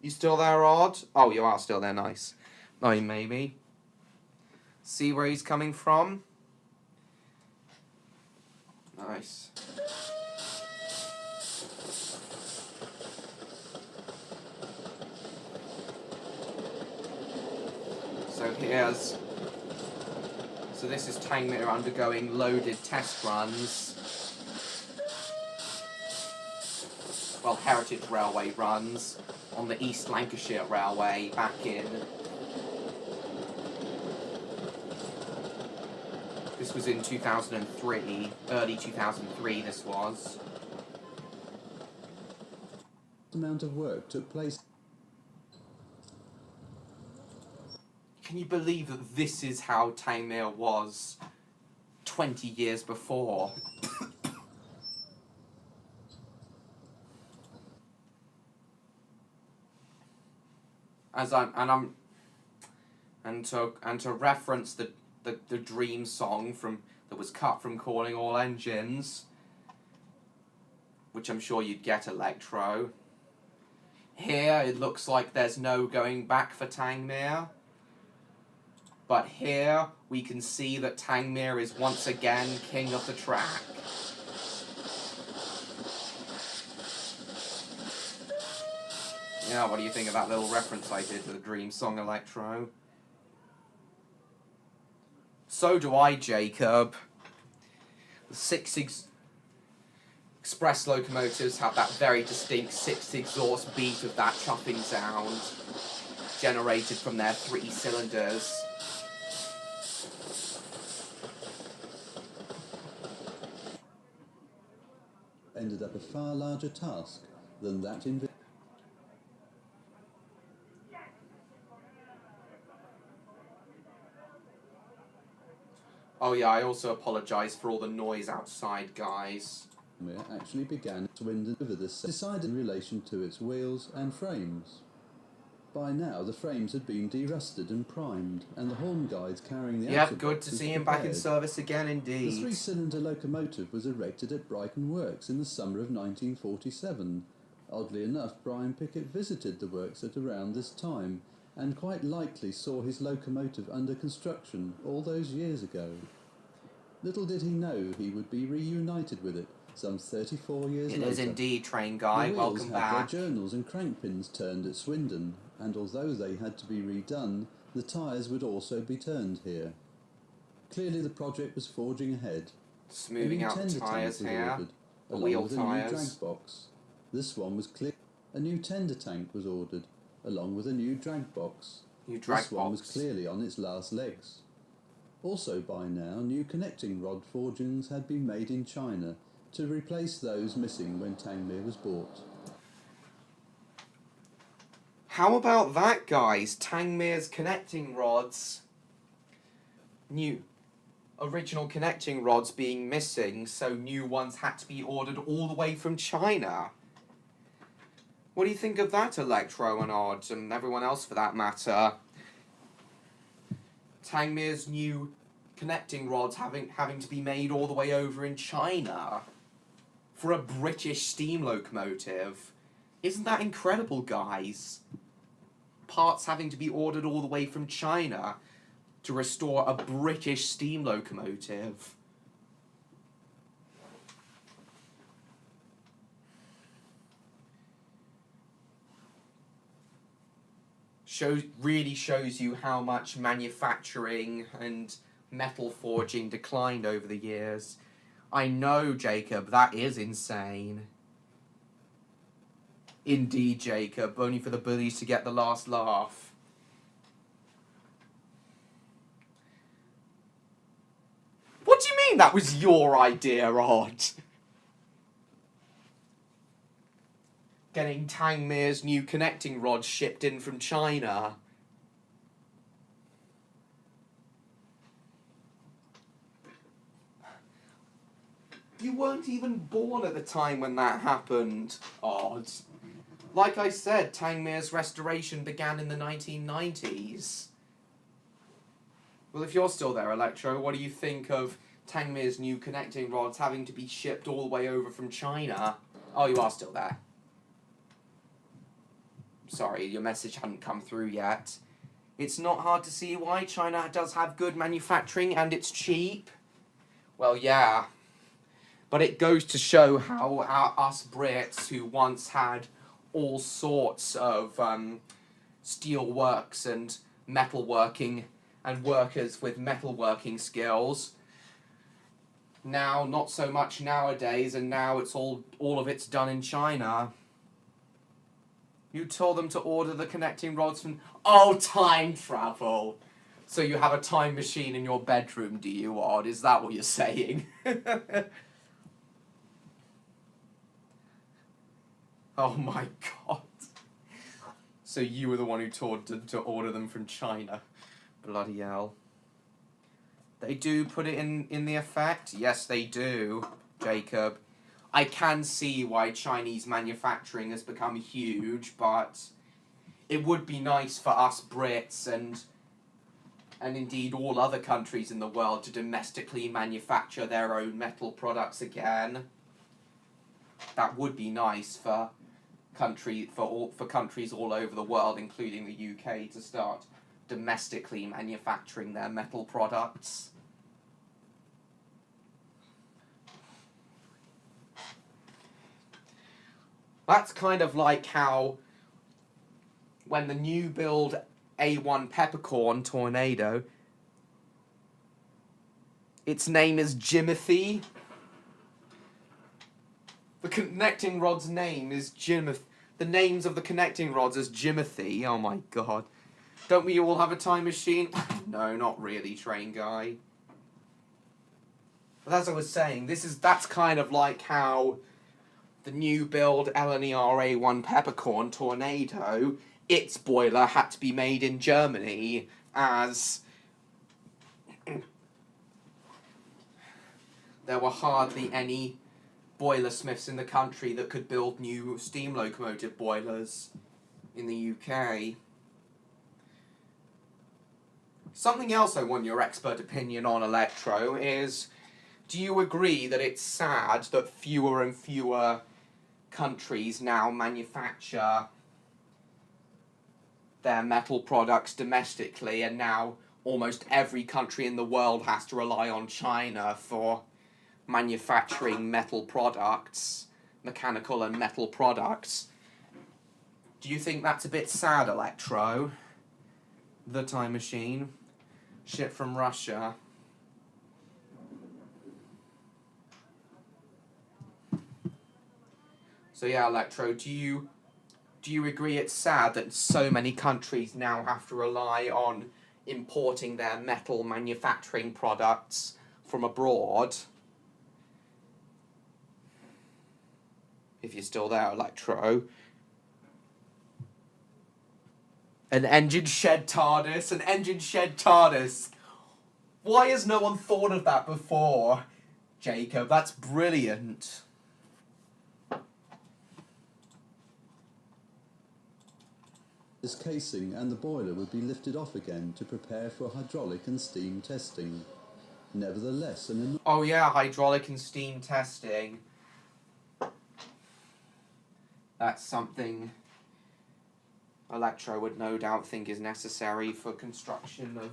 You still there, Odd? Oh, you are still there, nice. Oh, maybe. See where he's coming from? Nice. So this is Tangmere undergoing loaded test runs. Well, Heritage Railway runs on the East Lancashire Railway back in... This was in 2003, early 2003 this was. Amount of work took place. Can you believe that this is how Tangmere was 20 years before? And to reference the Dream song that was cut from Calling All Engines, which I'm sure you'd get, Electro. Here it looks like there's no going back for Tangmere. But here we can see that Tangmere is once again king of the track. Yeah, what do you think of that little reference I did to the Dream song, Electro? So do I, Jacob. The six express locomotives have that very distinct 6 exhaust beat of that chuffing sound generated from their 3 cylinders. Ended up a far larger task than that in. Oh yeah, I also apologise for all the noise outside, guys. Actually began to wind over the decided in relation to its wheels and frames. By now the frames had been derusted and primed, and the horn guides carrying the Yep, outer good box to was see him back in prepared. service again, The indeed. 3-cylinder locomotive was erected at Brighton Works in the summer of 1947. Oddly enough, Brian Pickett visited the works at around this time, and quite likely saw his locomotive under construction all those years ago. Little did he know he would be reunited with it some 34 years later. It is indeed, train guy. The wheels Welcome had back. their journals and crankpins turned at Swindon, and although they had to be redone, the tyres would also be turned here. Clearly the project was forging ahead. Smoothing out the tender tank tyres was here. ordered, The along wheel with a new tyres. drag box. This one was clear. A new tender tank was ordered, along with a new drag box. New drag This one was box. clearly on its last legs. Also by now, new connecting rod forgings had been made in China to replace those missing when Tangmere was bought. How about that, guys? Tangmere's connecting rods. New. Original connecting rods being missing, so new ones had to be ordered all the way from China. What do you think of that, Electro and Odd, and everyone else for that matter? Tangmere's new connecting rods having to be made all the way over in China for a British steam locomotive. Isn't that incredible, guys? Parts having to be ordered all the way from China to restore a British steam locomotive. Really shows you how much manufacturing and metal forging declined over the years. I know, Jacob, that is insane. Indeed, Jacob, only for the bullies to get the last laugh. What do you mean that was your idea, Odd? Getting Tangmere's new connecting rods shipped in from China. You weren't even born at the time when that happened, Odd. Like I said, Tangmere's restoration began in the 1990s. Well, if you're still there, Electro, what do you think of Tangmere's new connecting rods having to be shipped all the way over from China? Oh, you are still there. Sorry, your message hadn't come through yet. It's not hard to see why China does have good manufacturing and it's cheap. Well, yeah. But it goes to show how us Brits, who once had all sorts of steel works and metalworking and workers with metalworking skills, now not so much nowadays, and now it's all of it's done in China. You told them to order the connecting rods from... Oh, time travel! So you have a time machine in your bedroom, do you, Odd? Is that what you're saying? Oh my god. So you were the one who told them to order them from China. Bloody hell. They do put it in the effect? Yes, they do, Jacob. I can see why Chinese manufacturing has become huge, but it would be nice for us Brits and indeed all other countries in the world to domestically manufacture their own metal products again. That would be nice for countries all over the world, including the UK, to start domestically manufacturing their metal products. That's kind of like how when the new build A1 Peppercorn Tornado, its name is Jimothy. The connecting rod's name is Jimothy. The names of the connecting rods is Jimothy. Oh my god. Don't we all have a time machine? No, not really, train guy. But as I was saying, that's kind of like how the new build LNER A1 Peppercorn Tornado, its boiler had to be made in Germany, as there were hardly any boiler smiths in the country that could build new steam locomotive boilers in the UK. Something else I want your expert opinion on, Electro, is, do you agree that it's sad that fewer and fewer countries now manufacture their metal products domestically, and now almost every country in the world has to rely on China for manufacturing metal products, mechanical and metal products? Do you think that's a bit sad, Electro? The time machine. Ship from Russia. So yeah, Electro, do you agree it's sad that so many countries now have to rely on importing their metal manufacturing products from abroad? If you're still there, Electro. An engine shed TARDIS, an engine shed TARDIS. Why has no one thought of that before, Jacob? That's brilliant. This casing and the boiler would be lifted off again to prepare for hydraulic and steam testing. Nevertheless, oh yeah, hydraulic and steam testing. That's something Electro would no doubt think is necessary for construction of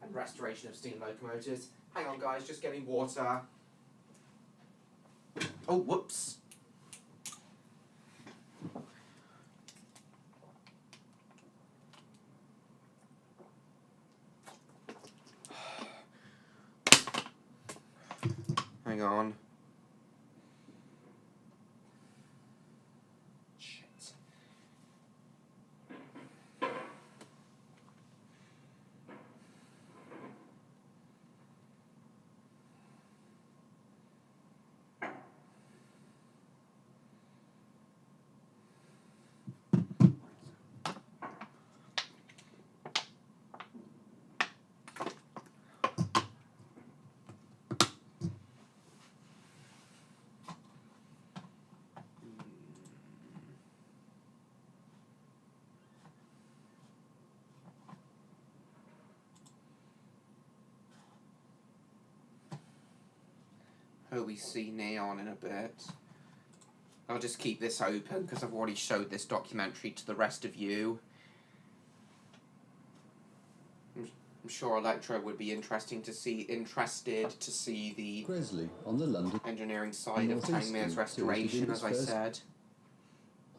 and restoration of steam locomotives. Hang on, guys, just getting water. Oh, whoops. Hang on. Shit. Hope we see neon in a bit. I'll just keep this open because I've already showed this documentary to the rest of you. I'm sure Electro would be interested to see the Gresley on the London engineering side of Tangmir's restoration, as I said.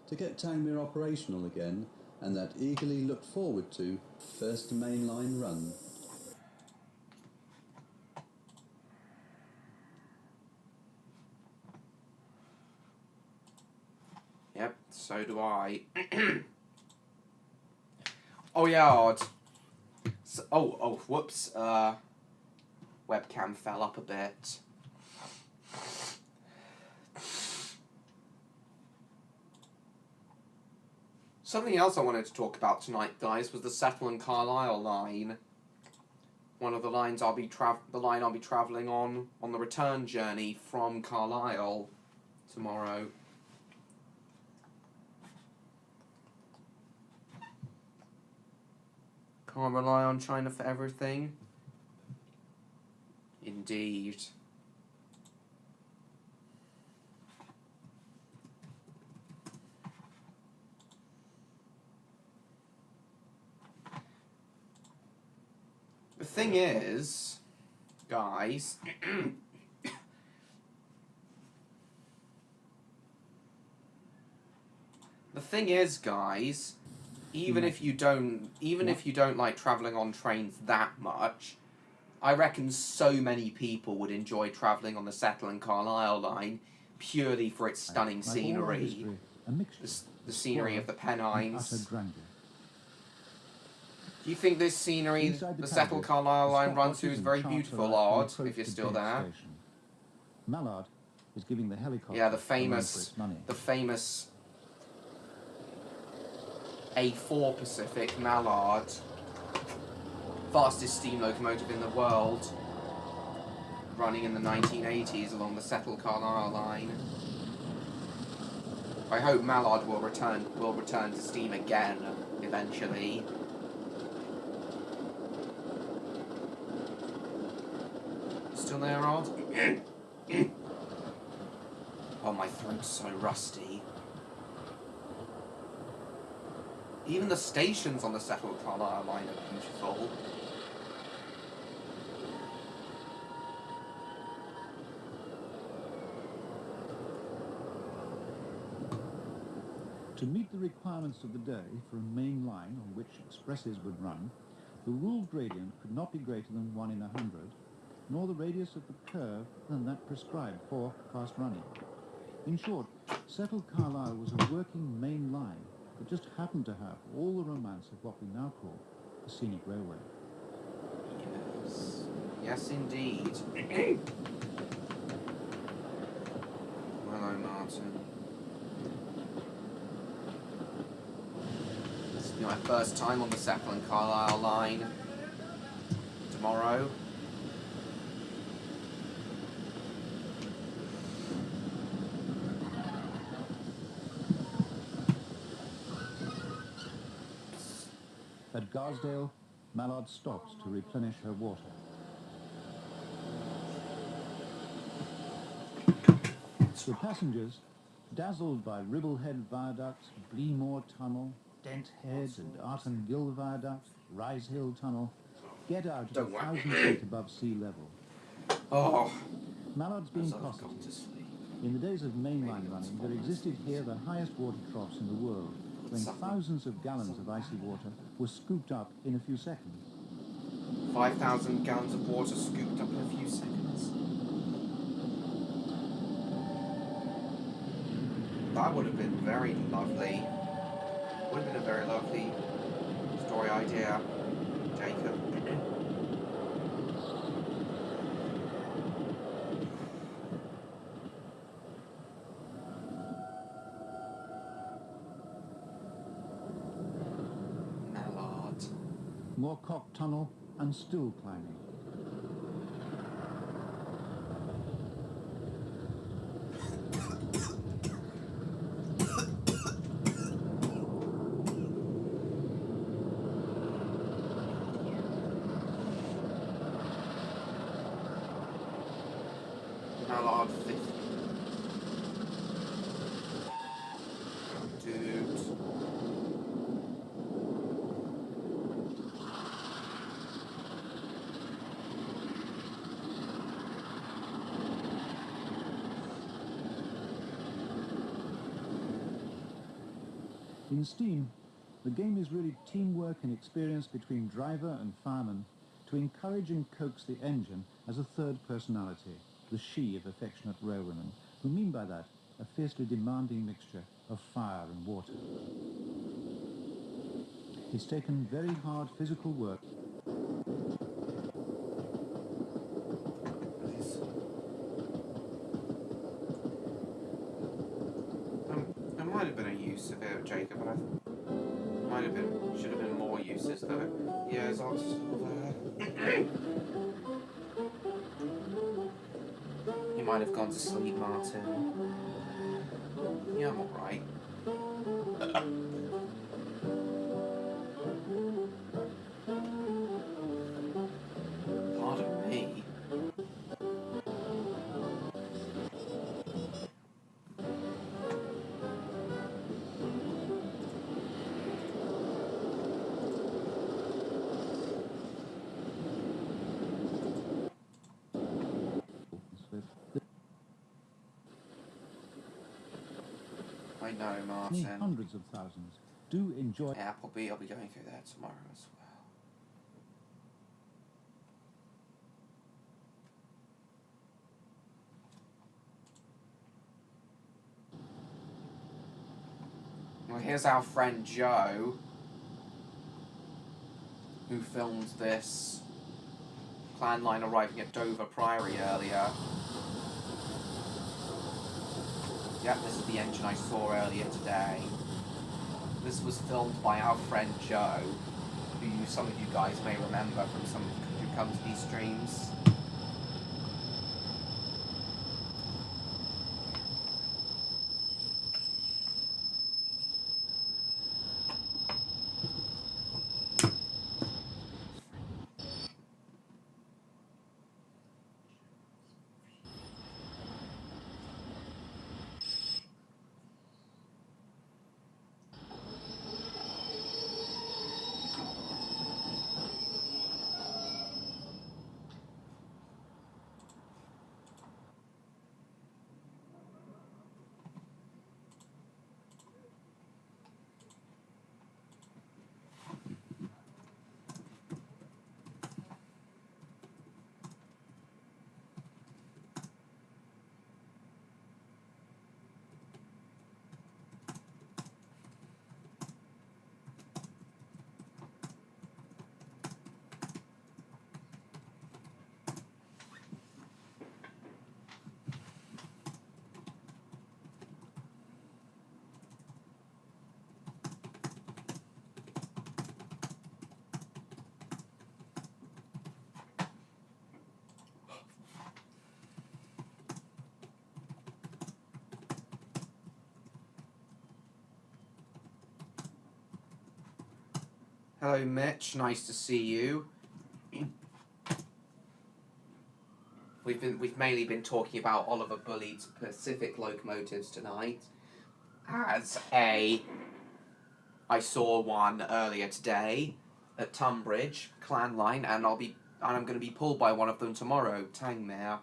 To get Tangmere operational again, and that eagerly looked forward to first mainline run. Yep, so do I. Oh yeah, odd. So, whoops. Webcam fell up a bit. Something else I wanted to talk about tonight, guys, was the Settle-Carlisle line. one of the lines the line I'll be travelling on the return journey from Carlisle tomorrow. Can't rely on China for everything. Indeed. The thing is, guys, even if you don't like travelling on trains that much, I reckon so many people would enjoy travelling on the Settle-Carlisle line purely for its stunning scenery, the scenery of the Pennines. Do you think this scenery, the Settle-Carlisle line runs through, is very beautiful, Lord, if you're still there? Mallard is giving the helicopter Yeah, the famous A4 Pacific Mallard, fastest steam locomotive in the world, running in the 1980s along the Settle-Carlisle line. I hope Mallard will return to steam again eventually. Still there, Rod? Oh, my throat's so rusty. Even the stations on the Settle-Carlisle line are beautiful. To meet the requirements of the day for a main line on which expresses would run, the ruled gradient could not be greater than 1 in 100, nor the radius of the curve than that prescribed for fast running. In short, Settle-Carlisle was a working main line that just happened to have all the romance of what we now call a scenic railway. Yes. Yes, indeed. Hello, Martin. This will be my first time on the Settle-Carlisle line tomorrow. At Garsdale, Mallard stops to replenish her water. The passengers, dazzled by Ribblehead Viaduct, Bleemore Tunnel, Dent Head and Arton Gill Viaduct, Rise Hill Tunnel, get out at 1,000 feet above sea level. Oh, Mallard's been positive. In the days of mainline running, there existed here the highest water troughs in the world, when thousands of gallons of icy water were scooped up in a few seconds. 5,000 gallons of water scooped up in a few seconds. That would have been very lovely. Would have been a very lovely story idea, Jacob. Mallard. Moorcock Tunnel and still climbing. Mallard 50. Dude. In steam, the game is really teamwork and experience between driver and fireman to encourage and coax the engine as a third personality, the she of affectionate railwomen, who mean by that a fiercely demanding mixture of fire and water. It's taken very hard physical work. There might have been a use of it, Jacob, but I Might have been, should have been more uses though. Yeah, Zog's still there. You might have gone to sleep, Martin. Yeah, I'm alright. Pardon me. I know, Many Martin. hundreds of thousands do enjoy. Yeah, I'll be going through there tomorrow as well. Well, here's our friend Joe, who filmed this clan line arriving at Dover Priory earlier. Yep, this is the engine I saw earlier today. This was filmed by our friend Joe, who some of you guys may remember from some who come to these streams. Hello, Mitch. Nice to see you. We've mainly been talking about Oliver Bulleid's Pacific locomotives tonight. I saw one earlier today at Tunbridge Clan Line, and I'm going to be pulled by one of them tomorrow. Tangmere.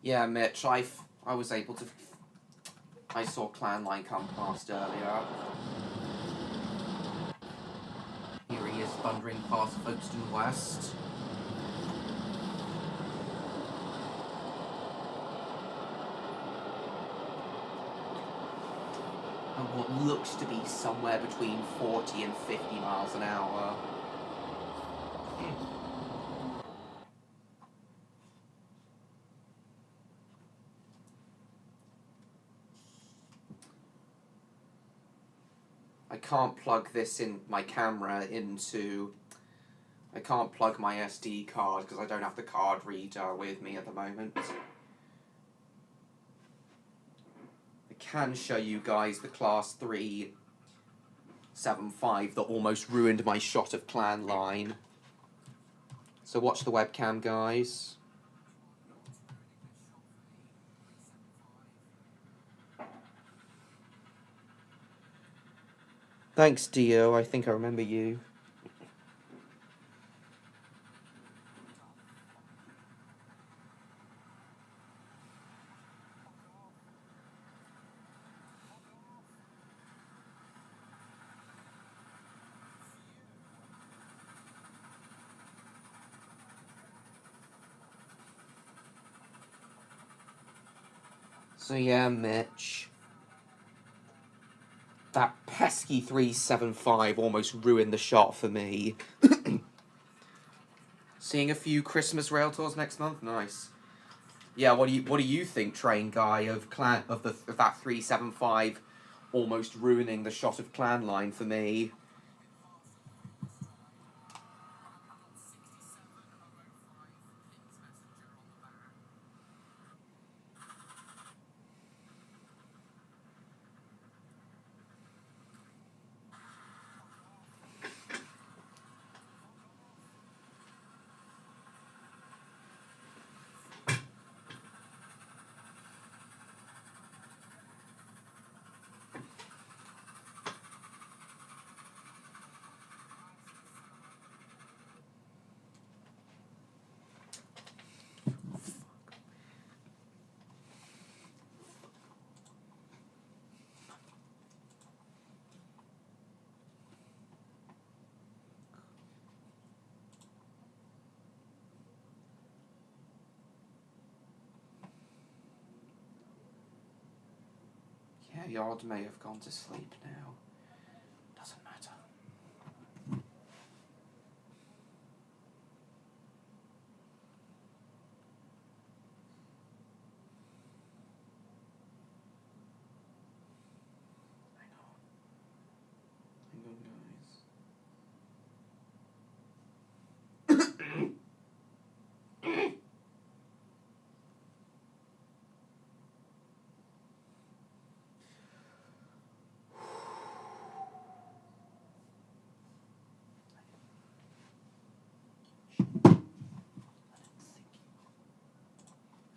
Yeah, Mitch, I was able to... I saw Clan Line come past earlier. Here he is thundering past Folkestone West. And what looks to be somewhere between 40 and 50 miles an hour. I I can't plug this in, my camera into... I can't plug my SD card because I don't have the card reader with me at the moment. I can show you guys the Class 375 that almost ruined my shot of Clan Line. So watch the webcam, guys. Thanks, Dio. I think I remember you. So yeah, Mitch. That pesky 375 almost ruined the shot for me. Seeing a few Christmas rail tours next month, nice. Yeah, what do you think, Train Guy, of that 375 almost ruining the shot of Clan Line for me? Yeah, Yard may have gone to sleep now. Doesn't matter. Hang on. Hang on, guys.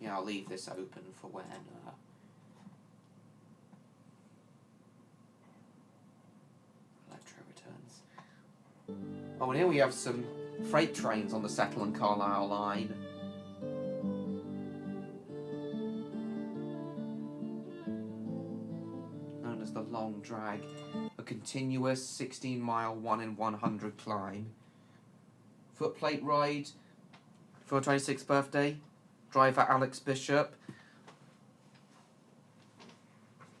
Yeah, I'll leave this open for when Electro returns. Oh, and here we have some freight trains on the Settle-Carlisle line. Known as the Long Drag. A continuous 16-mile 1 in 100 climb. Footplate ride for a 26th birthday. Driver Alex Bishop.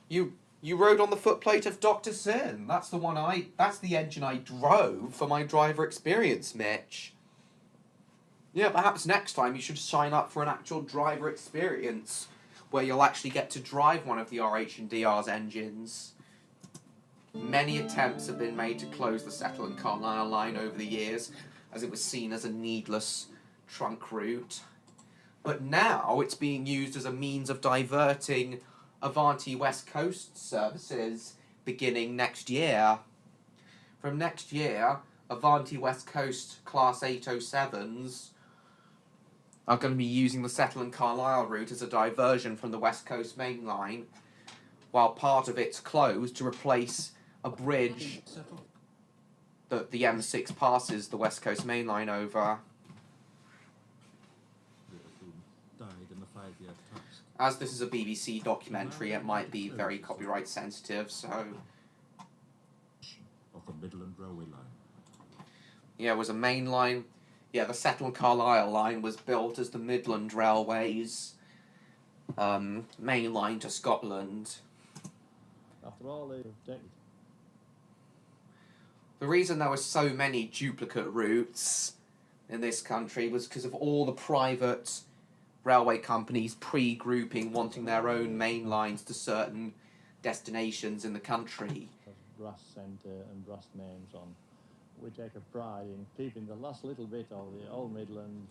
You rode on the footplate of Dr. Sin. That's the engine I drove for my driver experience, Mitch. Yeah, perhaps next time you should sign up for an actual driver experience where you'll actually get to drive one of the RH&DR's engines. Many attempts have been made to close the Settle-Carlisle line over the years, as it was seen as a needless trunk route. But now it's being used as a means of diverting Avanti West Coast services beginning next year. From next year, Avanti West Coast Class 807s are going to be using the Settle-Carlisle route as a diversion from the West Coast Main Line, while part of it's closed to replace a bridge that the M6 passes the West Coast Main Line over. As this is a BBC documentary, it might be very copyright sensitive, so... Of the Midland Railway line. Yeah, it was a main line. Yeah, the Settle-Carlisle line was built as the Midland Railway's main line to Scotland. After all, they've taken. The reason there were so many duplicate routes in this country was because of all the private railway companies pre-grouping, wanting their own main lines to certain destinations in the country. brass centre and brass names on. We take a pride in keeping the last little bit of the old Midland.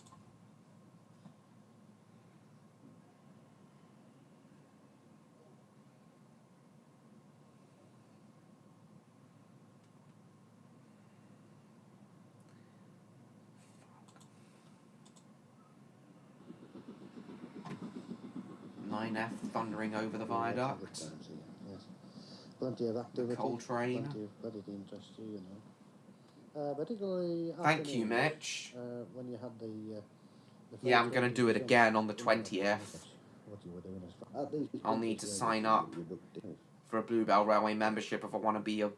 Nine F thundering over the viaduct. Yes. Plenty of activity. Coal train. Plenty of let it interest you, you know. Particularly. Thank you, Mitch. When you had the Yeah, I'm going to do it again on the 20th. What you were doing is I'll need to sign up for a Bluebell Railway membership if I want to be a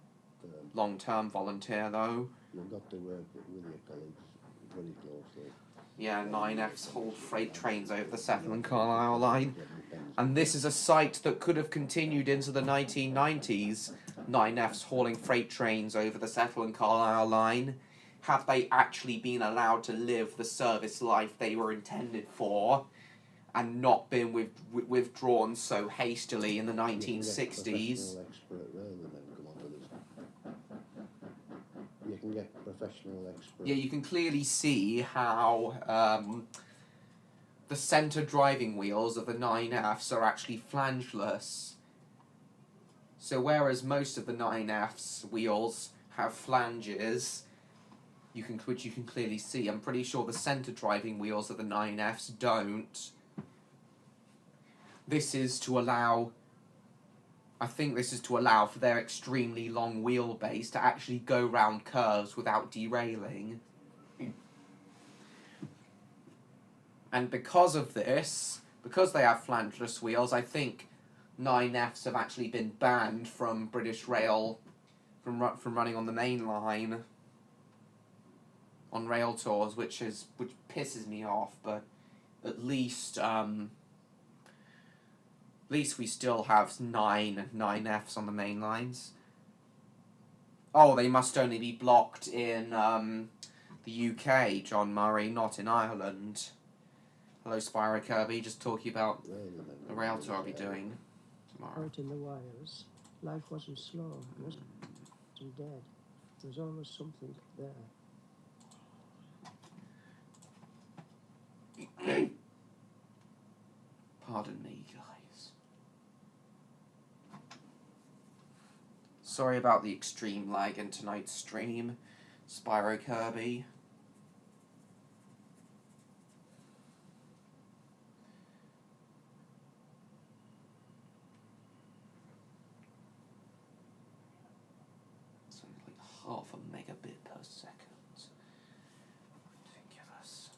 long-term volunteer, though. You've got to work with your colleagues very closely. Yeah, 9Fs hold freight trains over the Settle-Carlisle line. And this is a site that could have continued into the 1990s. 9Fs hauling freight trains over the Settle-Carlisle line. Had they actually been allowed to live the service life they were intended for, and not been withdrawn so hastily in the 1960s. You can get professional experts. Yeah, you can clearly see how the centre driving wheels of the 9Fs are actually flangeless. So whereas most of the 9Fs wheels have flanges, which you can clearly see, I'm pretty sure the centre driving wheels of the 9Fs don't. This is to allow, I think this is to allow for their extremely long wheelbase to actually go round curves without derailing. And because of this, because they have flangeless wheels, I think 9Fs have actually been banned from British Rail, from running on the main line on rail tours, which pisses me off, but at least we still have 9Fs on the main lines. Oh, they must only be blocked in the UK, John Murray, not in Ireland. Hello, Spyro Kirby, just talking about the rail tour I'll be doing tomorrow. Out in the wires, life wasn't slow, it wasn't dead. There was always something there. Pardon me, guys. Sorry about the extreme lag in tonight's stream, Spyro Kirby. It's only like half a megabit per second. Ridiculous.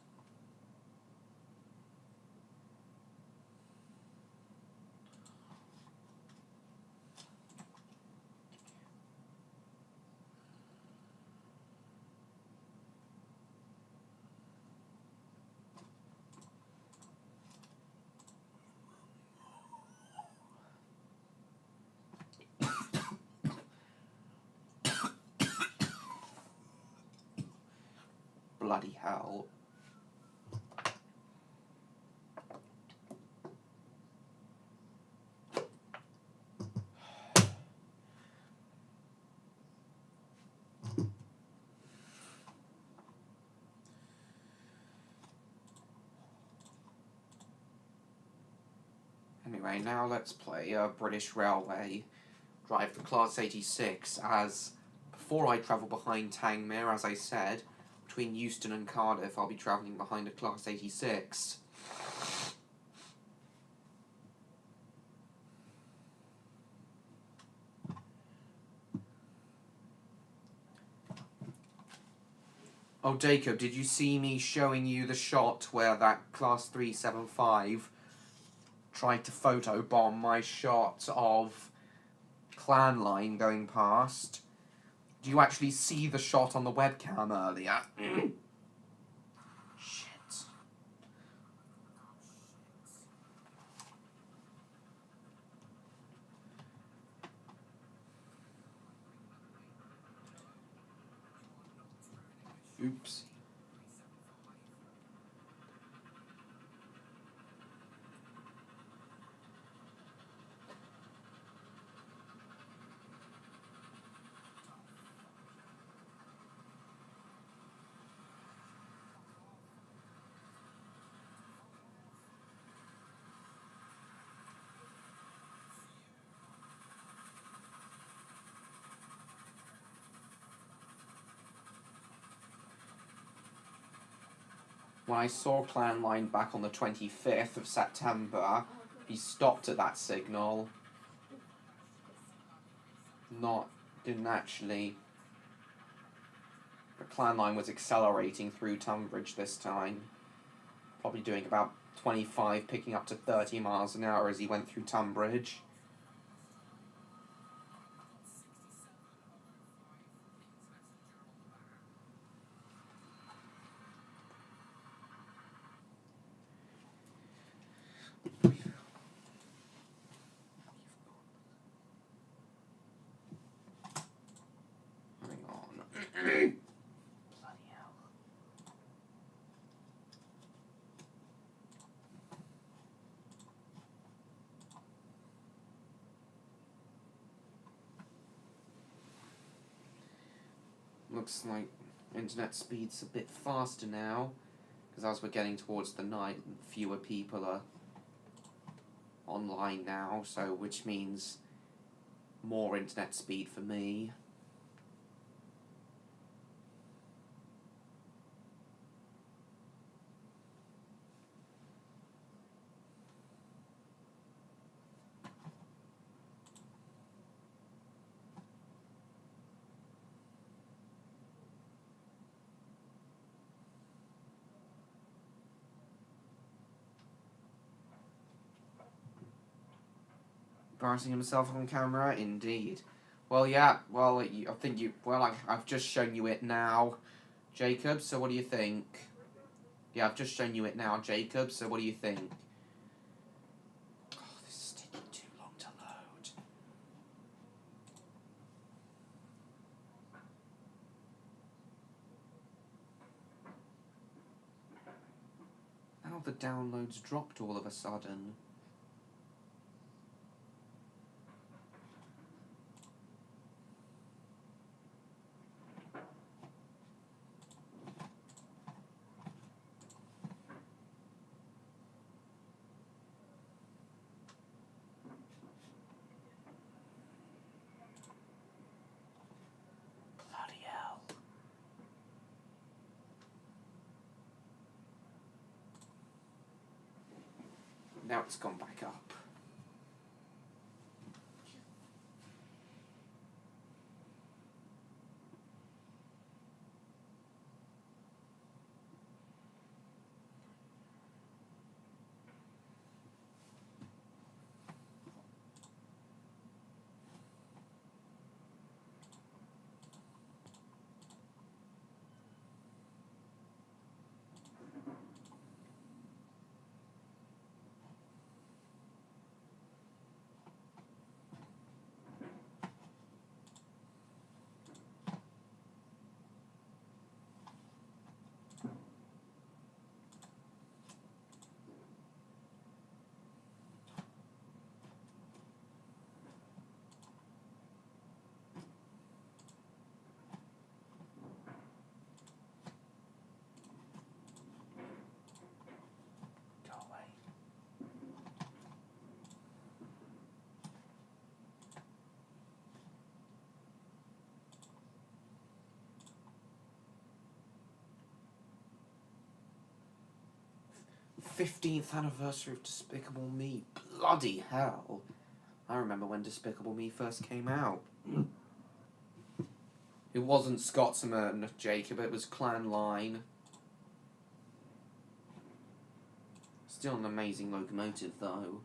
Bloody hell. Anyway, now let's play British Railway Drive the Class 86, as before I travel behind Tangmere, as I said, between Euston and Cardiff, I'll be travelling behind a Class 86. Oh, Jacob, did you see me showing you the shot where that Class 375 tried to photobomb my shot of Clan Line going past? Do you actually see the shot on the webcam earlier? Shit. Oops. When I saw Clan Line back on the 25th of September, he stopped at that signal. Didn't actually. The Clan Line was accelerating through Tunbridge this time. Probably doing about 25, picking up to 30 miles an hour as he went through Tunbridge. Hang on. Bloody hell. Looks like internet speed's a bit faster now, because as we're getting towards the night, fewer people are online now, so which means more internet speed for me. Embarrassing himself on camera, indeed. Well, yeah. Well, I think you. Well, I've just shown you it now, Jacob. So what do you think? Yeah, I've just shown you it now, Jacob. So what do you think? Oh, this is taking too long to load. Now the downloads dropped all of a sudden. Bloody hell. Now it's gone back up. Go away. '15th anniversary of Despicable Me. Bloody hell. I remember when Despicable Me first came out. It wasn't Scotsman, Jacob, it was Clan Line. Still an amazing locomotive, though.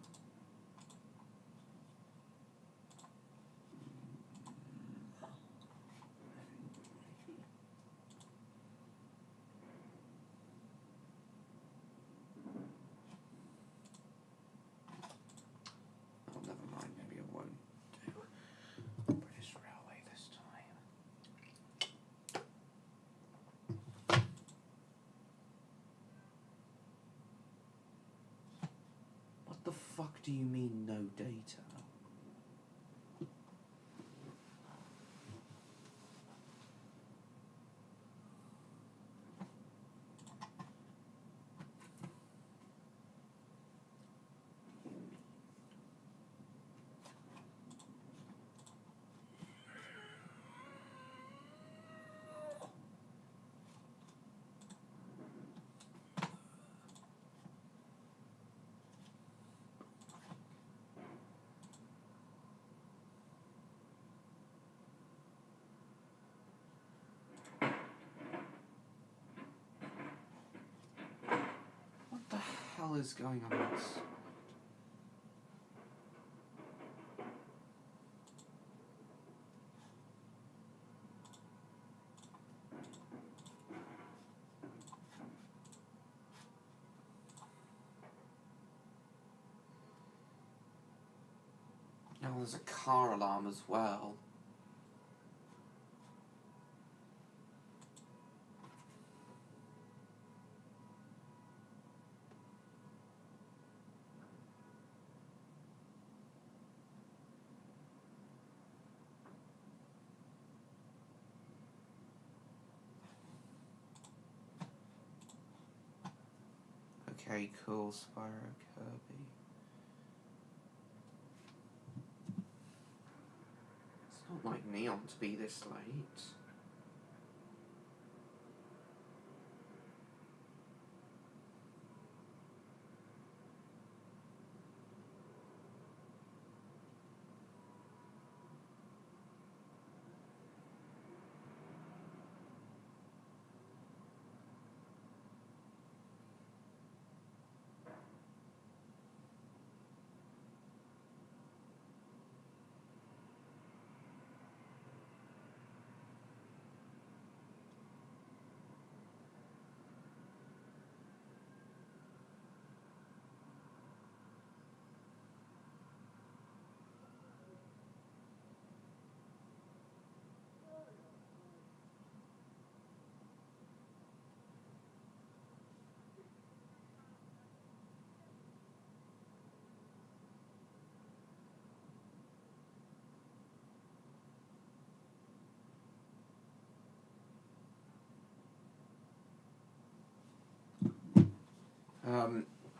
Oh, never mind, maybe I won't do British Railway this time. What the fuck do you mean, no data? hell is going on outside? Oh, there's a car alarm as well. Okay, cool, Spyro Kirby. It's not like Neon to be this late.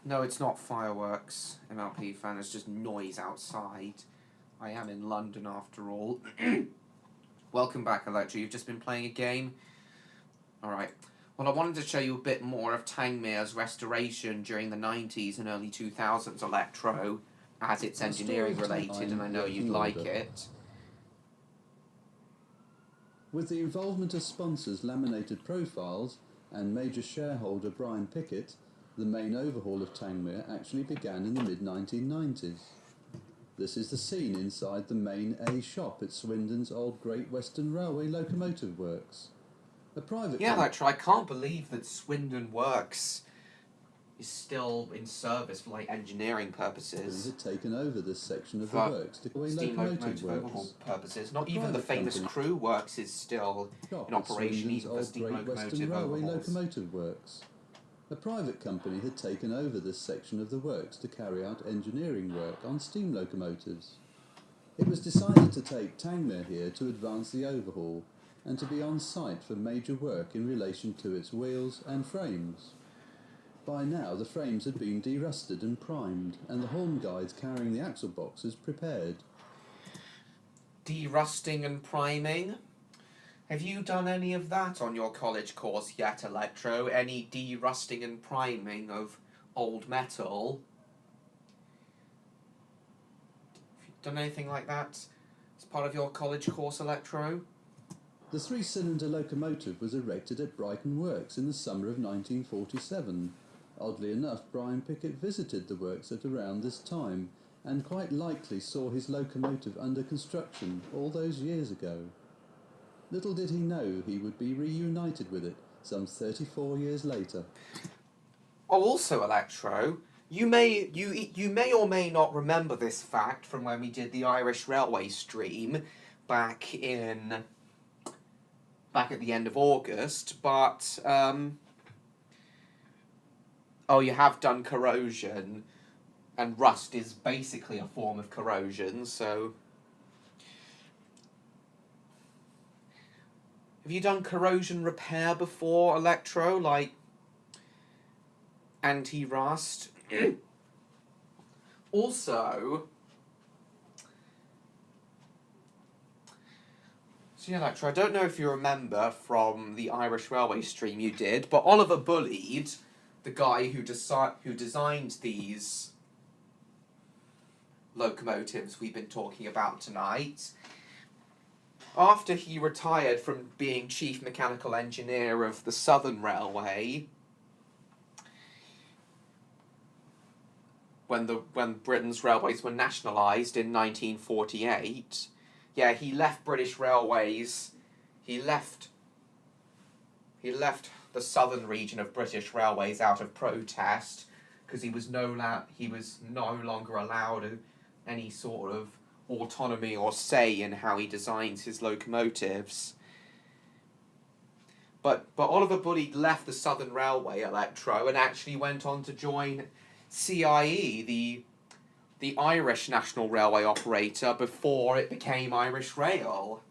No, it's not fireworks, MLP fan, it's just noise outside. I am in London after all. Welcome back, Electro. You've just been playing a game? Alright. Well, I wanted to show you a bit more of Tangmir's restoration during the 90s and early 2000s, Electro, as it's engineering related, and I know you'd like it. With the involvement of sponsors Laminated Profiles and major shareholder Brian Pickett, the main overhaul of Tangmere actually began in the mid-1990s. This is the scene inside the main A shop at Swindon's old Great Western Railway Locomotive Works. A private Electro, I can't believe that Swindon Works is still in service for, like, engineering purposes. had taken over this section of the works to steam locomotive overhaul purposes. Not even the famous Crew Works is still in operation, even for steam locomotive Works. A private company had taken over this section of the works to carry out engineering work on steam locomotives. It was decided to take Tangmere here to advance the overhaul and to be on site for major work in relation to its wheels and frames. By now the frames had been derusted and primed, and the horn guides carrying the axle boxes prepared. Derusting and priming? Have you done any of that on your college course yet, Electro? Any derusting and priming of old metal? Have you done anything like that as part of your college course, Electro? The three-cylinder locomotive was erected at Brighton Works in the summer of 1947. Oddly enough, Brian Pickett visited the works at around this time, and quite likely saw his locomotive under construction all those years ago. Little did he know he would be reunited with it some 34 years later. Oh, also, Electro, you may or may not remember this fact from when we did the Irish Railway stream back at the end of August, but you have done corrosion, and rust is basically a form of corrosion, so... Have you done corrosion repair before, Electro? Like, anti-rust? Also... So yeah, Electro, I don't know if you remember from the Irish Railway stream you did, but Oliver Bullied, the guy who designed these locomotives we've been talking about tonight, after he retired from being chief mechanical engineer of the Southern Railway, when Britain's railways were nationalised in 1948. Yeah, he left British Railways. He left the southern region of British Railways out of protest because he was no longer allowed any sort of autonomy or say in how he designs his locomotives. But Oliver Bulleid left the Southern Railway, Electro, and actually went on to join CIE, the Irish National Railway operator, before it became Irish Rail.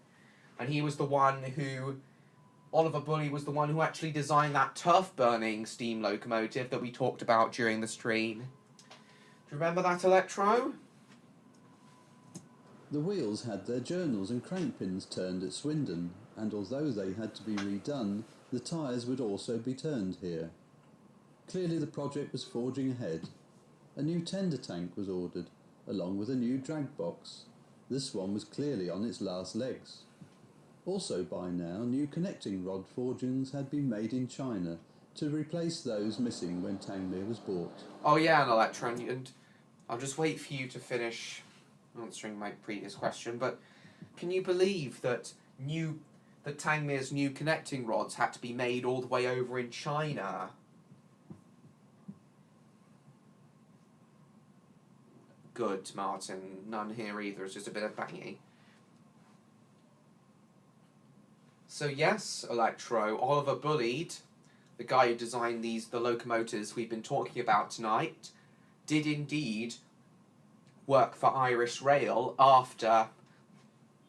And he was the one who, Oliver Bulleid was the one who actually designed that turf-burning steam locomotive that we talked about during the stream. Do you remember that, Electro? The wheels had their journals and crank pins turned at Swindon, and although they had to be redone, the tyres would also be turned here. Clearly the project was forging ahead. A new tender tank was ordered, along with a new drag box. This one was clearly on its last legs. Also by now, new connecting rod forgings had been made in China to replace those missing when Tangmere was bought. Oh yeah, and Electro, and I'll just wait for you to finish answering my previous question, but can you believe that Tangmere's new connecting rods had to be made all the way over in China? Good, Martin. None here either. It's just a bit of banging. So yes, Electro, Oliver Bulleid, the guy who designed the locomotives we've been talking about tonight, did indeed work for Irish Rail after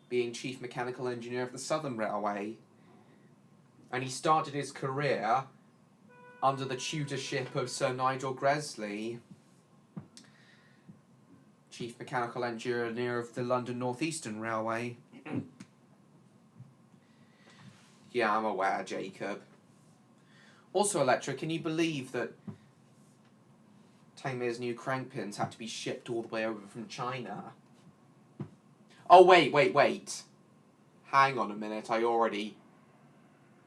being chief mechanical engineer of the Southern Railway. And he started his career under the tutorship of Sir Nigel Gresley, chief mechanical engineer of the London Euston Railway. Yeah, I'm aware, Jacob. Also, Electra, can you believe that Tangmere's new crank pins had to be shipped all the way over from China? Oh, wait. Hang on a minute, I already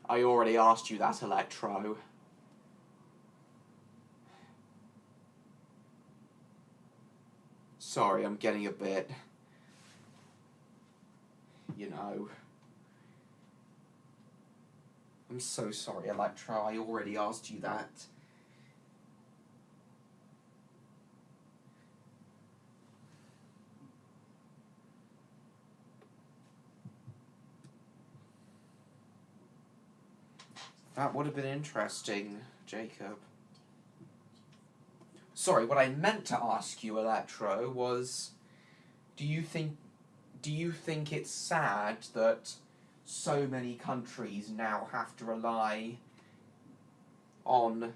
asked you that, Electro. Sorry, I'm getting a bit, I'm so sorry, Electro, I already asked you that. That would have been interesting, Jacob. Sorry, what I meant to ask you, Electro, was, do you think it's sad that so many countries now have to rely on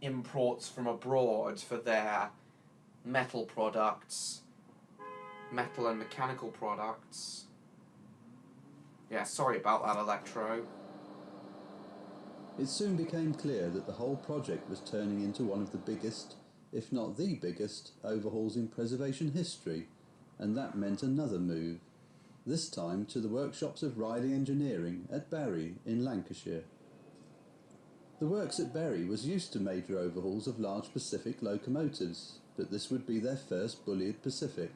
imports from abroad for their metal products, metal and mechanical products? Yeah, sorry about that, Electro. It soon became clear that the whole project was turning into one of the biggest, if not the biggest, overhauls in preservation history, and that meant another move, this time to the workshops of Riley Engineering at Barry in Lancashire. The works at Barry was used to major overhauls of large Pacific locomotives, but this would be their first Bulleid Pacific.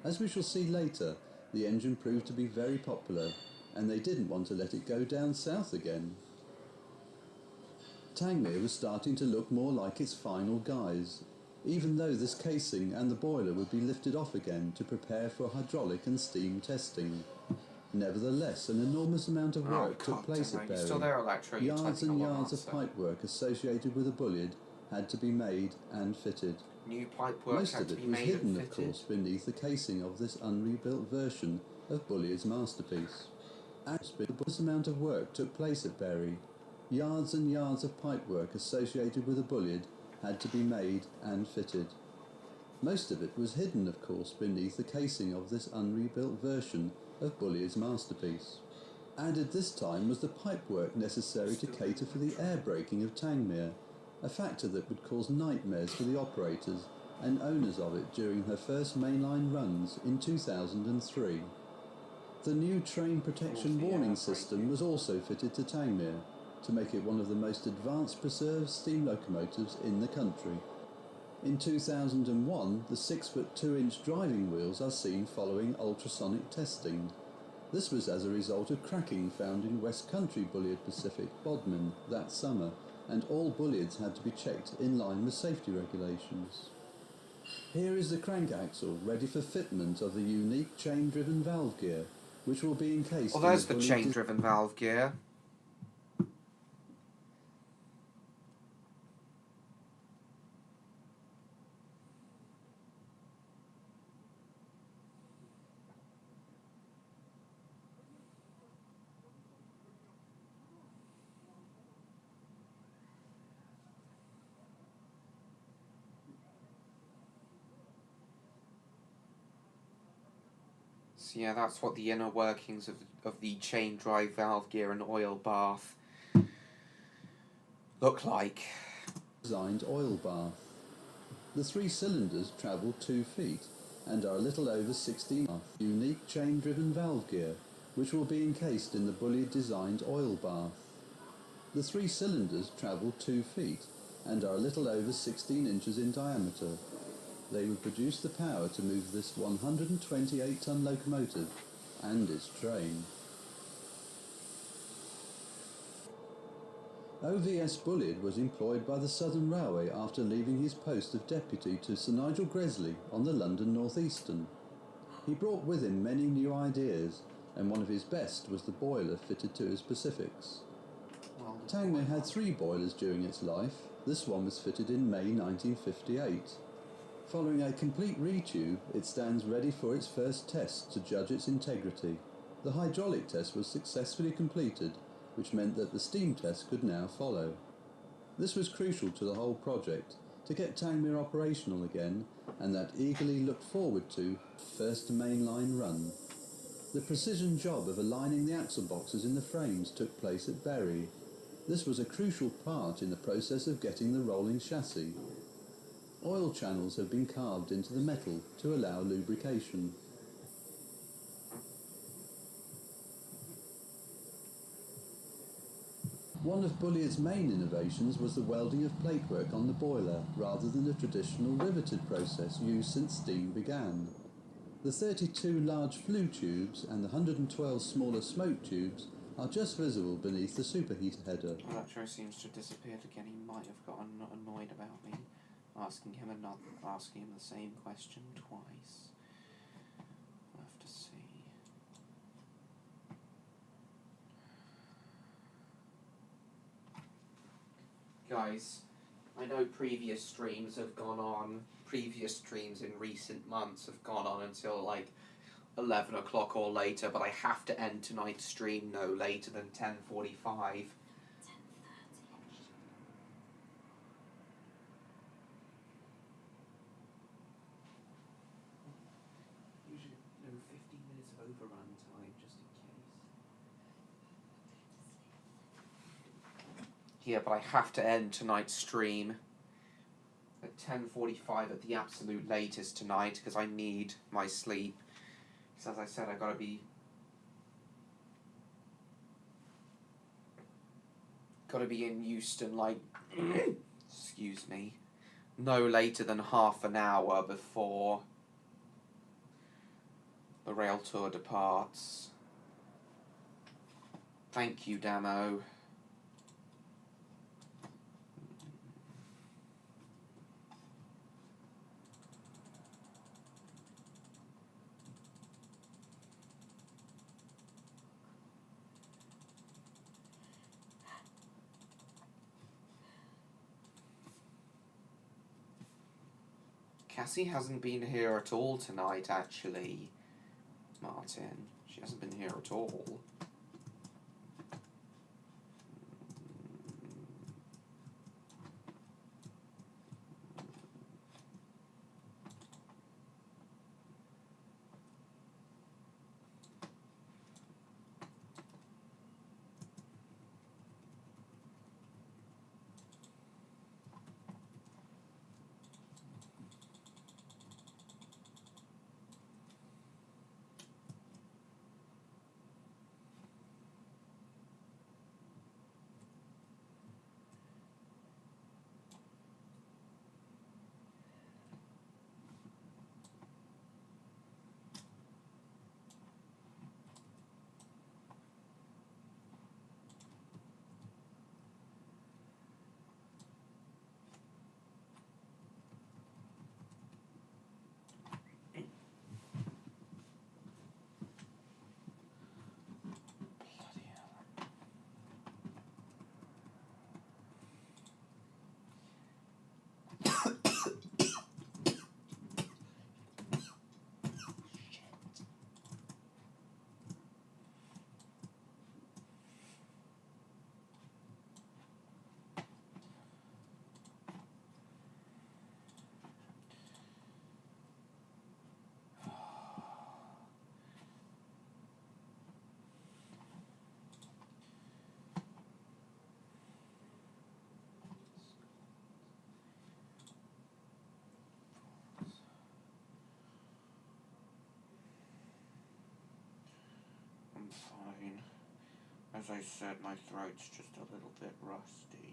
As we shall see later, the engine proved to be very popular, and they didn't want to let it go down south again. Tangmere was starting to look more like its final guise, even though this casing and the boiler would be lifted off again to prepare for hydraulic and steam testing. Nevertheless, an enormous amount of work took place at Barry. Still there, Electro? Yards and yards of pipework associated with a Bulleid had to be made and fitted. New pipework Most had of to it be was made hidden, and of fitted. course, beneath the casing of this unrebuilt version of Bulleid's masterpiece. An enormous amount of work took place at Barry. Yards and yards of pipework associated with a Bulleid had to be made and fitted. Most of it was hidden, of course, beneath the casing of this unrebuilt version of Bulleid's masterpiece. Added this time was the pipework necessary to cater for the air braking of Tangmere, a factor that would cause nightmares for the operators and owners of it during her first mainline runs in 2003. The new train protection warning system was also fitted to Tangmere, to make it one of the most advanced preserved steam locomotives in the country. In 2001, the 6'2" driving wheels are seen following ultrasonic testing. This was as a result of cracking found in West Country Bulliard Pacific, Bodmin, that summer, and all bulliards had to be checked in line with safety regulations. Here is the crank axle ready for fitment of the unique chain-driven valve gear, which will be encased Well, in there's the bulliard chain-driven valve gear. So yeah, that's what the inner workings of the chain drive valve gear and oil bath look like. designed oil bath. The 3 cylinders travel 2 feet and are a little over 16 unique chain-driven valve gear, which will be encased in the bulliard-designed oil bath. The 3 cylinders travel 2 feet and are a little over 16 inches in diameter. They would produce the power to move this 128-ton locomotive and its train. OVS Bulliard was employed by the Southern Railway after leaving his post of deputy to Sir Nigel Gresley on the London Euston. He brought with him many new ideas, and one of his best was the boiler fitted to his Pacifics. Tangmere had 3 boilers during its life. This one was fitted in May 1958. Following a complete retube, it stands ready for its first test to judge its integrity. The hydraulic test was successfully completed, which meant that the steam test could now follow. This was crucial to the whole project, to get Tangmere operational again, and that eagerly looked forward to first mainline run. The precision job of aligning the axle boxes in the frames took place at Bury. This was a crucial part in the process of getting the rolling chassis. Oil channels have been carved into the metal to allow lubrication. One of Bulliard's main innovations was the welding of platework on the boiler rather than the traditional riveted process used since steam began. The 32 large flue tubes and the 112 smaller smoke tubes are just visible beneath the superheater header. Raptor seems to have disappeared again. He might have gotten annoyed about me asking him the same question twice. We'll have to see. Guys, I know previous streams in recent months have gone on until like 11 o'clock or later, but I have to end tonight's stream no later than 10:45. Usually, 15 minutes of overrun time, just in case. Yeah, but I have to end tonight's stream at 10:45 at the absolute latest tonight, because I need my sleep. Because as I said, I gotta be in Euston, like, excuse me, no later than half an hour before the Railtour departs. Thank you, Damo. Cassie hasn't been here at all tonight, actually, Martin. She hasn't been here at all. As I said, my throat's just a little bit rusty.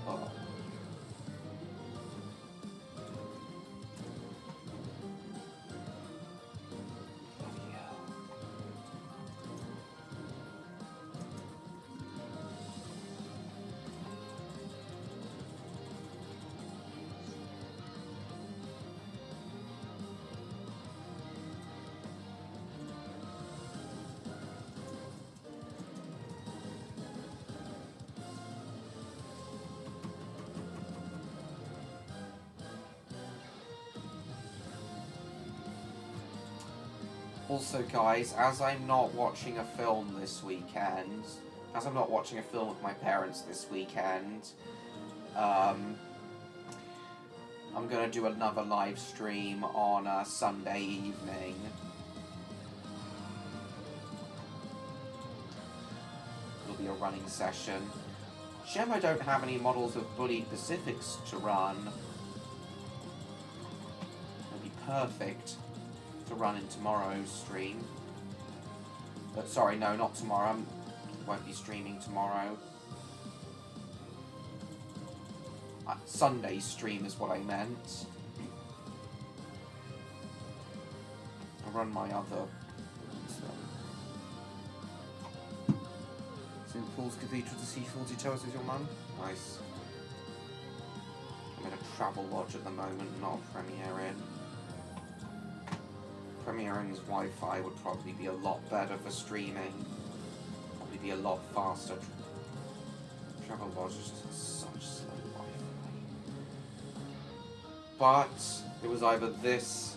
Oh. Bloody hell. Also, guys, as I'm not watching a film this weekend, as I'm not watching a film with my parents this weekend, I'm gonna do another live stream on a Sunday evening. It'll be a running session. Shame I don't have any models of Bullied Pacifics to run. It'll be perfect to run in tomorrow's stream. But sorry, no, not tomorrow. I won't be streaming tomorrow. Sunday's stream is what I meant. I'll run my other... St. Paul's Cathedral to see 40 Towers with your mum? Nice. I'm in a Travelodge at the moment, not Premier Inn. Premier Inn's Wi-Fi would probably be a lot better for streaming. Probably be a lot faster. Travelodge is just such slow Wi-Fi. But it was either this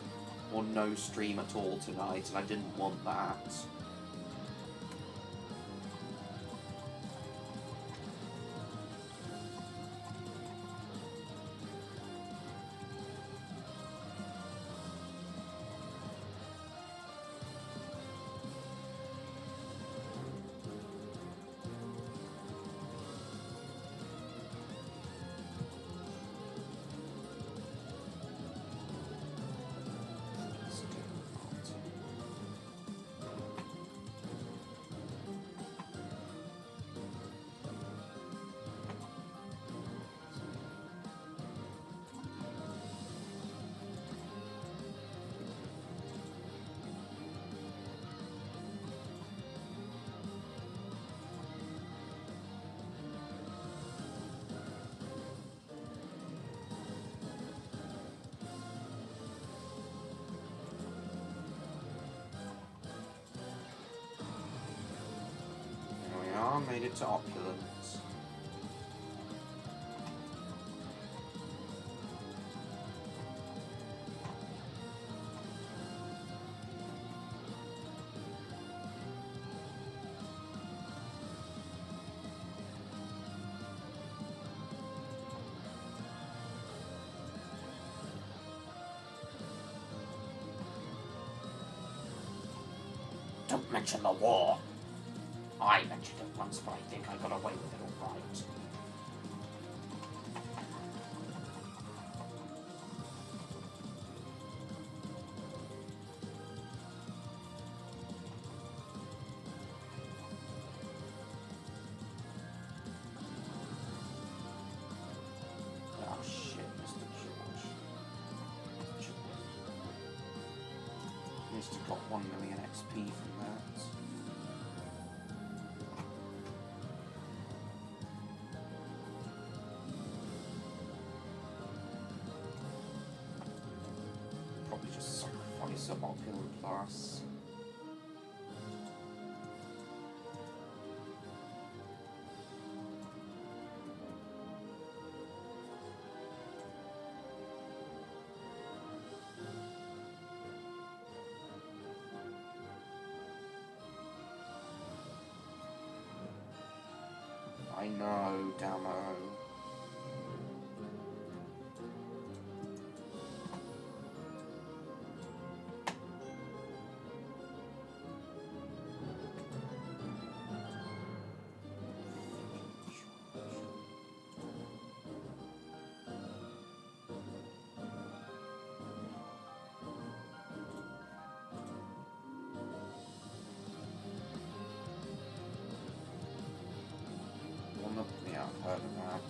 or no stream at all tonight, and I didn't want that. Made it to Opulence. Don't mention the war. I mentioned it once, but I think I got away with it all right. Oh shit, Mr. George. Must have got 1 million XP from that. Probably just sacrifice a popular class. I know, Damo. Well, yeah, I've heard of that.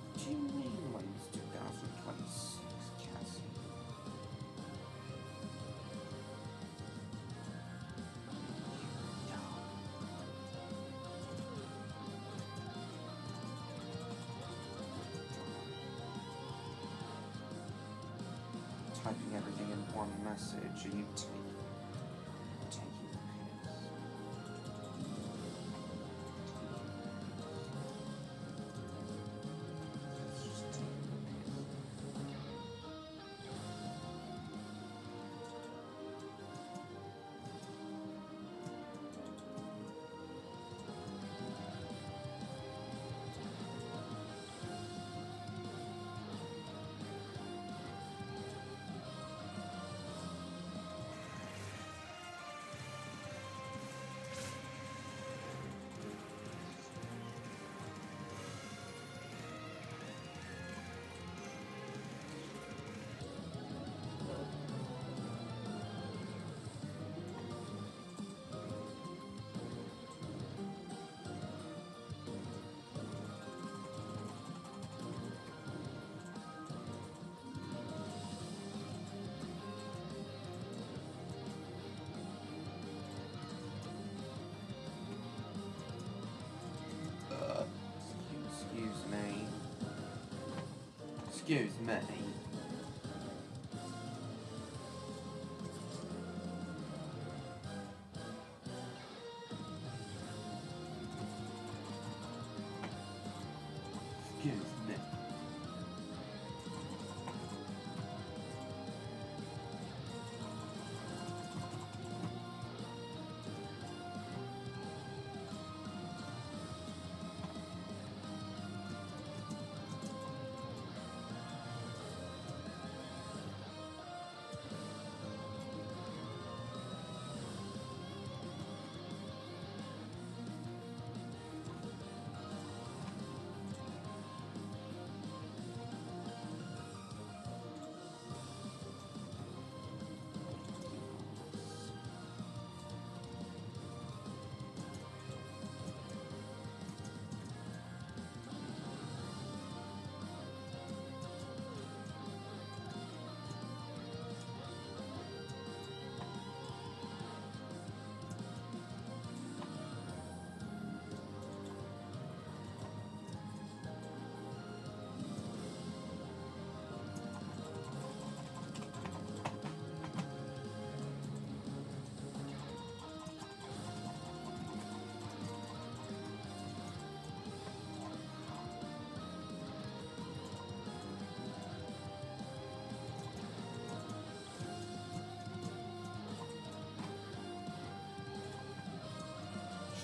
What do you mean when it's 2026, Cassie? Typing everything in one message, are you taking the piss? It's just taking the piss. Excuse me. Excuse me. Excuse me.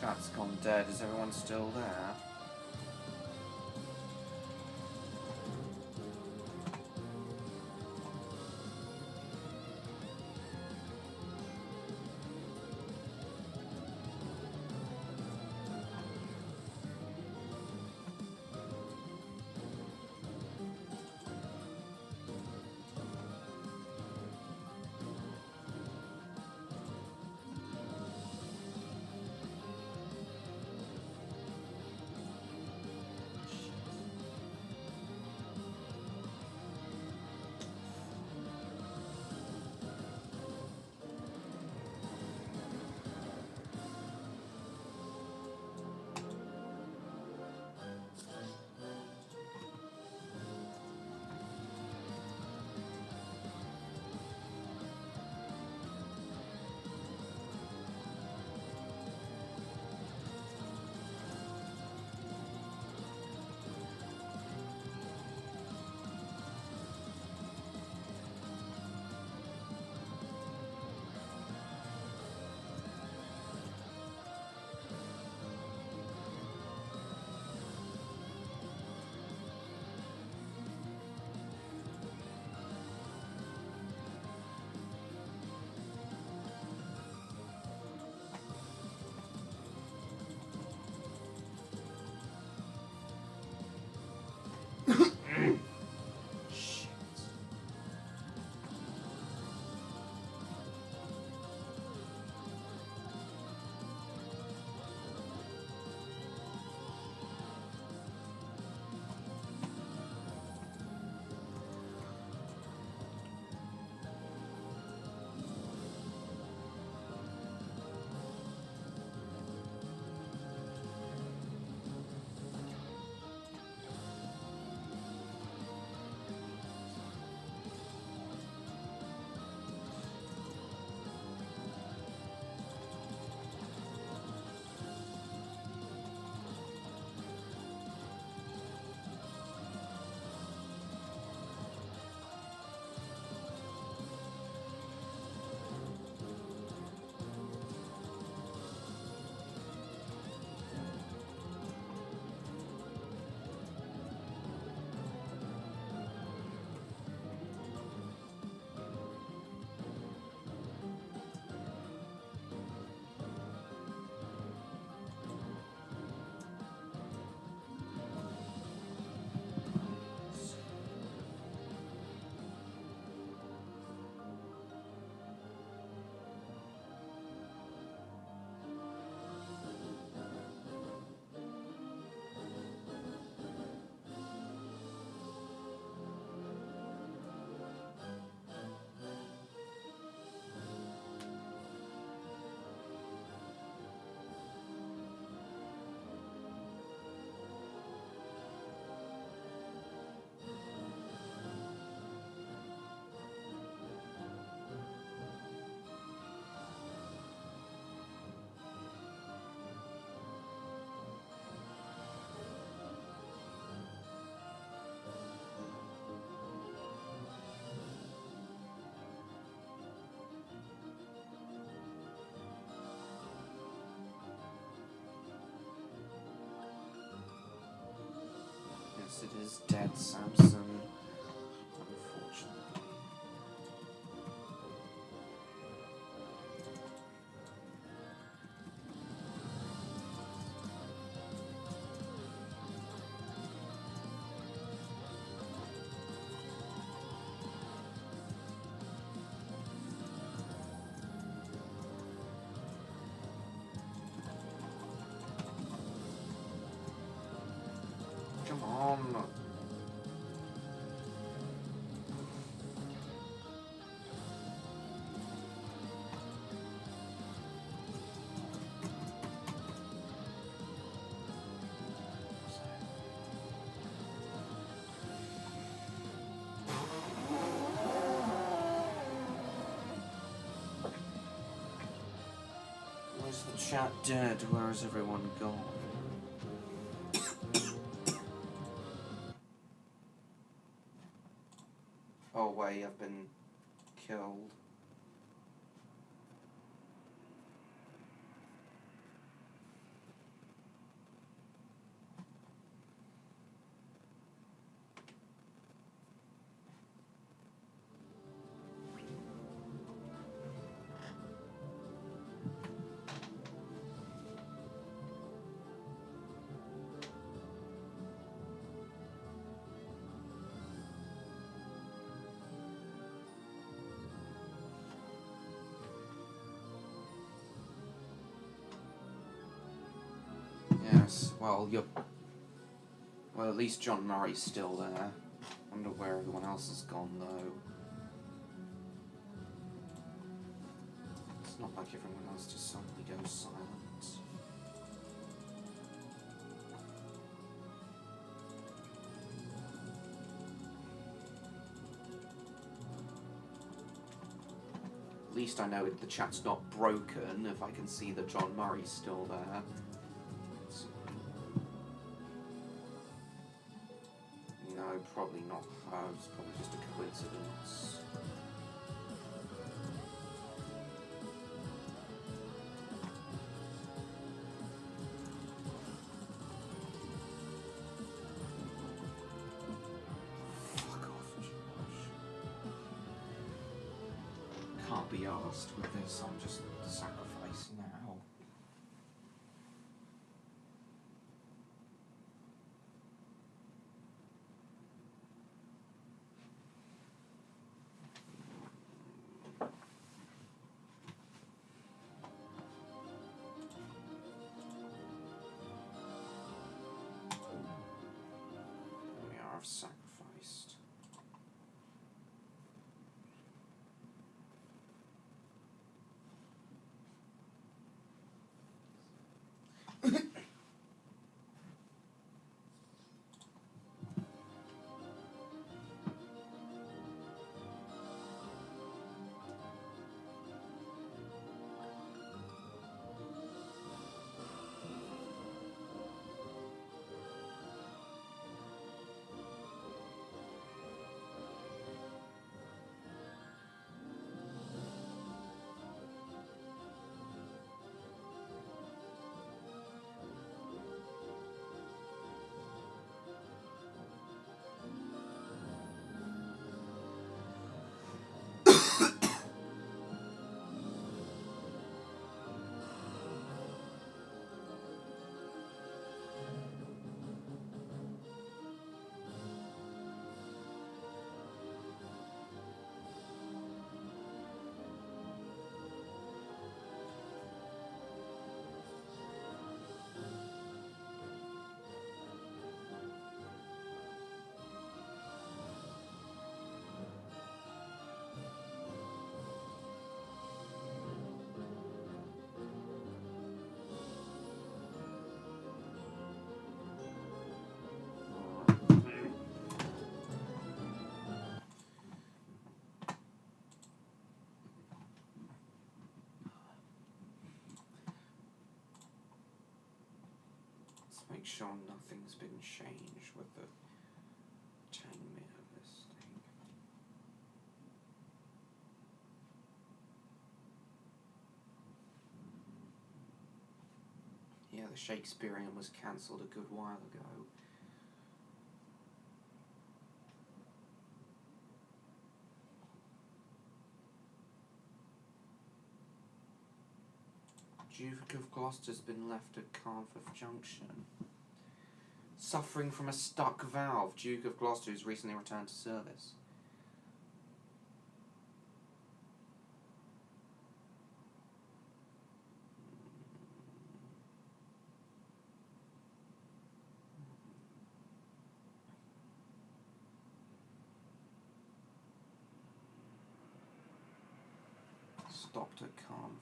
Chat's gone dead. Is everyone still there? Yes, it is dead, Samson. Unfortunately. Come on. Where's the chat dead? Where is everyone gone? Oh wait, I've been killed. Yes, well, well, at least John Murray's still there. I wonder where everyone else has gone, though. It's not like everyone else just suddenly goes silent. At least I know the chat's not broken if I can see that John Murray's still there. No, probably not her. It's probably just a coincidence. Fuck off, George. Can't be asked with this. I'm just sacrificing now. We are sacrificed. Let's make sure nothing's been changed with the attainment of this thing. Yeah, the Shakespearean was cancelled a good while ago. Duke of Gloucester's been left at Carnforth Junction. Suffering from a stuck valve, Duke of Gloucester has recently returned to service. Stopped at Carnforth.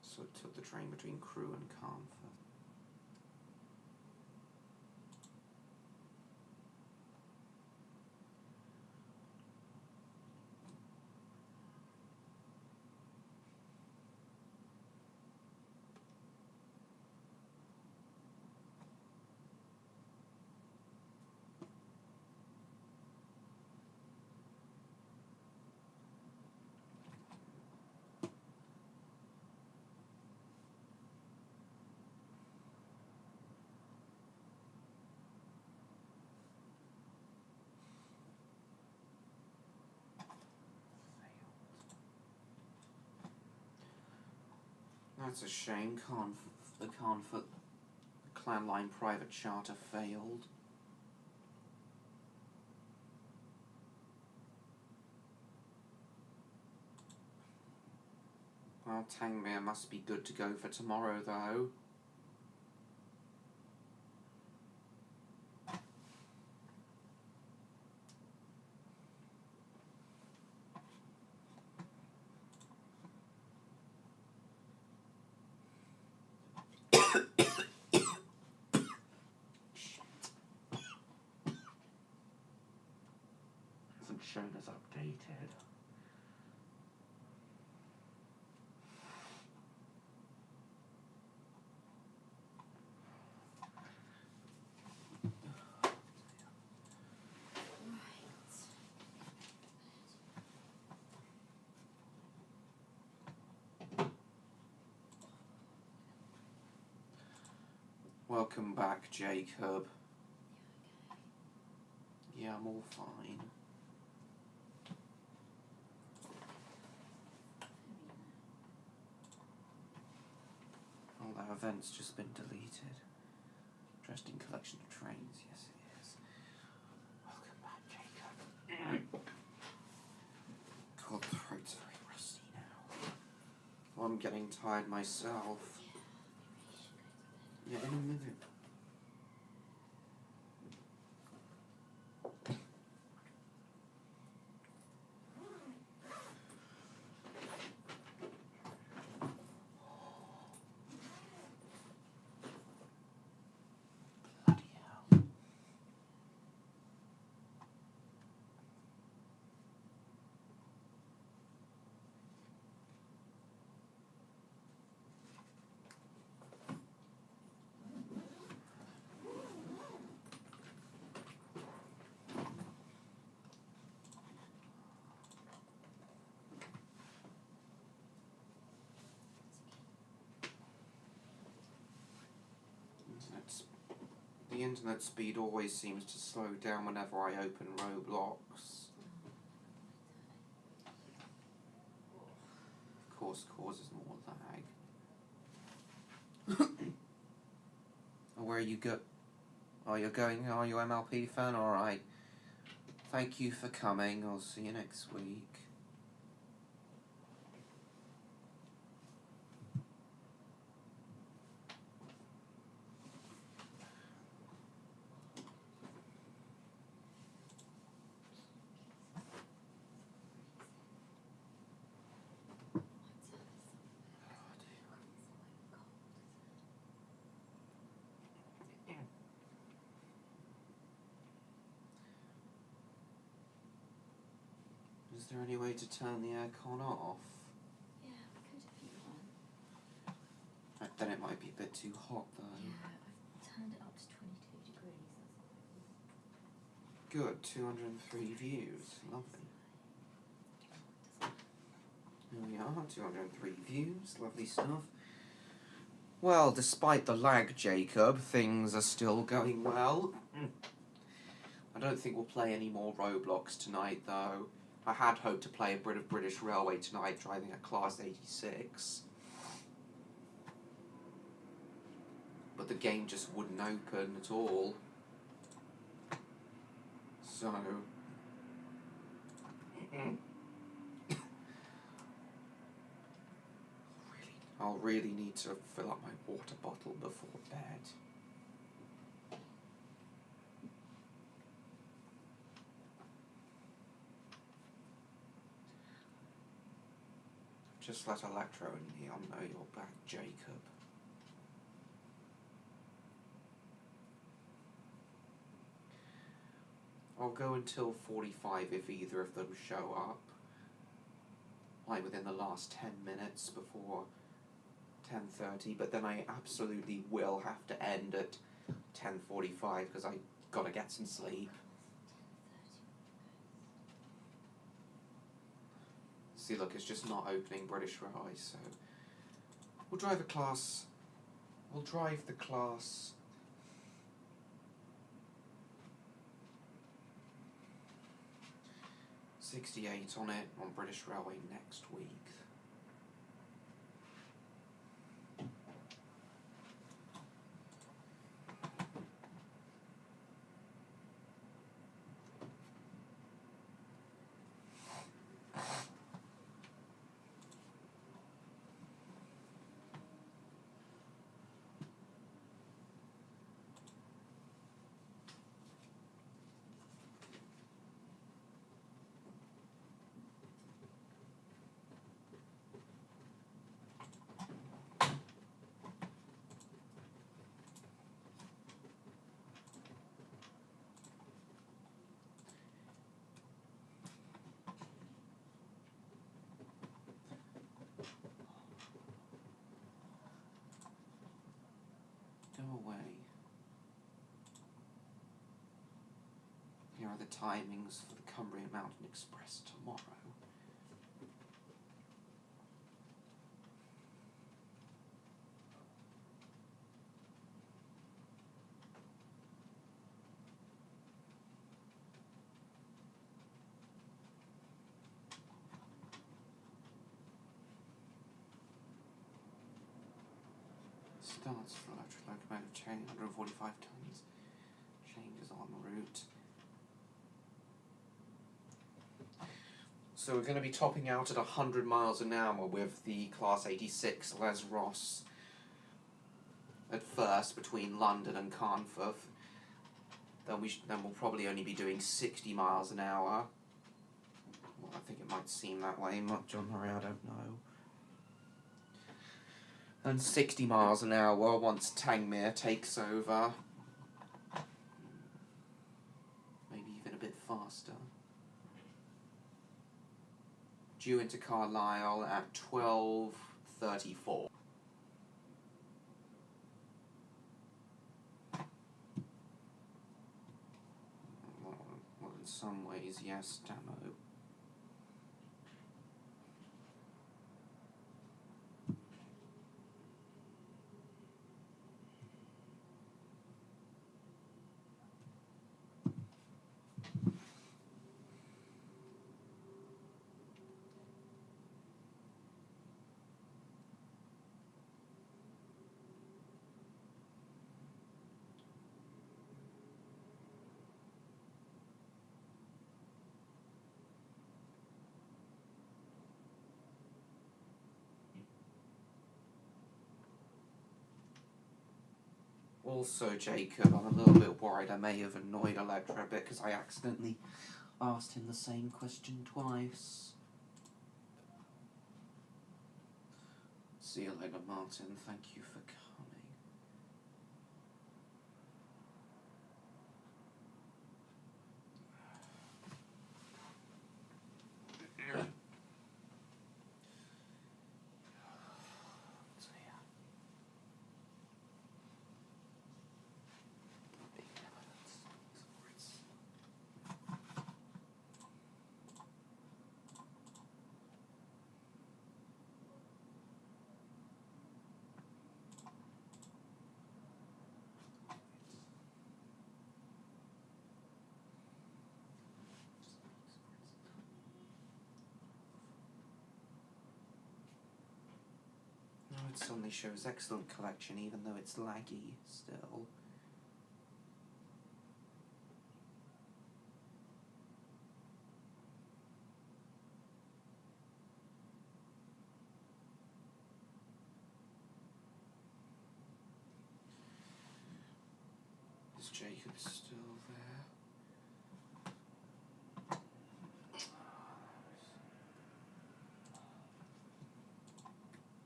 So it took the train between Crewe and Carnforth. That's a shame. The Carnforth Clan Line private charter failed. Well, Tangmere must be good to go for tomorrow, though. Hasn't shown as updated. Welcome back, Jacob. Yeah, I'm all fine. Oh, that event's just been deleted. Interesting collection of trains, yes it is. Welcome back, Jacob. God, the throat's very rusty now. Well, I'm getting tired myself. Yeah, in a minute. Bloody hell. The internet speed always seems to slow down whenever I open Roblox. Of course, causes more lag. Oh, where you go? Oh, you're going? Are you MLP fan? Alright. Thank you for coming. I'll see you next week. Is there any way to turn the aircon off? Yeah, we could if you want. Then it might be a bit too hot though. Yeah, I've turned it up to 22 degrees. Good, 203 views. Lovely. Here we are, 203 views. Lovely stuff. Well, despite the lag, Jacob, things are still going well. I don't think we'll play any more Roblox tonight, though. I had hoped to play a bit of British Railway tonight, driving a Class 86. But the game just wouldn't open at all. So... I'll really need to fill up my water bottle before bed. Just let Electro and Neon know you're back, Jacob. I'll go until 45 if either of them show up. Like within the last 10 minutes before 10:30, but then I absolutely will have to end at 10:45 because I gotta get some sleep. See, look, it's just not opening British Railway, so we'll drive the class 68 on it on British Railway next week. timings for the Cumbrian Mountain Express tomorrow. Starts for electric locomotive chain 145 tons. Changes on route. So we're going to be topping out at 100 miles an hour with the Class 86 Les Ross at first between London and Carnforth. Then we'll probably only be doing 60 miles an hour. Well, I think it might seem that way, much on Murray, I don't know. And 60 miles an hour once Tangmere takes over. Maybe even a bit faster. Due into Carlisle at 12:34. Well, in some ways, yes, Damo. Also, Jacob, I'm a little bit worried I may have annoyed Electra a bit because I accidentally asked him the same question twice. See you later, Martin. Thank you for coming. It suddenly shows excellent collection even though it's laggy still. Is Jacob still there?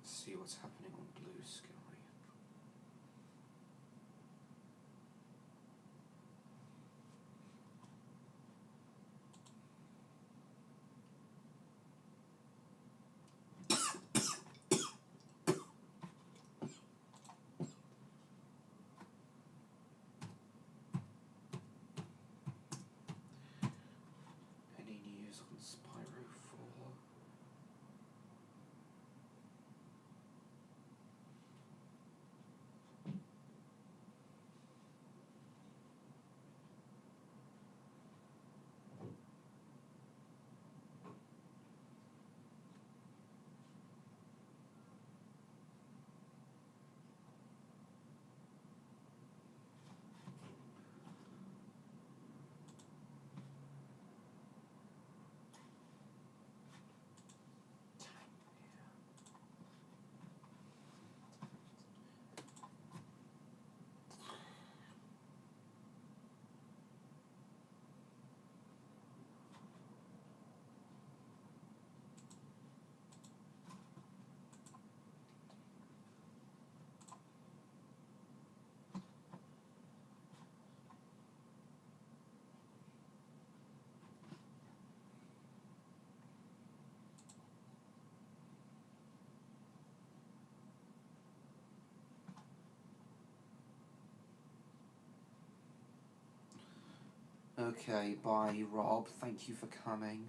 See what's happening on Blue Sky. Any news on Spyro 4? Okay, bye, Rob. Thank you for coming.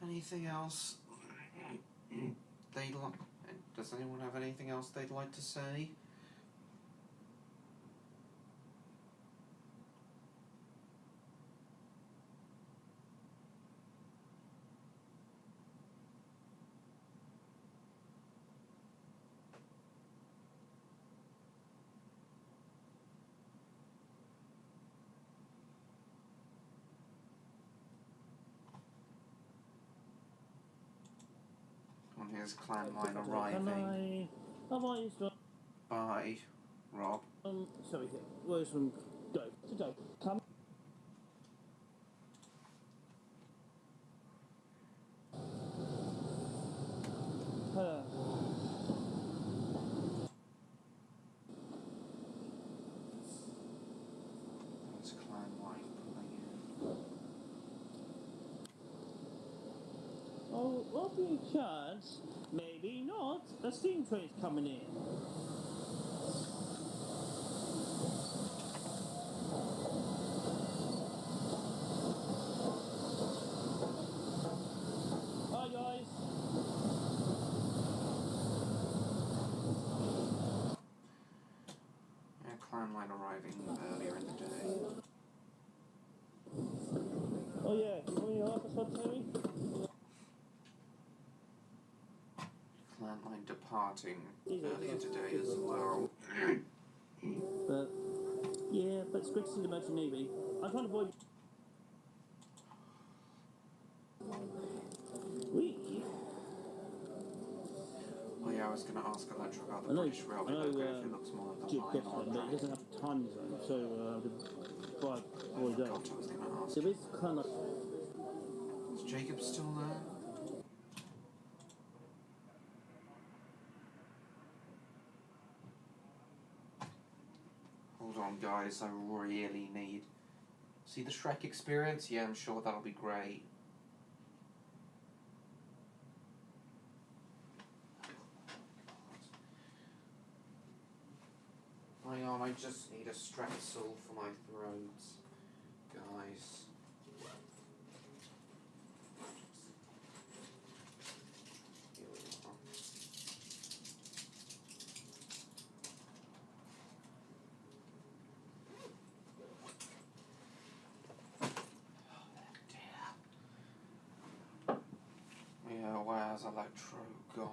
Anything else? Does anyone have anything else they'd like to say? And here's Clan Line arriving. Bye, Rob. Sorry, where's from Dave? Today, come. There's Clan Line pulling in. Oh, what be a chance? Maybe not. A steam train's coming in. Hi guys. Yeah, Clan Line arriving earlier in the day. Oh yeah, you want your episode, Terry? Clan Line departing earlier today as well. But yeah, but it's great to see the Merchant Navy. I'm trying to avoid. Oh yeah, I was going to ask Electra about the I know, British Railway logo if it looks more like a Duke line gets or a one, but it doesn't have a time zone, so but I avoid that. forgot I was going to ask. There is kind of. Is Jacob still there? Hold on, guys, I really need... See the Shrek experience? Yeah, I'm sure that'll be great. Hang on, I just need a Strepsil for my throat, guys. Here we are. Yeah, where's Electro gone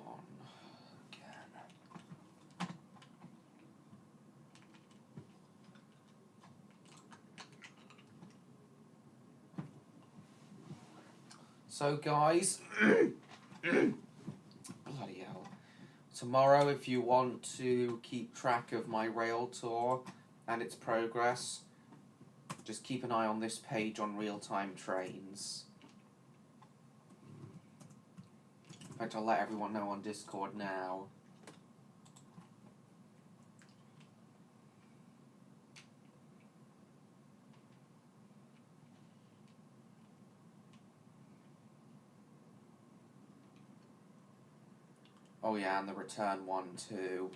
again? So guys, bloody hell. Tomorrow, if you want to keep track of my rail tour and its progress, just keep an eye on this page on real-time trains. In fact, I'll let everyone know on Discord now. Oh yeah, and the return one too.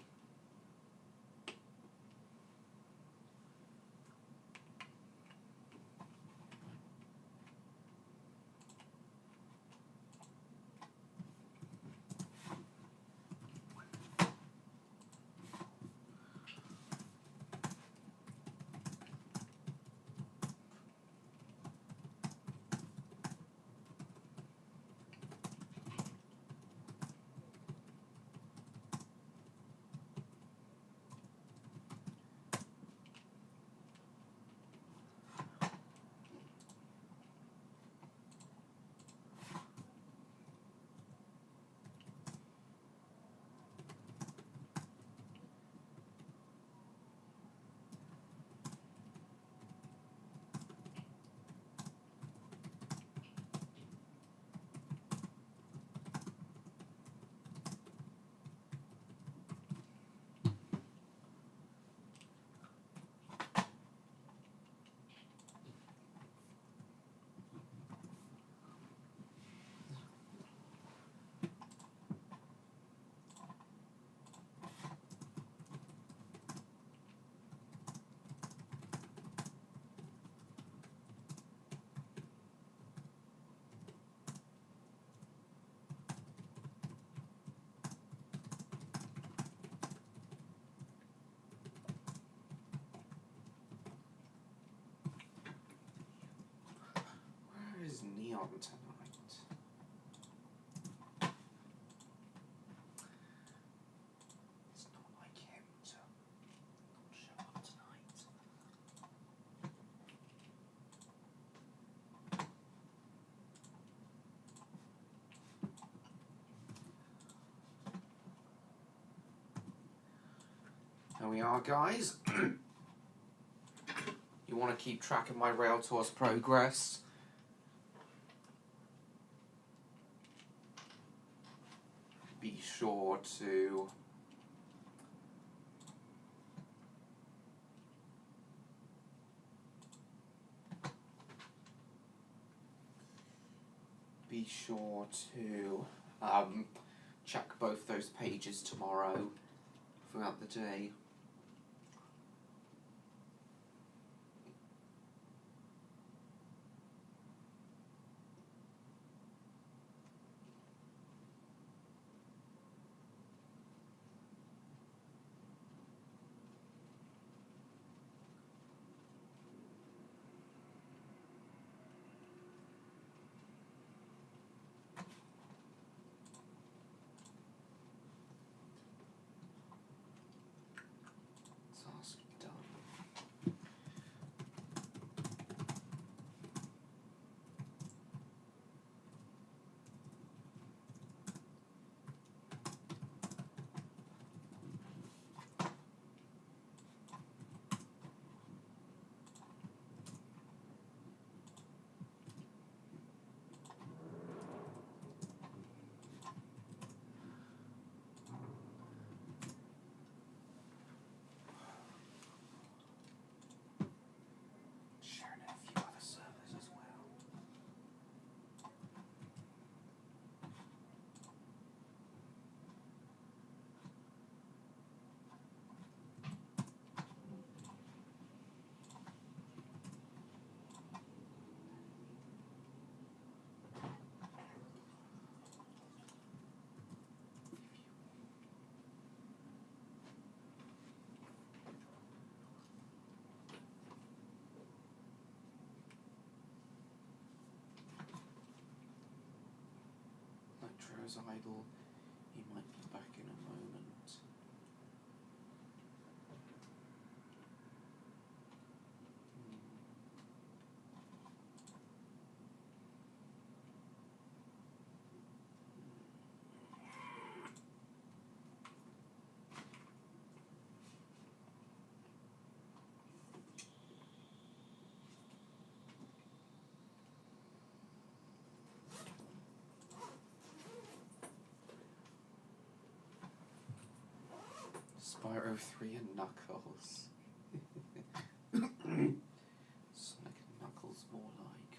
on tonight. It's not like him to not show up tonight. There we are, guys. You want to keep track of my Railtour's progress? Be sure to check both those pages tomorrow throughout the day. Task done. Sharing a few other servers as well. Electro's idle. He might be back in a moment. Spyro 3 and Knuckles. Sonic and Knuckles more like.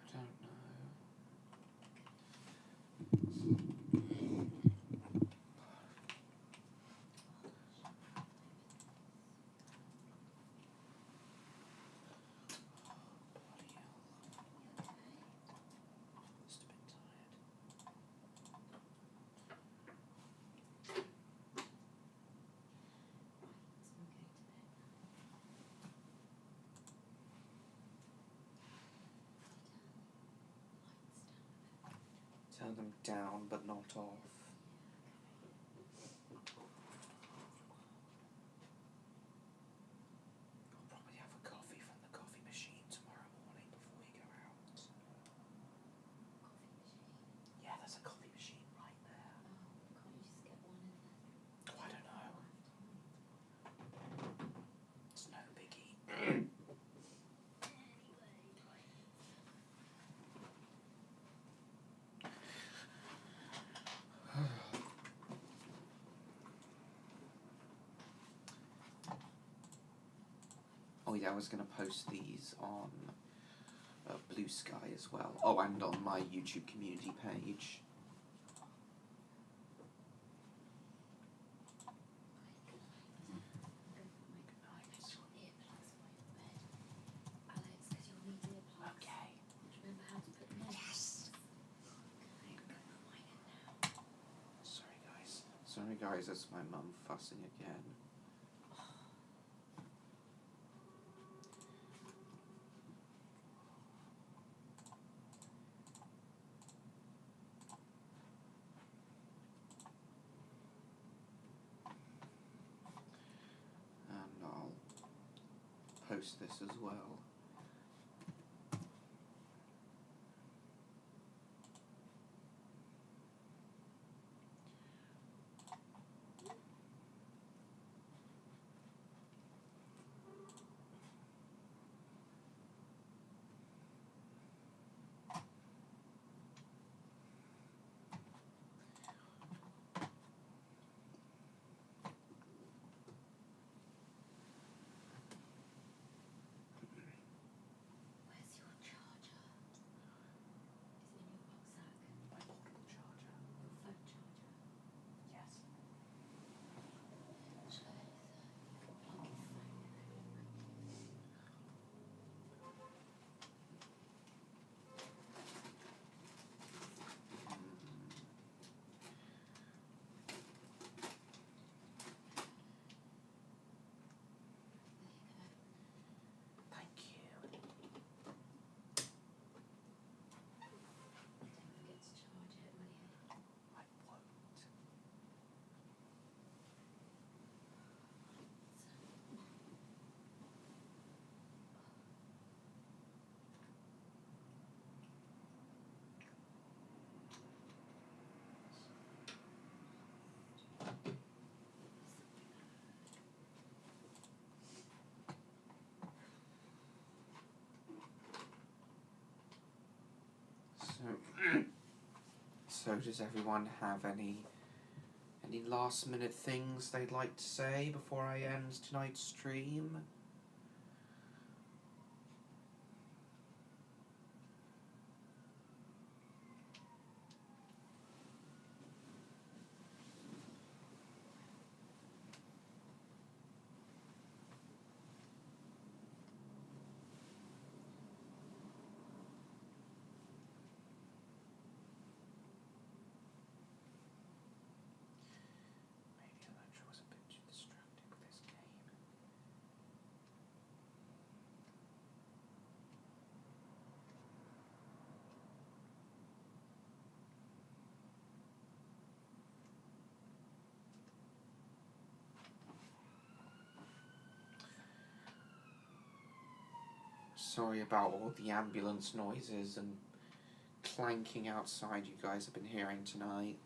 I don't know. Bloody hell. Just a bit tired. Turn them down, but not off. I'll probably have a coffee from the coffee machine tomorrow morning before we go out. Yeah, there's a coffee machine right there. Oh, I don't know. It's no biggie. yeah, I was going to post these on Blue Sky as well. Oh, and on my YouTube community page. Sorry guys, that's my mum fussing again. And I'll post this as well. So does everyone have any last minute things they'd like to say before I end tonight's stream? Sorry about all the ambulance noises and clanking outside you guys have been hearing tonight.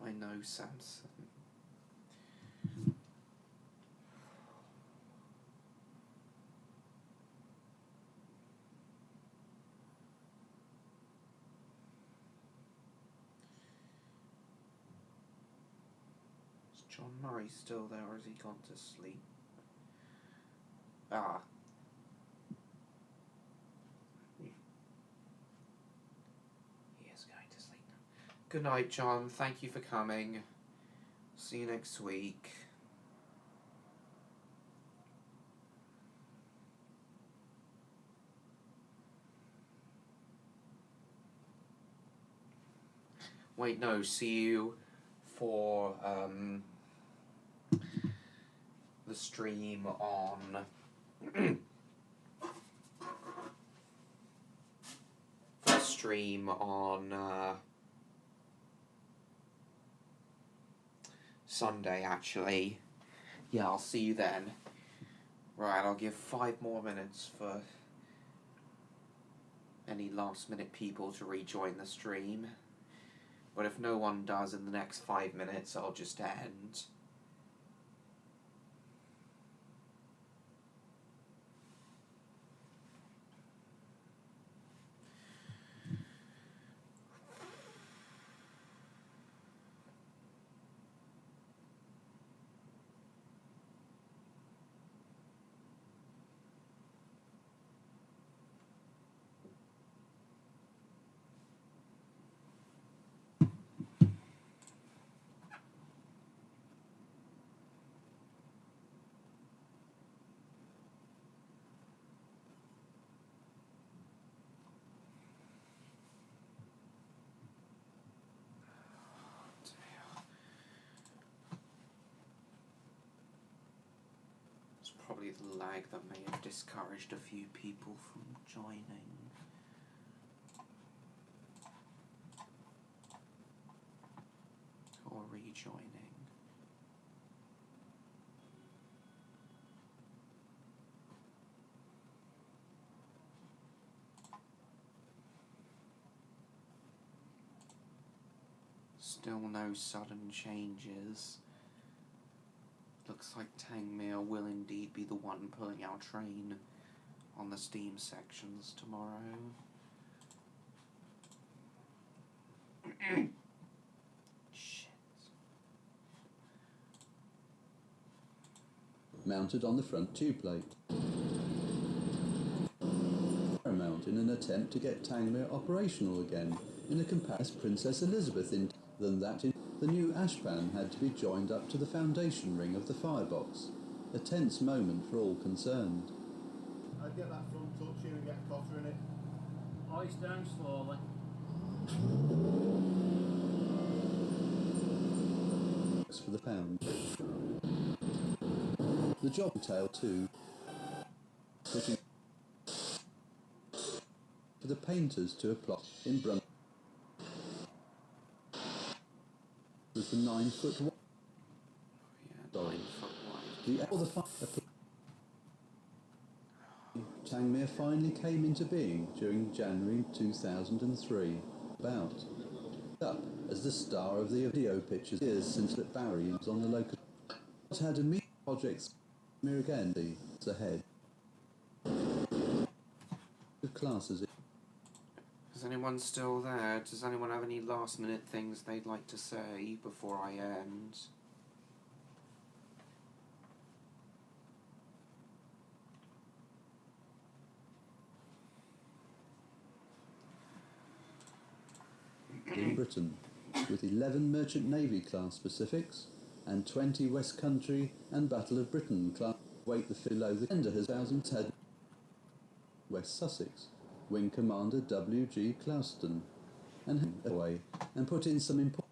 I know, Samson. Is John Murray still there, or has he gone to sleep? Ah. He is going to sleep now. Good night, John. Thank you for coming. See you next week. Wait, no, see you for the stream on Sunday, actually. Yeah, I'll see you then. Right, I'll give 5 more minutes for any last minute people to rejoin the stream. But if no one does in the next 5 minutes, I'll just end. Probably the lag that may have discouraged a few people from joining. Or rejoining. Still no sudden changes. Looks like Tangmere will indeed be the one pulling our train on the Steam sections tomorrow. Shit. Mounted on the front tube plate. Paramount in an attempt to get Tangmere operational again in a comparison Princess Elizabeth than that in the new ashpan had to be joined up to the foundation ring of the firebox. A tense moment for all concerned. I'd get that front touch here and get a cotter in it. Hoist down slowly. For the pound. The job entailed too. Putting for the painters to apply in Brun was the 9 foot wide. Yeah, 9 foot wide. The Tangmere finally came into being during January 2003. About up as the star of the video pictures years since that Barry was on the local. It had immediate projects Miragandi ahead. The classes. Is anyone still there? Does anyone have any last minute things they'd like to say before I end? In Britain, with 11 Merchant Navy class Pacifics and 20 West Country and Battle of Britain class wait the below the tender has thousands had West Sussex, Wing Commander W.G. Clouston, and away and put in some important.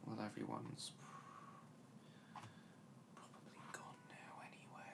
Well, everyone's probably gone now anyway.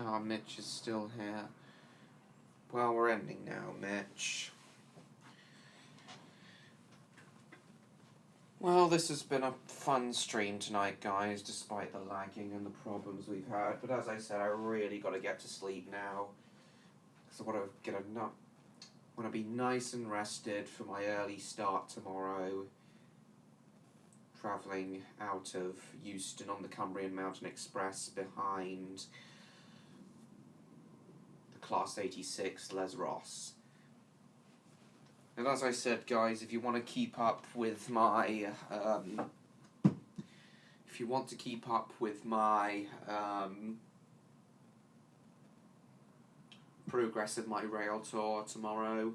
Oh, Mitch is still here. Well, we're ending now, Mitch. Well, this has been a fun stream tonight, guys, despite the lagging and the problems we've had. But as I said, I really got to get to sleep now. Because I want to be nice and rested for my early start tomorrow. travelling out of Euston on the Cumbrian Mountain Express behind the Class 86 Les Ross. And as I said, guys, if you want to keep up with my progress of my Railtour tomorrow,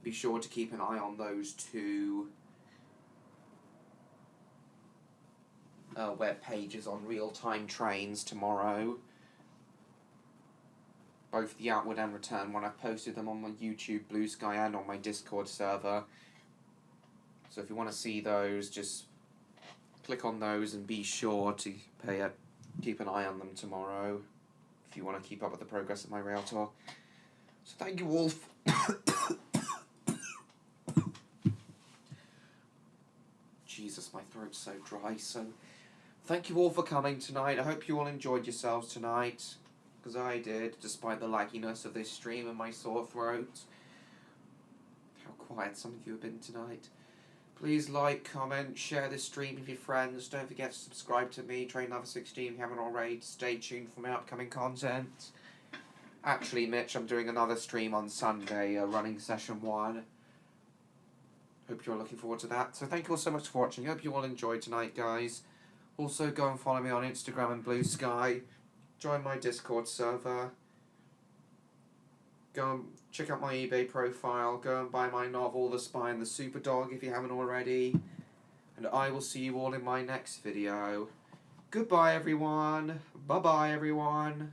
be sure to keep an eye on those two web pages on real-time trains tomorrow. Both the outward and return one. I've posted them on my YouTube, Blue Sky, and on my Discord server. So if you want to see those, just click on those and be sure to keep an eye on them tomorrow if you want to keep up with the progress of my Railtour. So thank you all. Jesus, my throat's so dry. So thank you all for coming tonight. I hope you all enjoyed yourselves tonight, because I did, despite the lagginess of this stream and my sore throat. How quiet some of you have been tonight. Please like, comment, share this stream with your friends. Don't forget to subscribe to me, Train Lover 16, if you haven't already. Stay tuned for my upcoming content. Actually, Mitch, I'm doing another stream on Sunday, running session 1. Hope you're looking forward to that. So thank you all so much for watching. Hope you all enjoyed tonight, guys. Also, go and follow me on Instagram and Blue Sky. Join my Discord server. Go and check out my eBay profile. Go and buy my novel, The Spy and the Superdog, if you haven't already. And I will see you all in my next video. Goodbye, everyone. Bye-bye, everyone.